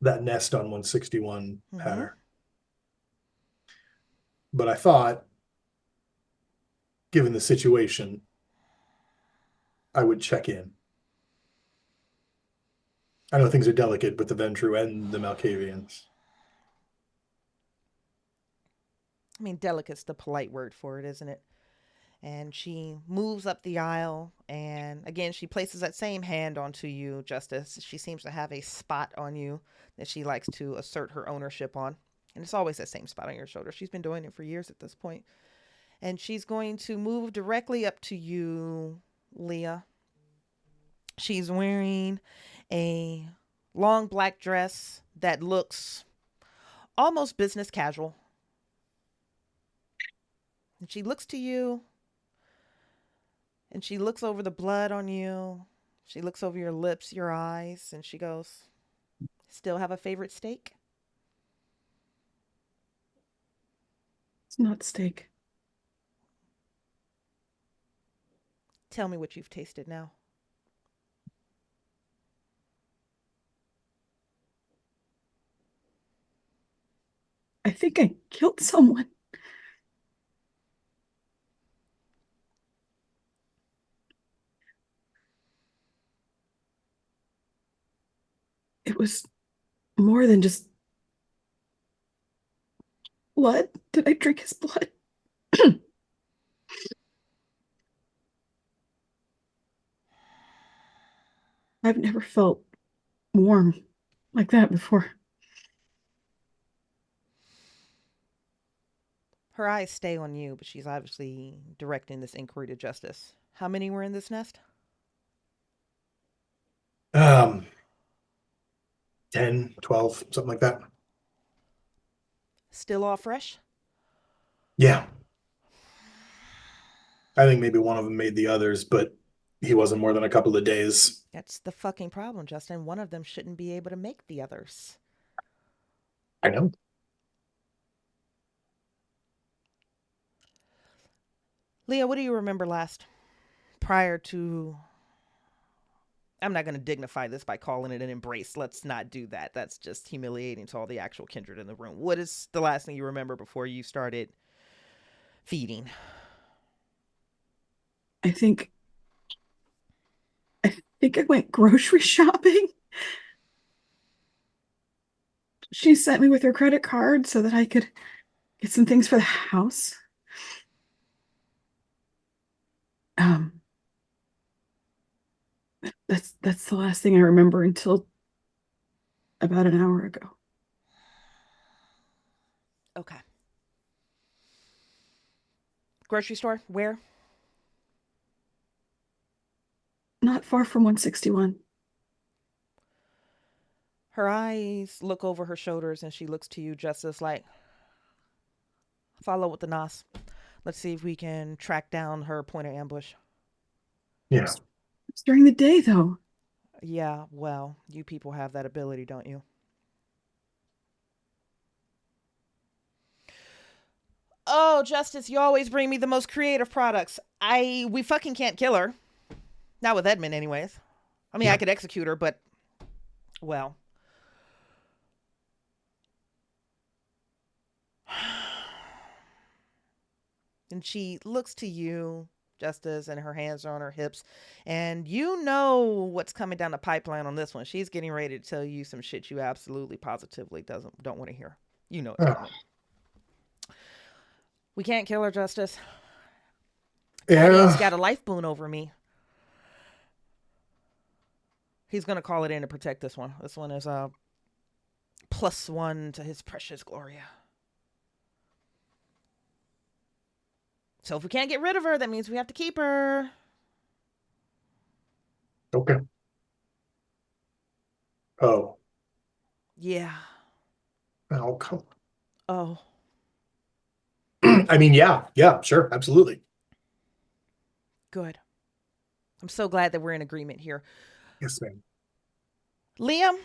That nest on 161 pattern. But I thought, given the situation, I would check in. I know things are delicate with the Ventru and the Malkavians. I mean, delicate's the polite word for it, isn't it? And she moves up the aisle, and again, she places that same hand onto you, Justice. She seems to have a spot on you that she likes to assert her ownership on. And it's always that same spot on your shoulder. She's been doing it for years at this point. And she's going to move directly up to you, Leah. She's wearing a long black dress that looks almost business casual. And she looks to you, and she looks over the blood on you. She looks over your lips, your eyes, and she goes, still have a favorite steak? It's not steak. Tell me what you've tasted now. I think I killed someone. It was more than just blood. Did I drink his blood? I've never felt warm like that before. Her eyes stay on you, but she's obviously directing this inquiry to Justice. How many were in this nest? 10, 12, something like that. Still all fresh? Yeah. I think maybe one of them made the others, but he wasn't more than a couple of days. That's the fucking problem, Justin. One of them shouldn't be able to make the others. I know. Leah, what do you remember last? Prior to... I'm not going to dignify this by calling it an embrace. Let's not do that. That's just humiliating to all the actual kindred in the room. What is the last thing you remember before you started feeding? I think I think I went grocery shopping. She sent me with her credit card so that I could get some things for the house. Um, that's the last thing I remember until about an hour ago. Okay. Grocery store? Where? Not far from 161. Her eyes look over her shoulders and she looks to you, Justice, like, follow with the NOS. Let's see if we can track down her point of ambush. Yeah. It's during the day, though. Yeah, well, you people have that ability, don't you? Oh, Justice, you always bring me the most creative products. We fucking can't kill her. Not with Edmund, anyways. I mean, I could execute her, but, well. And she looks to you, Justice, and her hands are on her hips. And you know what's coming down the pipeline on this one. She's getting ready to tell you some shit you absolutely, positively don't want to hear. You know it's coming. We can't kill her, Justice. Daddy's got a life boon over me. He's going to call it in to protect this one. This one is a +1 to his precious Gloria. So if we can't get rid of her, that means we have to keep her. Okay. Oh. Yeah. Oh, come. Oh. I mean, yeah, sure, absolutely. Good. I'm so glad that we're in agreement here. Yes, ma'am. Liam,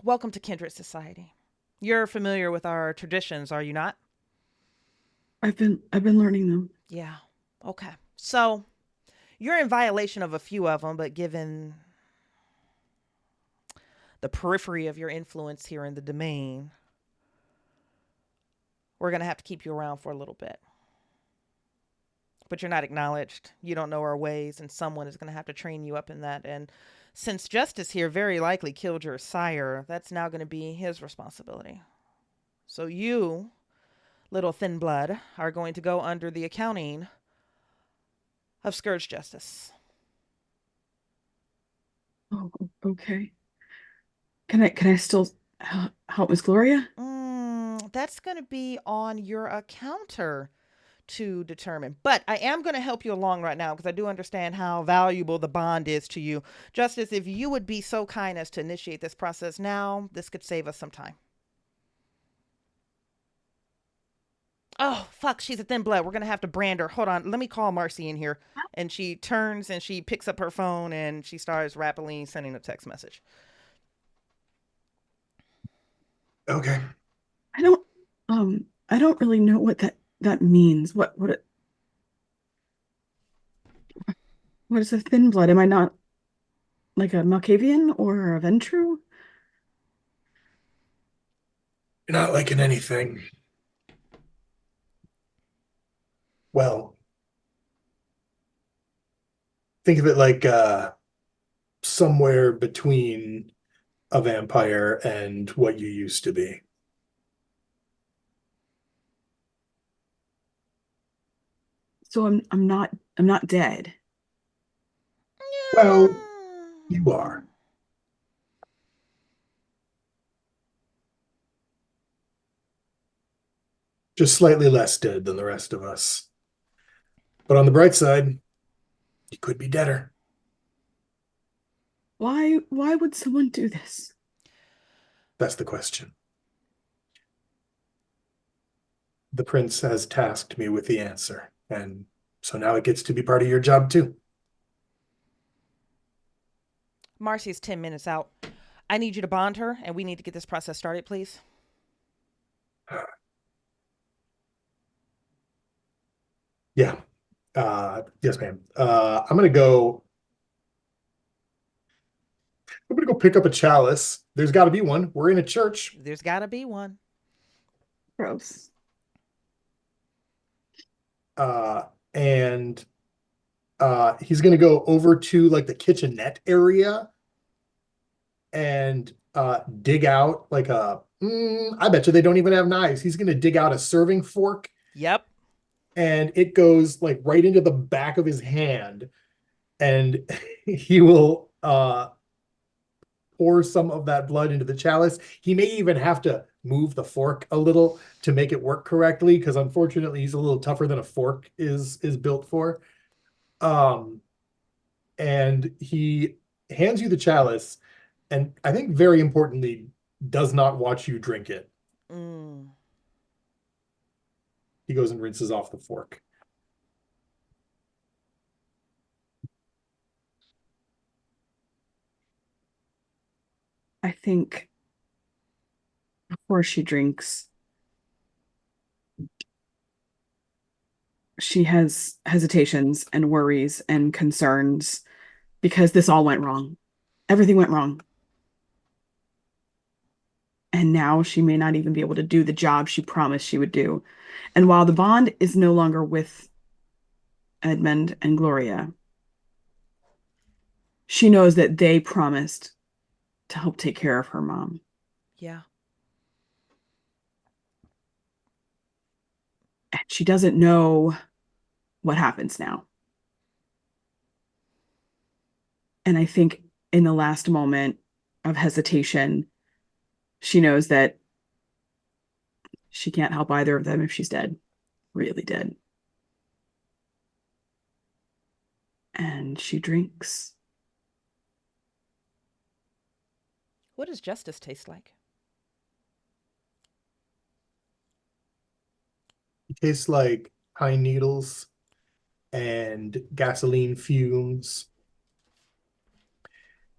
welcome to Kindred Society. You're familiar with our traditions, are you not? I've been learning them. Yeah. Okay. So, you're in violation of a few of them, but given the periphery of your influence here in the domain, we're going to have to keep you around for a little bit. But you're not acknowledged. You don't know our ways, and someone is going to have to train you up in that. And since Justice here very likely killed your sire, that's now going to be his responsibility. So you, little thin blood, are going to go under the accounting of Scourge Justice. Oh, okay. Can I still help Miss Gloria? That's going to be on your accounter to determine. But I am going to help you along right now because I do understand how valuable the bond is to you. Justice, if you would be so kind as to initiate this process now, this could save us some time. Oh, fuck, she's a thin blood. We're going to have to brand her. Hold on, let me call Marcy in here. And she turns and she picks up her phone and she starts rapidly sending a text message. Okay. I don't really know what that means. What is a thin blood? Am I not like a Malkavian or a Ventru? You're not liking anything. Well, think of it like somewhere between a vampire and what you used to be. So I'm not dead. Well, you are. Just slightly less dead than the rest of us. But on the bright side, you could be deader. Why would someone do this? That's the question. The prince has tasked me with the answer, and so now it gets to be part of your job too. Marcy's 10 minutes out. I need you to bond her, and we need to get this process started, please. Yeah. Yes, ma'am. I'm gonna go pick up a chalice. There's got to be one. We're in a church. There's got to be one. Gross. and he's going to go over to like the kitchenette area and dig out like I bet you they don't even have knives. He's going to dig out a serving fork. Yep. And it goes like right into the back of his hand, and he will pour some of that blood into the chalice. He may even have to move the fork a little to make it work correctly, because unfortunately he's a little tougher than a fork is built for. And he hands you the chalice, and I think very importantly, does not watch you drink it. He goes and rinses off the fork. I think before she drinks, she has hesitations and worries and concerns because this all went wrong. Everything went wrong. And now she may not even be able to do the job she promised she would do. And while the bond is no longer with Edmund and Gloria, she knows that they promised to help take care of her mom. Yeah. And she doesn't know what happens now. And I think in the last moment of hesitation, she knows that she can't help either of them if she's dead, really dead. And she drinks. What does justice taste like? It tastes like pine needles and gasoline fumes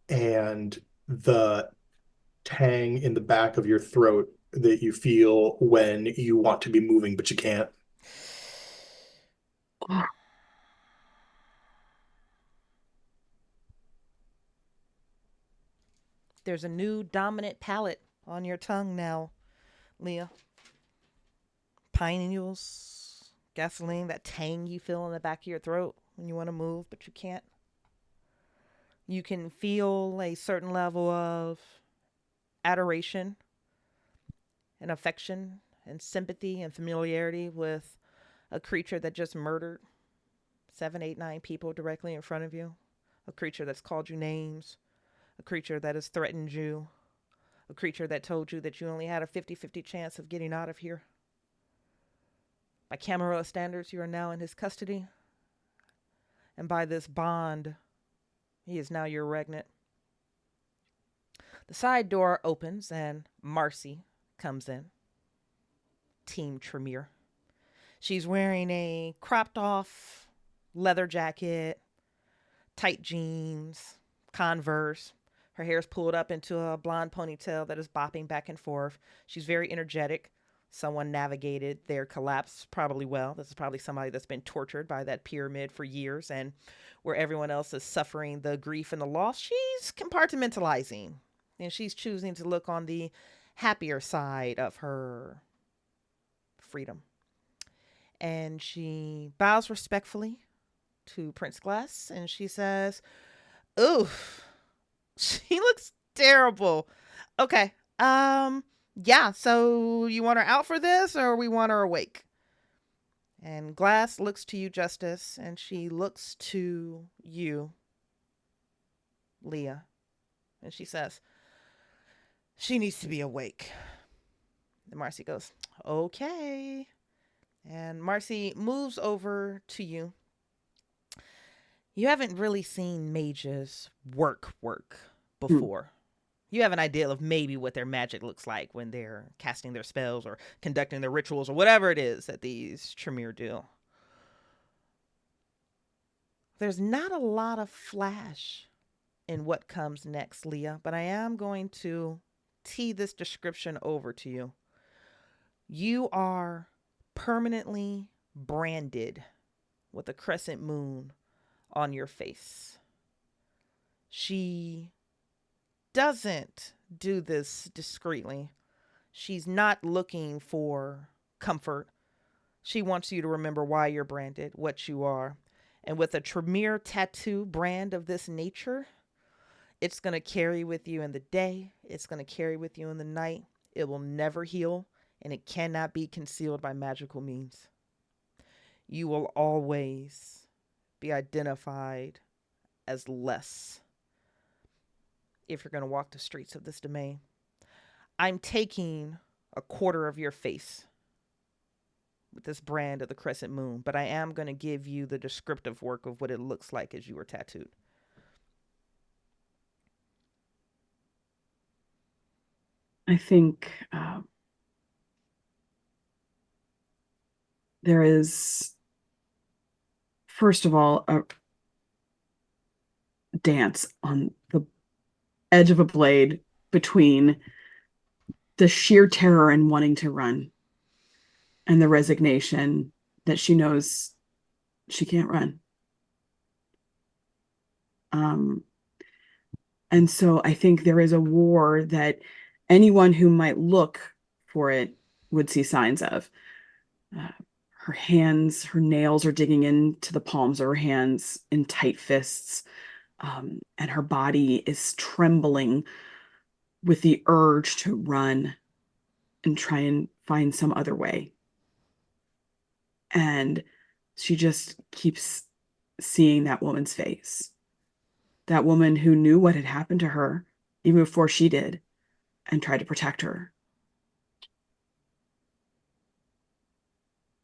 and the tang in the back of your throat that you feel when you want to be moving but you can't. There's a new dominant palate on your tongue now, Leah. Pine needles, gasoline, that tang you feel in the back of your throat when you want to move but you can't. You can feel a certain level of adoration and affection and sympathy and familiarity with a creature that just murdered 7, 8, 9 people directly in front of you. A creature that's called you names. A creature that has threatened you. A creature that told you that you only had a 50-50 chance of getting out of here. By Camarilla standards, you are now in his custody. And by this bond, he is now your regnant. The side door opens and Marcy comes in. Team Tremere. She's wearing a cropped off leather jacket, tight jeans, Converse. Her hair's pulled up into a blonde ponytail that is bopping back and forth. She's very energetic. Someone navigated their collapse probably well. This is probably somebody that's been tortured by that pyramid for years, and where everyone else is suffering the grief and the loss, she's compartmentalizing. And she's choosing to look on the happier side of her freedom. And she bows respectfully to Prince Glass, and she says, "Oof, she looks terrible. Okay, yeah, so you want her out for this, or we want her awake?" And Glass looks to you, Justice, and she looks to you, Leah, and she says, "She needs to be awake." And Marcy goes, "Okay." And Marcy moves over to you. You haven't really seen mages work before. You have an idea of maybe what their magic looks like when they're casting their spells or conducting their rituals or whatever it is that these Tremere do. There's not a lot of flash in what comes next, Leah, but I am going to tee this description over to you. You are permanently branded with a crescent moon on your face. She doesn't do this discreetly. She's not looking for comfort. She wants you to remember why you're branded, what you are. And with a Tremere tattoo brand of this nature, it's going to carry with you in the day. It's going to carry with you in the night. It will never heal, and it cannot be concealed by magical means. You will always be identified as less if you're going to walk the streets of this domain. I'm taking a quarter of your face with this brand of the crescent moon, but I am going to give you the descriptive work of what it looks like as you were tattooed. I think there is, first of all, a dance on the edge of a blade between the sheer terror and wanting to run and the resignation that she knows she can't run. And so I think there is a war that anyone who might look for it would see signs of. Her hands, her nails are digging into the palms of her hands in tight fists. And her body is trembling with the urge to run and try and find some other way. And she just keeps seeing that woman's face. That woman who knew what had happened to her even before she did and tried to protect her.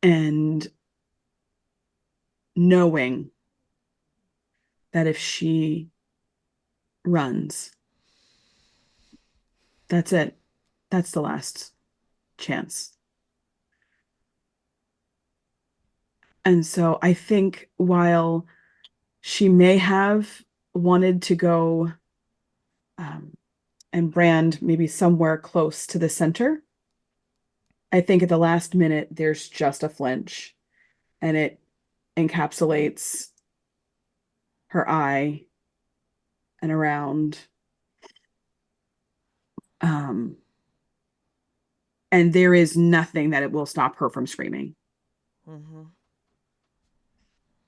And knowing that if she runs, that's it. That's the last chance. And so I think while she may have wanted to go and brand maybe somewhere close to the center, I think at the last minute, there's just a flinch and it encapsulates her eye and around. And there is nothing that it will stop her from screaming.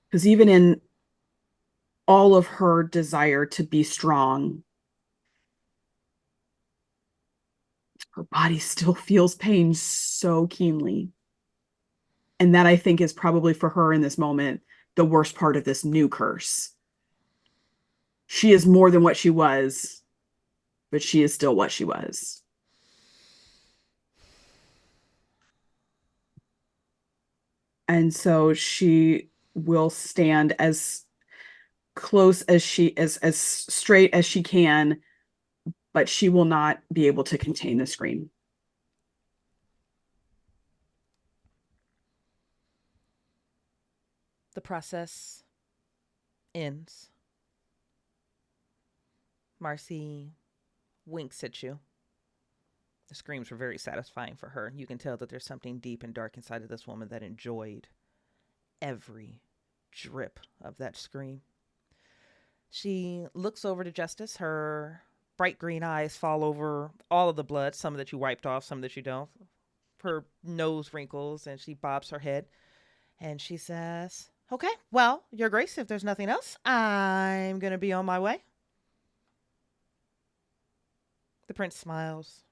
Because even in all of her desire to be strong, her body still feels pain so keenly. And that, I think, is probably for her in this moment the worst part of this new curse. She is more than what she was, but she is still what she was. And so she will stand as close as as straight as she can, but she will not be able to contain the scream. The process ends. Marcy winks at you. The screams were very satisfying for her. You can tell that there's something deep and dark inside of this woman that enjoyed every drip of that scream. She looks over to Justice. Her bright green eyes fall over all of the blood, some that you wiped off, some that you don't. Her nose wrinkles and she bobs her head. And she says, "Okay, well, Your Grace, if there's nothing else, I'm going to be on my way." The prince smiles.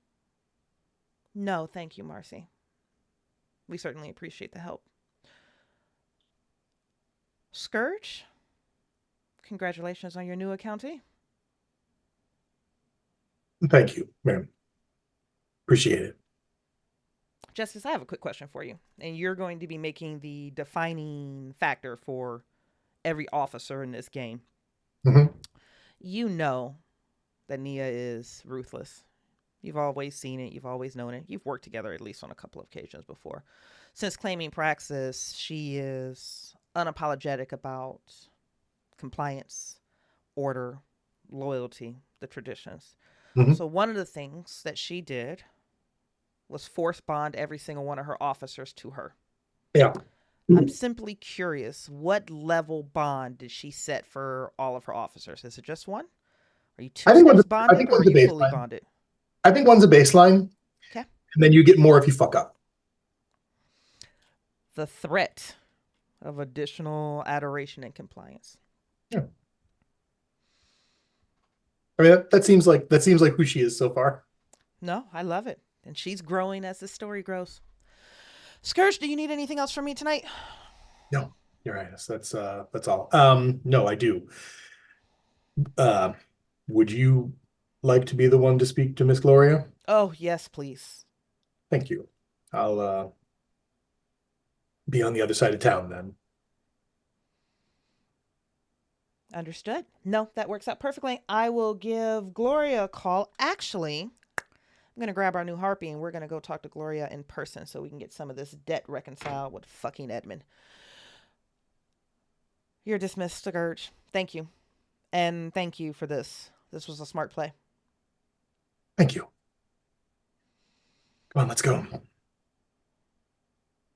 "No, thank you, Marcy. We certainly appreciate the help." Scourge, congratulations on your new accounting. Thank you, ma'am. Appreciate it. Justice, I have a quick question for you. And you're going to be making the defining factor for every officer in this game. You know that Nia is ruthless. You've always seen it. You've always known it. You've worked together at least on a couple of occasions before. Since claiming Praxis, she is unapologetic about compliance, order, loyalty, the traditions. So one of the things that she did was force bond every single one of her officers to her. Yeah. I'm simply curious, what level bond did she set for all of her officers? Is it just one? Are you two steps bonded, or are you fully bonded? I think one's a baseline. Okay. And then you get more if you fuck up. the threat of additional adoration and compliance. Yeah. I mean, that seems like who she is so far. No, I love it. And she's growing as the story grows. Scourge, do you need anything else from me tonight? No, you're right. That's all. No, I do. Uh, would you like to be the one to speak to Miss Gloria? Oh, yes, please. Thank you. I'll be on the other side of town then. Understood. No, that works out perfectly. I will give Gloria a call. Actually, I'm going to grab our new harpy and we're going to go talk to Gloria in person so we can get some of this debt reconciled with fucking Edmund. You're dismissed, Scourge. Thank you. And thank you for this. This was a smart play. Thank you. Come on, let's go.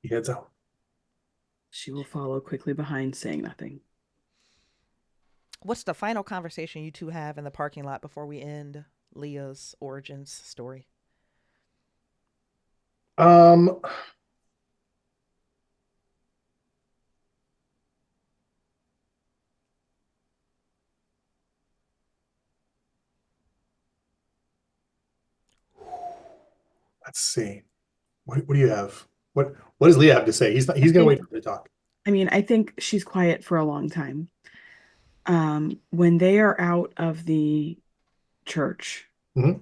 He heads out. She will follow quickly behind, saying nothing. What's the final conversation you two have in the parking lot before we end Leah's origins story? Um, let's see. What do you have? What does Leah have to say? He's gonna wait for her to talk. I mean, I think she's quiet for a long time. When they are out of the church Mhm.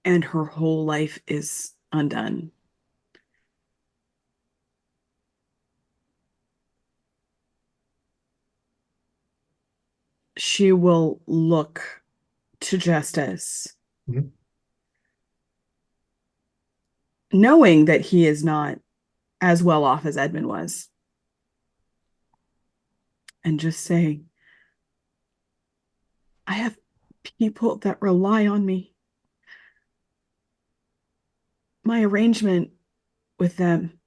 and her whole life is undone, she will look to Justice, Mhm. knowing that he is not as well off as Edmund was, and just say, I have people that rely on me. My arrangement with them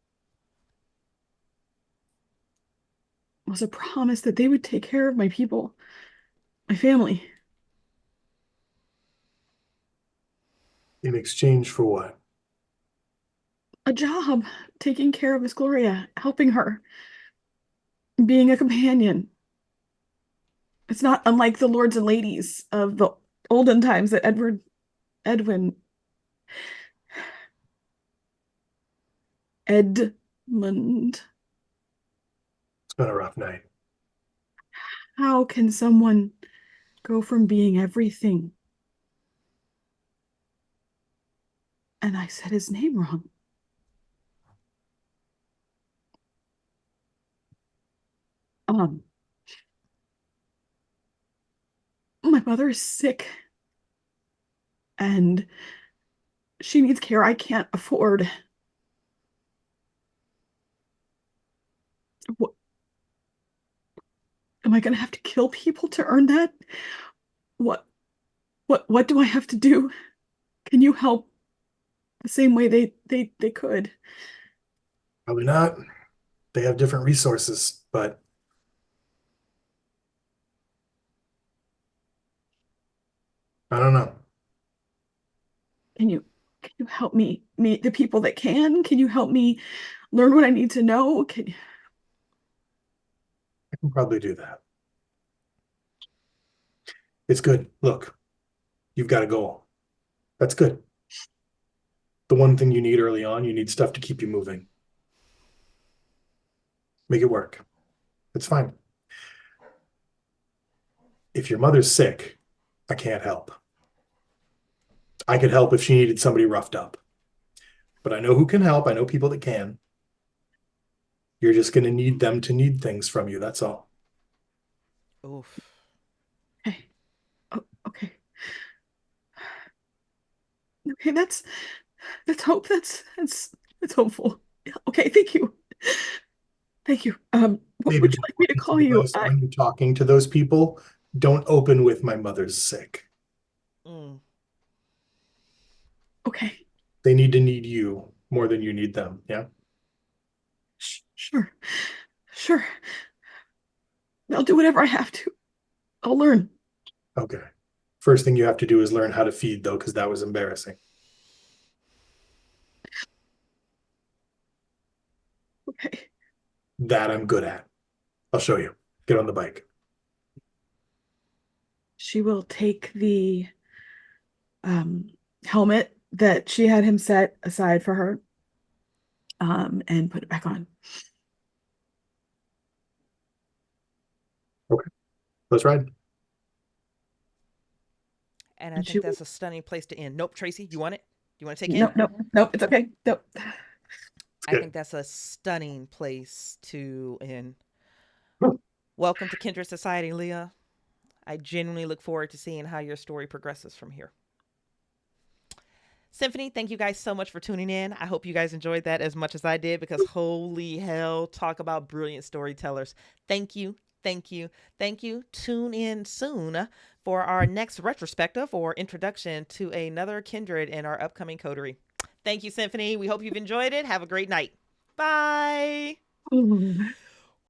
was a promise that they would take care of my people, my family. In exchange for what? A job, taking care of Miss Gloria, helping her, being a companion. It's not unlike the lords and ladies of the olden times that Edmund, It's been a rough night. how can someone go from being everything? And I said his name wrong. Um, my mother is sick and she needs care I can't afford. What, am I going to have to kill people to earn that? What, what do I have to do? Can you help the same way they could? Probably not. They have different resources, but I don't know. Can you help me meet the people that can? Can you help me learn what I need to know? I can probably do that. It's good. Look, you've got a goal. That's good. The one thing you need early on, you need stuff to keep you moving. Make it work. It's fine. If your mother's sick, I can't help. I could help if she needed somebody roughed up. But I know who can help. I know people that can. You're just going to need them to need things from you. That's all. Oof. Okay. Oh, okay. Okay, that's hope. That's hopeful. Yeah, okay, thank you. Thank you. What would Maybe you like me to call you? when you're talking to those people, don't open with my mother's sick. Mm. Okay. They need to need you more than you need them. Yeah. Sure. Sure. I'll do whatever I have to. I'll learn. Okay. First thing you have to do is learn how to feed, though, because that was embarrassing. That I'm good at. I'll show you. Get on the bike. She will take the helmet that she had him set aside for her and put it back on. Okay, let's ride. And I And think that's a stunning place to end. Nope, Tracy, you want it? You want to take it? Nope, it's okay. Nope. I think that's a stunning place to end. Welcome to Kindred Society, Leah. I genuinely look forward to seeing how your story progresses from here. Symphony, thank you guys so much for tuning in. I hope you guys enjoyed that as much as I did, because holy hell, talk about brilliant storytellers. Thank you, thank you, thank you. Tune in soon for our next retrospective or introduction to another kindred in our upcoming coterie. Thank you, Symphony. We hope you've enjoyed it. Have a great night. Bye.